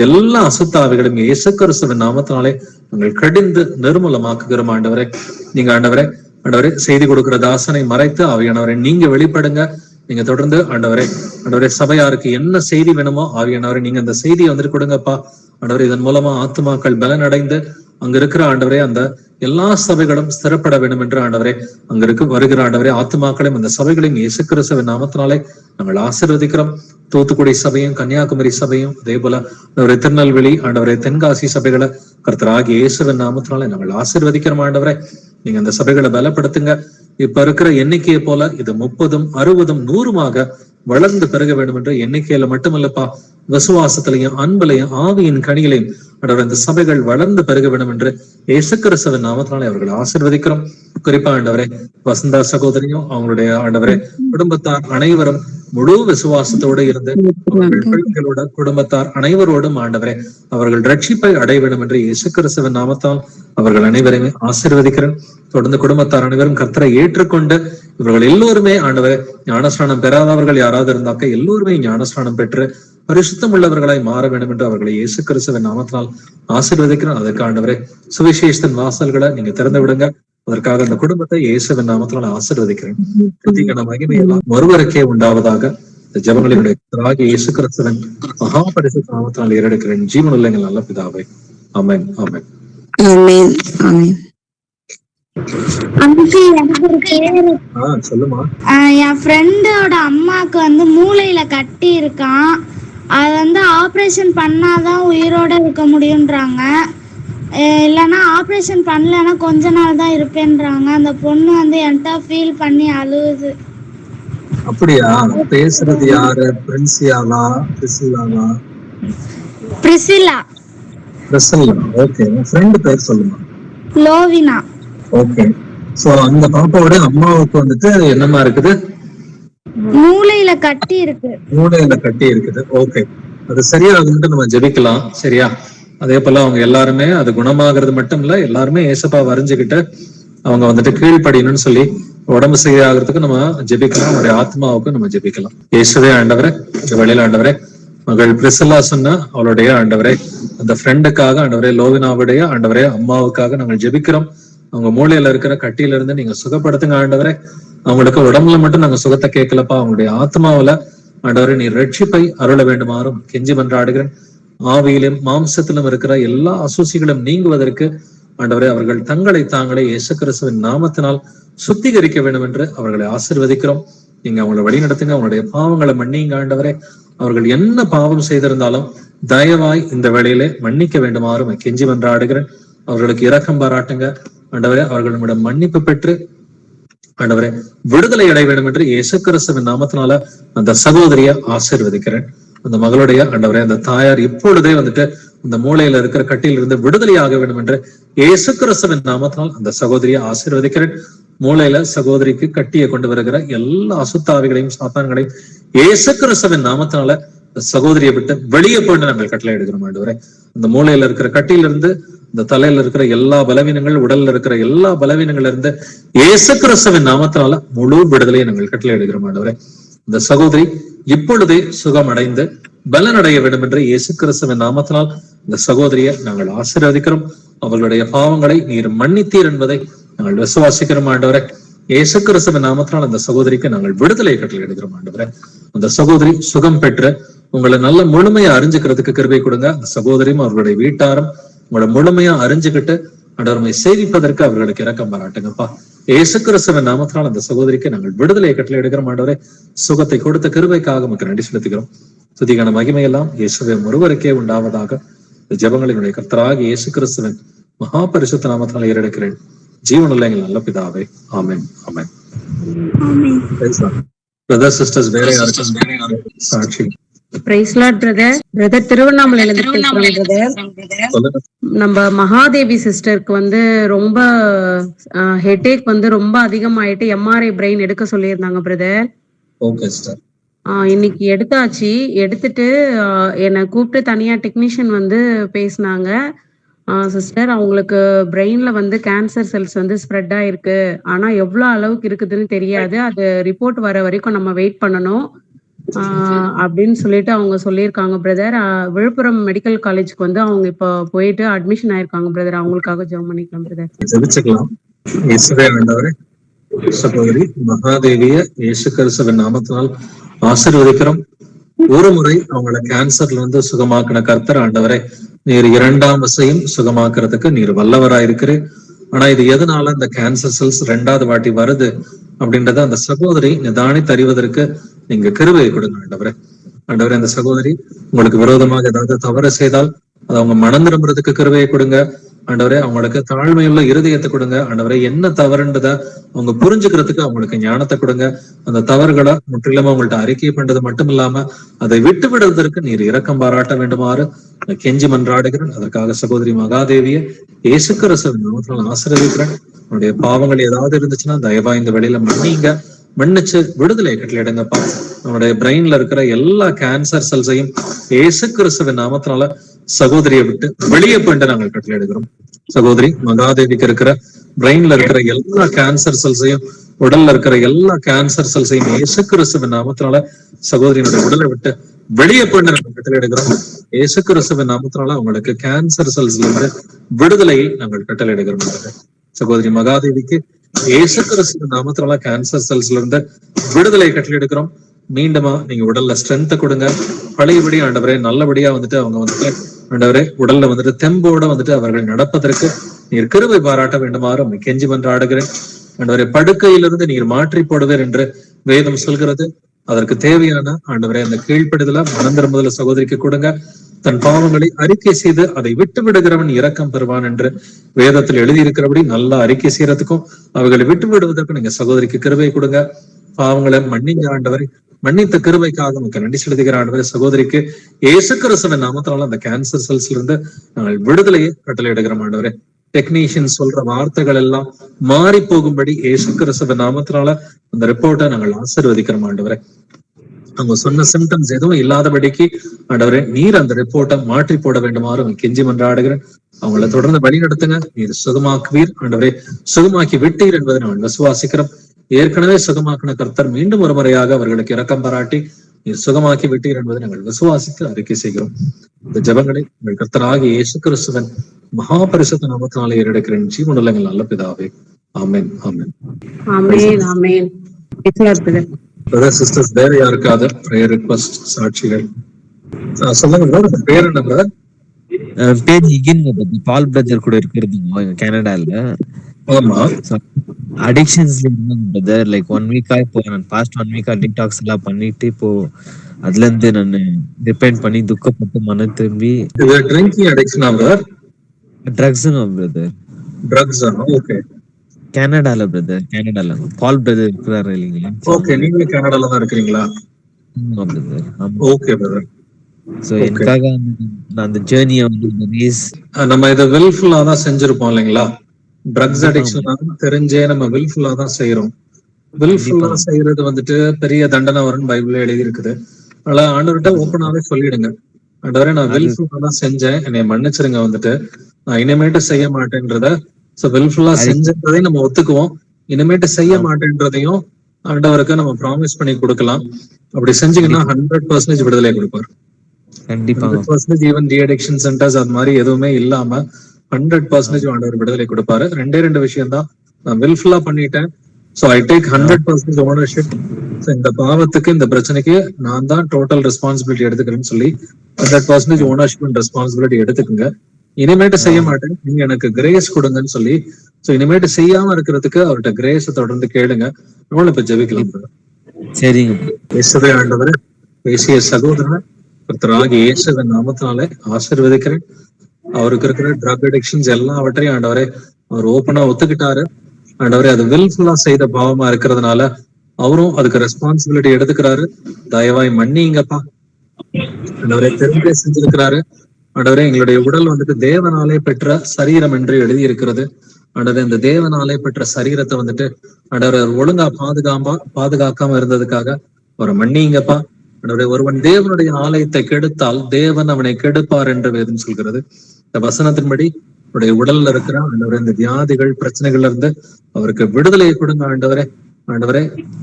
எல்லா அசுத்தாவிகளையும் இயேசு கிறிஸ்துவின் நாமத்தினாலே நாங்கள் கடிந்து நிர்மூலமாக்குகிறோம். ஆண்டவரை நீங்க ஆண்டவரே செய்தி கொடுக்கிற தாசனை மறைத்து ஆவியானவரை நீங்க வெளிப்படுங்க. நீங்க தொடர்ந்து ஆண்டவரே சபையாருக்கு என்ன செய்தி வேணுமோ ஆவியானவரை நீங்க அந்த செய்தியை வந்துட்டு கொடுங்கப்பா. ஆண்டவரே இதன் மூலமா ஆத்துமாக்கள் பலனடைந்து அங்க இருக்கிற ஆண்டவரே அந்த எல்லா சபைகளும் ஸ்திரப்பட வேண்டும் என்று ஆண்டவரே அங்க இருக்க வருகிற ஆண்டவரே ஆத்துமாக்களையும் அந்த சபைகளையும் இயேசு கிறிஸ்துவின் நாமத்தினாலே நாங்கள் ஆசீர்வதிக்கிறோம். தூத்துக்குடி சபையும், கன்னியாகுமரி சபையும், அதே போல ஆண்டவரே திருநெல்வேலி, ஆண்டவரே தென்காசி சபைகளை கர்த்தராகிய இயேசுவின் நாமத்தினாலே நாங்கள் ஆசீர்வதிக்கிறோம். ஆண்டவரே நீங்க அந்த சபைகளை பலப்படுத்துங்க. இப்ப இருக்கிற எண்ணிக்கையை போல இது 30, 60, 100 வளர்ந்து பெருக வேண்டும் என்று எண்ணிக்கையில மட்டுமல்லப்பா, விசுவாசத்திலையும், அன்பலையும், ஆவியின் கனிகளையும் ஆண்டவரே இந்த சபைகள் வளர்ந்து பெருக வேண்டும் என்று இயேசு கிறிஸ்துவின் நாமத்தினாலே அவர்கள் ஆசீர்வதிக்கிறோம். குறிப்பா ஆண்டவரே வசந்தா சகோதரியும் அவங்களுடைய ஆண்டவரே குடும்பத்தார் அனைவரும் முழு விசுவாசத்தோடு இருந்து பிள்ளைகளோட குடும்பத்தார் அனைவரோடும் ஆண்டவரே அவர்கள் ரட்சிப்பை அடைய வேண்டும் என்று இயேசு கிறிஸ்துவின் நாமத்தால் அவர்கள் அனைவரையுமே ஆசீர்வதிக்கிறேன். தொடர்ந்து குடும்பத்தார் அனைவரும் கர்த்தரை ஏற்றுக்கொண்டு இவர்கள் எல்லோருமே ஆண்டவரே ஞானஸ்நானம் பெறாதவர்கள் யாராவது இருந்தாக்க எல்லோருமே ஞானஸ்நானம் பெற்று பரிசுத்தம் உள்ளவர்களாய் மாற வேண்டும் என்று அவர்களை இயேசு கிறிஸ்துவின் நாமத்தினால் ஆசீர்வதிக்கிறேன். அதற்கு ஆண்டவரே சுவிசேஷத்தின் வாசல்களை நீங்க திறந்து விடுங்க. அதற்காக அந்த குடும்பத்தை இயேசுவின் நாமத்தினால் ஆசீர்வதிக்கிறேன். துதிக்கான மகிமையெல்லாம் ஒருவருக்கே உண்டாவதாக. இந்த ஜெபங்களினுடைய இயேசு கிறிஸ்துவின் மகா பரிசுத்த நாமத்தினால் ஏறெடுக்கிறேன். ஜீவனுள்ள எங்கள் நல்ல பிதாவே, ஆமென், ஆமென். ஆமென், ஆமென். சொல்லுமா. என் ஃப்ரெண்டோட அம்மாக்கு மூளையில கட்டி இருக்கான். அது ஆப்ரேஷன் பண்ணாதான் உயிரோட இருக்க முடியும்ன்றாங்க. இல்லைன்னா ஆப்ரேஷன் பண்ணலன்னா கொஞ்ச நாள் தான் இருப்பேன்றாங்க. அந்த பொண்ணு என்கிட்ட ஃபீல் பண்ணி அழுகுது. அப்படியா? பேசுறது யாரு? பிரின்சியாவா, பிரிசிலாவா? பிரிசிலா. Priscilla, okay. உன் ஃப்ரெண்ட் பேர் சொல்லுமா. லோவினா. ஓகே. சோ அந்த பாப்பாவோட அம்மாவுக்கு என்னமா இருக்குது? மூளையில கட்டி இருக்கு. மூளையில கட்டி இருக்குது. ஓகே, அது சரியாகும்ட்டு நம்ம ஜெபிக்கலாம். சரியா? அதே போல அவங்க எல்லாருமே அது குணமாகிறது மட்டும் இல்ல, எல்லாருமே ஏசப்பா வரைஞ்சுக்கிட்டு அவங்க கீழ்ப்படியணும்னு சொல்லி உடம்பு சரியாகிறதுக்கு நம்ம ஜெபிக்கலாம். அவருடைய ஆத்மாவுக்கு நம்ம ஜெபிக்கலாம். இயேசுவே ஆண்டவரே, வெளியில ஆண்டவரே மகள் பிரிசில்லா சொன்ன அவளுடைய ஆண்டவரே அந்த ஃப்ரெண்டுக்காக ஆண்டவரே லோவினாவுடைய ஆண்டவரே அம்மாவுக்காக நாங்கள் ஜெபிக்கிறோம். அவங்க மூளையில இருக்கிற கட்டியில இருந்து நீங்க சுகப்படுத்துங்க ஆண்டவரே. அவங்களுக்கு உடம்புல மட்டும் நாங்க சுகத்தை கேட்கலப்பா, அவங்களுடைய ஆத்மாவில ஆண்டவரே நீ ரட்சிப்பை அருள வேண்டுமாறும் கெஞ்சி மன்றாடுகிறேன். ஆவியிலும் மாம்சத்திலும் இருக்கிற எல்லா அசூசிகளும் நீங்குவதற்கு ஆண்டவரே அவர்கள் தங்களை தாங்களே இயேசு கிறிஸ்துவின் நாமத்தினால் சுத்திகரிக்க வேண்டும் என்று அவர்களை ஆசீர்வதிக்கிறோம். நீங்க அவங்களை வழி நடத்துங்க. அவங்களுடைய பாவங்களை மன்னிங்க ஆண்டவரே. அவர்கள் என்ன பாவம் செய்திருந்தாலும் தயவாய் இந்த வேளையிலே மன்னிக்க வேண்டுமாறும் கெஞ்சி மன்றாடுகிறேன். அவர்களுக்கு இரக்கம் பாராட்டுங்க ஆண்டவரே. அவர்களிடம் மன்னிப்பு பெற்று ஆண்டவரே விடுதலை அடைய வேண்டும் என்று இயேசு கிறிஸ்துவின் நாமத்தினால அந்த சகோதரிய ஆசீர்வதிக்கிறேன். அந்த மகளுடைய ஆண்டவரே அந்த தாயார் இப்பொழுதே இந்த மூளையில இருக்கிற கட்டியிலிருந்து விடுதலையாக வேண்டும் என்று இயேசு கிறிஸ்துவின் நாமத்தினால் அந்த சகோதரியை ஆசீர்வதிக்கிறேன். மூளையில சகோதரிக்கு கட்டியை கொண்டு வருகிற எல்லா அசுத்தாவிகளையும் சாத்தான்களையும் இயேசு கிறிஸ்துவின் நாமத்தினால சகோதரியை விட்டு வெளியே போயிட்டு நாங்கள் கட்டளை எடுக்கிறோம் ஆண்டவரே. அந்த மூளையில இருக்கிற கட்டியிலிருந்து இந்த தலையில இருக்கிற எல்லா பலவீனங்கள், உடல்ல இருக்கிற எல்லா பலவீனங்கள்ல இருந்து இயேசு கிறிஸ்துவின் நாமத்தினால முழு விடுதலையை நாங்கள் கட்டளை எடுக்கிறோம் ஆண்டவரே. இந்த சகோதரி இப்பொழுதே சுகமடைந்து பலனடைய வேண்டும் என்று இயேசு கிறிஸ்துவின் நாமத்தினால் இந்த சகோதரியை நாங்கள் ஆசீர்வதிக்கிறோம். அவர்களுடைய பாவங்களை நீர் மன்னித்தீர் என்பதை நாங்கள் விசுவாசிக்கிறோம் ஆண்டவரே. இயேசு கிறிஸ்துவின் நாமத்தினால் அந்த சகோதரிக்கு நாங்கள் விடுதலை கட்டளை எடுக்கிறோம் ஆண்டவரே. அந்த சகோதரி சுகம் பெற்று உங்களை நல்ல முழுமையா அறிஞ்சுக்கிறதுக்கு கிருபை கொடுங்க. அந்த சகோதரியும் அவர்களுடைய வீட்டாரும் உங்களை முழுமையா அறிஞ்சுக்கிட்டு ஆண்டவரை சேவிப்பதற்கு அவர்களுக்கு இரக்கம் பாராட்டுங்கப்பா. இயேசு கிறிஸ்துவின் நாமத்தினால் அந்த சகோதரிக்கு நாங்கள் விடுதலை கட்டளை எடுக்கிறோம் ஆண்டவரே. சுகத்தை கொடுத்த கிருபைக்காக நமக்கு நன்றி செலுத்துகிறோம். துதிக்கான மகிமையெல்லாம் இயேசுவே ஒருவருக்கே உண்டாவதாக. ஜெபங்களினுடைய கர்த்தராகிய இயேசு கிறிஸ்துவின் மகா பரிசுத்த நாமத்தினால் ஏறெடுக்கிறேன். ஜீவனுள்ள எங்கள் நல்ல பிதாவே, ஆமென். ஆமென். பிரதர் சிஸ்டர்ஸ் வேற யாருக்கும் சாட்சி? Price Lord brother. பிரதர் திருவண்ணாமலையில இருந்து நம்ம மகாதேவி சிஸ்டருக்கு ரொம்ப ஹெட்டேக் ரொம்ப அதிகமாயிட்டு எம்ஆர்ஐ பிரெயின் எடுக்க சொல்லியிருந்தாங்க பிரதர். இன்னைக்கு எடுத்தாச்சு. எடுத்துட்டு என்னை கூப்பிட்டு தனியா டெக்னீஷியன் பேசினாங்க. சிஸ்டர், அவங்களுக்கு பிரெயின்ல கேன்சர் செல்ஸ் ஸ்ப்ரெட் ஆயிருக்கு. ஆனா எவ்வளவு அளவுக்கு இருக்குதுன்னு தெரியாது. அது ரிப்போர்ட் வர வரைக்கும் நம்ம வெயிட் பண்ணணும் அப்படின்னு சொல்லிட்டு அவங்க சொல்லியிருக்காங்க பிரதர். விழுப்புரம் மெடிக்கல் காலேஜ்க்கு அவங்க இப்ப போயிட்டு அட்மிஷன் ஆயிருக்காங்க பிரதர். அவங்களுக்காக ஜெபம் பண்ணிக்கலாம் பிரதர். ஜெபிச்சுக்கலாம். இயேசுவே ஆண்டவரே, சகோதரி மகாதேவிய இயேசு கிறிஸ்துவின் நாமத்தினால் ஆசீர்வதிக்கிறோம். ஒரு முறை அவங்கள கேன்சர்ல சுகமாக்கின கர்த்தர் ஆண்டவரே, நீர் இரண்டாம் வசையும் சுகமாக்குறதுக்கு நீர் வல்லவராயிருக்கிறேன். ஆனா இது எதனால இந்த கேன்சர் செல்ஸ் ரெண்டாவது வாட்டி வருது அப்படின்றத அந்த சகோதரி நிதானித்து அறிவதற்கு நீங்க கிருபையை கொடுங்க ஆண்டவரே. ஆண்டவரே, அந்த சகோதரி உங்களுக்கு விரோதமாக ஏதாவது தவறு செய்தால் அது அவங்க மனம் திரும்புறதுக்கு கிருபையை கொடுங்க ஆண்டவரே. அவங்களுக்கு தாழ்மையுள்ள இருதயத்தை கொடுங்க ஆண்டவரே. என்ன தவறுன்றத அவங்க புரிஞ்சுக்கிறதுக்கு அவங்களுக்கு ஞானத்தை கொடுங்க. அந்த தவறுகளை முற்றிலுமா அவங்கள்ட்ட அறிக்கை பண்றது மட்டும் இல்லாம அதை விட்டு விடுவதற்கு நீர் இரக்கம் பாராட்ட வேண்டுமாறு கெஞ்சி மன்றாடுகிறேன். அதற்காக சகோதரி மகாதேவிய இயேசு கிறிஸ்துவின் நாமத்தினால் ஆசீர்வதிக்கிறேன். உன்னுடைய பாவங்கள் ஏதாவது இருந்துச்சுன்னா தயவா இந்த வெளியில மன்னிச்சு விடுதலை கட்டளையிடுங்கப்பா. நம்முடைய பிரெயின்ல இருக்கிற எல்லா கேன்சர் செல்ஸையும் இயேசு கிறிஸ்துவின் நாமத்தினால சகோதரியை விட்டு வெளியே போயிட்டு நாங்கள் கட்டளை எடுக்கிறோம். சகோதரி மகாதேவிக்கு இருக்கிற பிரெயின்ல இருக்கிற எல்லா கேன்சர் செல்ஸையும், உடல்ல இருக்கிற எல்லா கேன்சர் செல்ஸையும் இயேசு கிறிஸ்துவின் நாமத்தினால சகோதரியினுடைய உடலை விட்டு வெளியே போயிட்டு நாங்கள் கட்டளை எடுக்கிறோம். இயேசு கிறிஸ்துவின் நாமத்தினால அவங்களுக்கு கேன்சர் செல்ஸ்ல இருந்து விடுதலையை நாங்கள் கட்டளை எடுக்கிறோம். சகோதரி மகாதேவிக்கு இயேசு கிறிஸ்துவின் நாமத்தினால கேன்சர் செல்ஸ்ல இருந்து விடுதலை கட்டளை எடுக்கிறோம். மீண்டுமா நீங்க உடல்ல ஸ்ட்ரென்த் கொடுங்க. பழையபடி ஆண்டவரே நல்லபடியா அவங்க ஆண்டவரே உடல்ல தெம்போட அவர்கள் நடப்பதற்கு நீர் கிருபை பாராட்ட வேண்டுமாறு கெஞ்சி மன்றாடுகிறேன். ஆண்டவரே, படுக்கையிலிருந்து நீர் மாற்றி போடுவேர் என்று வேதம் சொல்கிறது. அதற்கு தேவையான ஆண்டவரே அந்த கீழ்ப்படுதல மனம் திரும்புதல சகோதரிக்கு கொடுங்க. தன் பாவங்களை அறிக்கை செய்து அதை விட்டு விடுகிறவன் இரக்கம் பெறுவான் என்று வேதத்தில் எழுதியிருக்கிறபடி நல்லா அறிக்கை செய்யறதுக்கும் அவைகளை விட்டு விடுவதற்கும் நீங்க சகோதரிக்கு கிருபை கொடுங்க. பாவங்களை மன்னிங்க ஆண்டவரை. மன்னித்த கிருபைக்காக நமக்கு நன்றி செலுத்துகிற ஆண்டவரே. சகோதரிக்கு இயேசு கிறிஸ்துவின் நாமத்தினால அந்த கேன்சர் செல்ஸ்ல இருந்து நாங்கள் விடுதலையை கட்டளை எடுக்கிறோம் ஆண்டவரே. டெக்னீஷியன் சொல்ற வார்த்தைகள் எல்லாம் மாறி போகும்படி இயேசு கிறிஸ்துவின் நாமத்தினால அந்த ரிப்போர்ட்டை நாங்கள் ஆசீர்வதிக்கிறோம் ஆண்டவரே. அவங்க சொன்ன சிம்டம்ஸ் எதுவும் இல்லாதபடிக்கு ஆண்டவரே நீர் அந்த ரிப்போர்ட்டை மாற்றி போட வேண்டுமாறு கெஞ்சி மன்றாடுகிறேன். அவங்கள தொடர்ந்து வழி நடத்துங்க. நீர் சுகமாக்குவீர் ஆண்டவரே. சுகமாக்கி விட்டீர் என்பதை நான் விசுவாசிக்கிறோம். ஏற்கனவே சுகமாக்கின கர்த்தர் மீண்டும் ஒரு முறையாக அவர்களுக்கு இரக்கம் பாராட்டி நீர் சுகமாக்கி விட்டீர் என்பதை நாங்கள் விசுவாசித்து அறிக்கை செய்கிறோம். இந்த ஜெபங்களை உங்கள் கர்த்தராகிய இயேசு கிறிஸ்துவின் மகா பரிசுத்த நாமத்தினாலே ஏறெடுக்கிறேன். ஜீவனுள்ள எங்கள் நல்ல பிதாவே, ஆமென். ஆமென். ஆமென். ஆமென். பிரதர் சிஸ்டர்ஸ் வேற யாருக்காவது பிரேயர் ரிக்வெஸ்ட் சாட்சிகள் சொல்லுங்க. பேர் என்ன பிரதர்? பேர் ஹிகின். பால் பிரதர் கூட இருக்கிறது கனடால. ஆமா, அடிக்ஷன்ஸ்ல இருந்தாங்க பிரதர். லைக் 1 வீக்கா இப்போ நான் பாஸ்ட் 1 வீக்கா டிடாக்ஸ் எல்லாம் பண்ணிட்டு இப்போ அதுல இருந்து நான் டிபெண்ட் பண்ணி துக்கப்பட்டு மனம் திரும்பி. இது ட்ரிங்கிங் அடிக்ஷனா பிரதர்? ட்ரக்ஸ்ங்க பிரதர். ட்ரக்ஸ். ஓகே. கனடால பிரதர். கனடால பால் பிரதர் இருக்கிறாரு இல்லீங்களா? ஓகே, நீங்க கனடால தான் இருக்கீங்களா? ஆமா பிரதர். Okay brother. சோ எனக்காக நான் அந்த ஜேர்னியை வந்து ரேஸ் நம்ம இதை வில்ஃபுல்லா தான் செஞ்சிருப்போம் இல்லைங்களா? ட்ரக்ஸ் கண்டிப்பா அடிக்ஷன் தெரிஞ்சே நம்ம வில்ஃபுல்லா தான் செய்யறோம். வில்ஃபுல்லா செய்யறது வந்துட்டு பெரிய தண்டனை வரும்னு பைபிள்ல எழுதி இருக்குது. அதனால ஆண்டவர்கிட்ட ஓப்பனாவே சொல்லிடுங்க, ஆண்டவரே நான் அது வில்ஃபுல்லா தான் செஞ்சேன், என்னை மன்னிச்சிருங்க, வந்துட்டு நான் இனிமேட்டு செய்ய மாட்டேன்றத. சோ வில்ஃபுல்லா அது செஞ்சதையும் நம்ம ஒத்துக்குவோம், இனிமேட்டு செய்ய மாட்டேன்றதையும் ஆண்டவருக்கு நம்ம ப்ராமிஸ் பண்ணி கொடுக்கலாம். அப்படி செஞ்சீங்கன்னா 100% விடுதலை கொடுப்பார். கண்டிப்பாங்க 100% ஈவன் டி அடிக்ஷன் சென்டர்ஸ் அது மாதிரி எதுவுமே இல்லாம 100% ஆண்டவர் விடுதலை கொடுப்பாரு. ரெண்டே விஷயம் தான், நான் வில்ஃபுல்லா பண்ணிட்டேன், சோ ஐ டேக் 100% ஓனர்ஷிப். இந்த பாவத்துக்கு இந்த பிரச்சனைக்கு நான் தான் டோட்டல் ரெஸ்பான்சிபிலிட்டி எடுத்துக்கிறேன்னு சொல்லி 100% ஓனர்ஷிப் அண்ட் ரெஸ்பான்சிபிலிட்டி எடுத்துக்குங்க. இனிமேட்டு செய்ய மாட்டேன், நீங்க எனக்கு கிரேஸ் கொடுங்கன்னு சொல்லி, சோ இனிமேட்டு செய்யாம இருக்கிறதுக்கு அவர்கிட்ட கிரேஸ் தொடர்ந்து கேளுங்க. நம்மளும் இப்ப ஜெபிக்கலாம். சரிங்க இயேசுவே ஆண்டவரே, பேசிய சகோதரன் கர்த்தராகிய இயேசுவின் நாமத்தினாலே ஆசீர்வதிக்கிறேன். அவருக்கு இருக்கிற ட்ரக் அடிக்ஷன்ஸ் எல்லாவற்றையும் ஆண்டவரே அவர் ஓப்பனா ஒத்துக்கிட்டாரு. ஆண்டவரே அது வில்ஃபுல்லா செய்த பாவமா இருக்கிறதுனால அவரும் அதுக்கு ரெஸ்பான்சிபிலிட்டி எடுத்துக்கிறாரு. தயவாய் மன்னிங்கப்பா. ஆண்டவரே தெரிஞ்சே செஞ்சிருக்கிறாரு. ஆண்டவரே எங்களுடைய உடல் வந்துட்டு தேவனாலே பெற்ற சரீரம் என்று எழுதி இருக்கிறது. ஆண்டவரே இந்த தேவனாலே பெற்ற சரீரத்தை வந்துட்டு ஆண்டவரை ஒழுங்கா பாதுகாக்காம இருந்ததுக்காக அவரை மன்னிங்கப்பா. ஆண்டவரே ஒருவன் தேவனுடைய ஆலயத்தை கெடுத்தால் தேவன் அவனை கெடுப்பார் என்று வேதம் சொல்கிறது. இந்த வசனத்தின்படி அவருடைய உடல்ல இருக்கிற ஆண்டவரே இந்த வியாதிகள் பிரச்சனைகள்ல இருந்து அவருக்கு விடுதலையை கொடுங்க ஆண்டவரே. ஆண்டவரே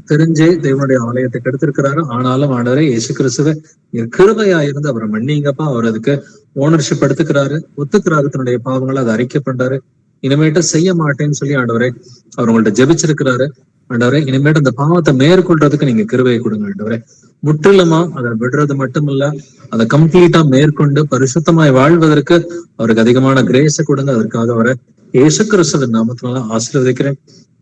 தெரிஞ்சே தேவனுடைய ஆலயத்தை கெடுத்திருக்கிறாரு, ஆனாலும் ஆண்டவரே இயேசு கிறிஸ்துவ கிருபையா இருந்து அவரை மன்னிங்கப்பா. அவர் அதுக்கு ஓனர்ஷிப் எடுத்துக்கிறாரு, ஒத்துக்கிறாரு, தன்னுடைய பாவங்களை அதை அறிக்கை பண்றாரு. இனிமேட்டு செய்ய மாட்டேன்னு சொல்லி ஆண்டவரே அவர் உங்கள்ட்ட ஜெபிச்சிருக்கிறாரு. ஆண்டவரே இனிமேட்டு அந்த பாவத்தை மேற்கொள்றதுக்கு நீங்க கிருபையை கொடுங்க ஆண்டவரே. முற்றிலுமா அதை விடுறது மட்டுமில்ல, அதை கம்ப்ளீட்டா மேற்கொண்டு பரிசுத்தமாய் வாழ்வதற்கு அவருக்கு அதிகமான கிரேஸை கொடுங்க. அதற்காக அவரை இயேசு கிறிஸ்துவின் நாமத்தினால ஆசீர்வதிக்கிறேன்.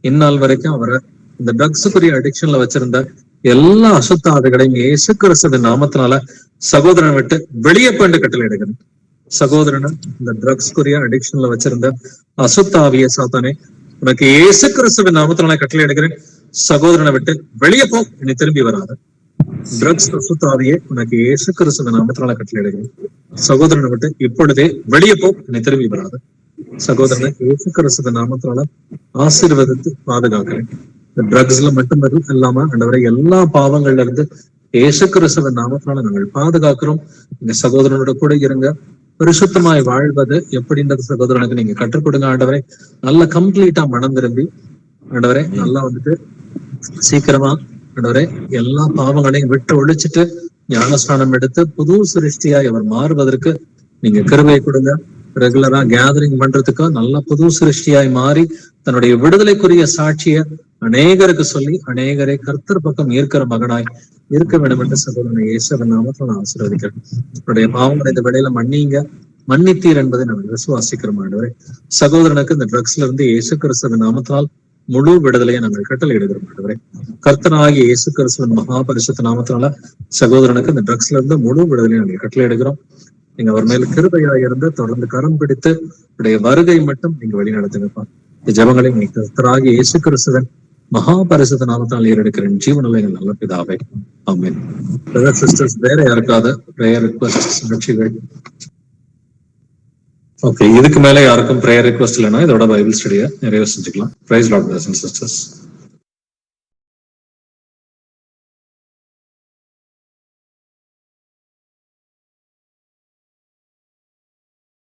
இந்நாள் வரைக்கும் அவரை இந்த ட்ரக்ஸுக்குரிய அடிக்ஷன்ல வச்சிருந்த எல்லா அசுத்தாவிகளையும் இயேசு கிறிஸ்துவின் நாமத்தினால சகோதரனை விட்டு வெளியே போயிட்டு கட்டளை எடுக்கிறேன். சகோதரனை இந்த ட்ரக்ஸ்குரிய அடிக்ஷன்ல வச்சிருந்த அசுத்தாவிய சாத்தானே, உனக்கு இயேசு கிறிஸ்துவின் நாமத்தினால கட்டளை எடுக்கிறேன். சகோதரனை விட்டு வெளியே போ, இனி திரும்பி வராது. ட்ரக்ஸ் அசுத்தாவியே, உனக்கு இயேசு கிறிஸ்துவின் நாமத்தினால கட்டளை எடுக்கிறேன். சகோதரனை விட்டு இப்பொழுதே வெளியே போ, இனி திரும்பி வராது. சகோதரனை இயேசு கிறிஸ்துவின் நாமத்தினால ஆசீர்வதித்து பாதுகாக்கிறேன். ட்ரக்ஸ்ல மட்டும் இல்லாம ஆண்டவரே எல்லா பாவங்கள்ல இருந்து இயேசு கிறிஸ்துவின் நாமத்தினால நாங்கள் பாதுகாக்கிறோம். இந்த சகோதரனோட கூட இருங்க. பரிசுத்தமாய் வாழ்வது எப்படின்றது சகோதரனுக்கு நீங்க கற்றுக் கொடுங்க ஆண்டவரே. நல்லா கம்ப்ளீட்டா மனம் திரும்பி ஆண்டவரே நல்லா வந்துட்டு சீக்கிரமா ஆண்டவரே எல்லா பாவங்களையும் விட்டு ஒழிச்சிட்டு ஞானஸ்நானம் எடுத்து புது சிருஷ்டியாய் அவர் மாறுவதற்கு நீங்க கிருபையை கொடுங்க. ரெகுலரா கேதரிங் பண்றதுக்கு நல்ல புது சிருஷ்டியாய் மாறி தன்னுடைய விடுதலைக்குரிய சாட்சிய அநேகருக்கு சொல்லி அநேகரை கர்த்தர் பக்கம் ஈர்க்கிற மகனாய் இருக்க வேண்டும் என்று சகோதரனை இயேசுவின் நாமத்தில் நான் ஆசீர்வதிக்கிறேன். என்னுடைய பாவங்களை இந்த வேளையில மன்னிங்க, மன்னித்தீர் என்பதை நாங்கள் விசுவாசிக்கிறோம் ஆண்டவரே. சகோதரனுக்கு இந்த ட்ரக்ஸ்ல இருந்து இயேசு கிறிஸ்துவின் நாமத்தால் முழு விடுதலையை நாங்கள் கட்டளை இடுகிறோம் ஆண்டவரே. கர்த்தனாகிய இயேசு கிறிஸ்துவின் மகா பரிசுத்த நாமத்தினால சகோதரனுக்கு இந்த ட்ரக்ஸ்ல இருந்து முழு விடுதலையை நாங்கள் கட்டளை எடுக்கிறோம். நீங்க அவர் மேல கிருபையாக இருந்து தொடர்ந்து கரம் பிடித்து உடைய வருகை மட்டும் நீங்க வழி நடத்துங்கப்பா. இந்த ஜெபங்களை நீங்க கர்த்தராகிய இயேசு கிறிஸ்துவின் மகா பரிசுத்த நாமத்தால் ஏறெடுக்கிறேன் ஜீவனுள்ள எங்கள் நல்ல பிதாவே, ஆமென். பிரதர் சிஸ்டர்ஸ், வேற யாருக்காவது பிரேயர் ரிக்வெஸ்ட் சாட்சிகள்? ஓகே, இதுக்கு மேல யாருக்கும் பிரேயர் ரிக்வெஸ்ட் இல்லைன்னா இதோட பைபிள் ஸ்டடியை நிறைய செஞ்சுக்கலாம். Praise Lord brothers and sisters.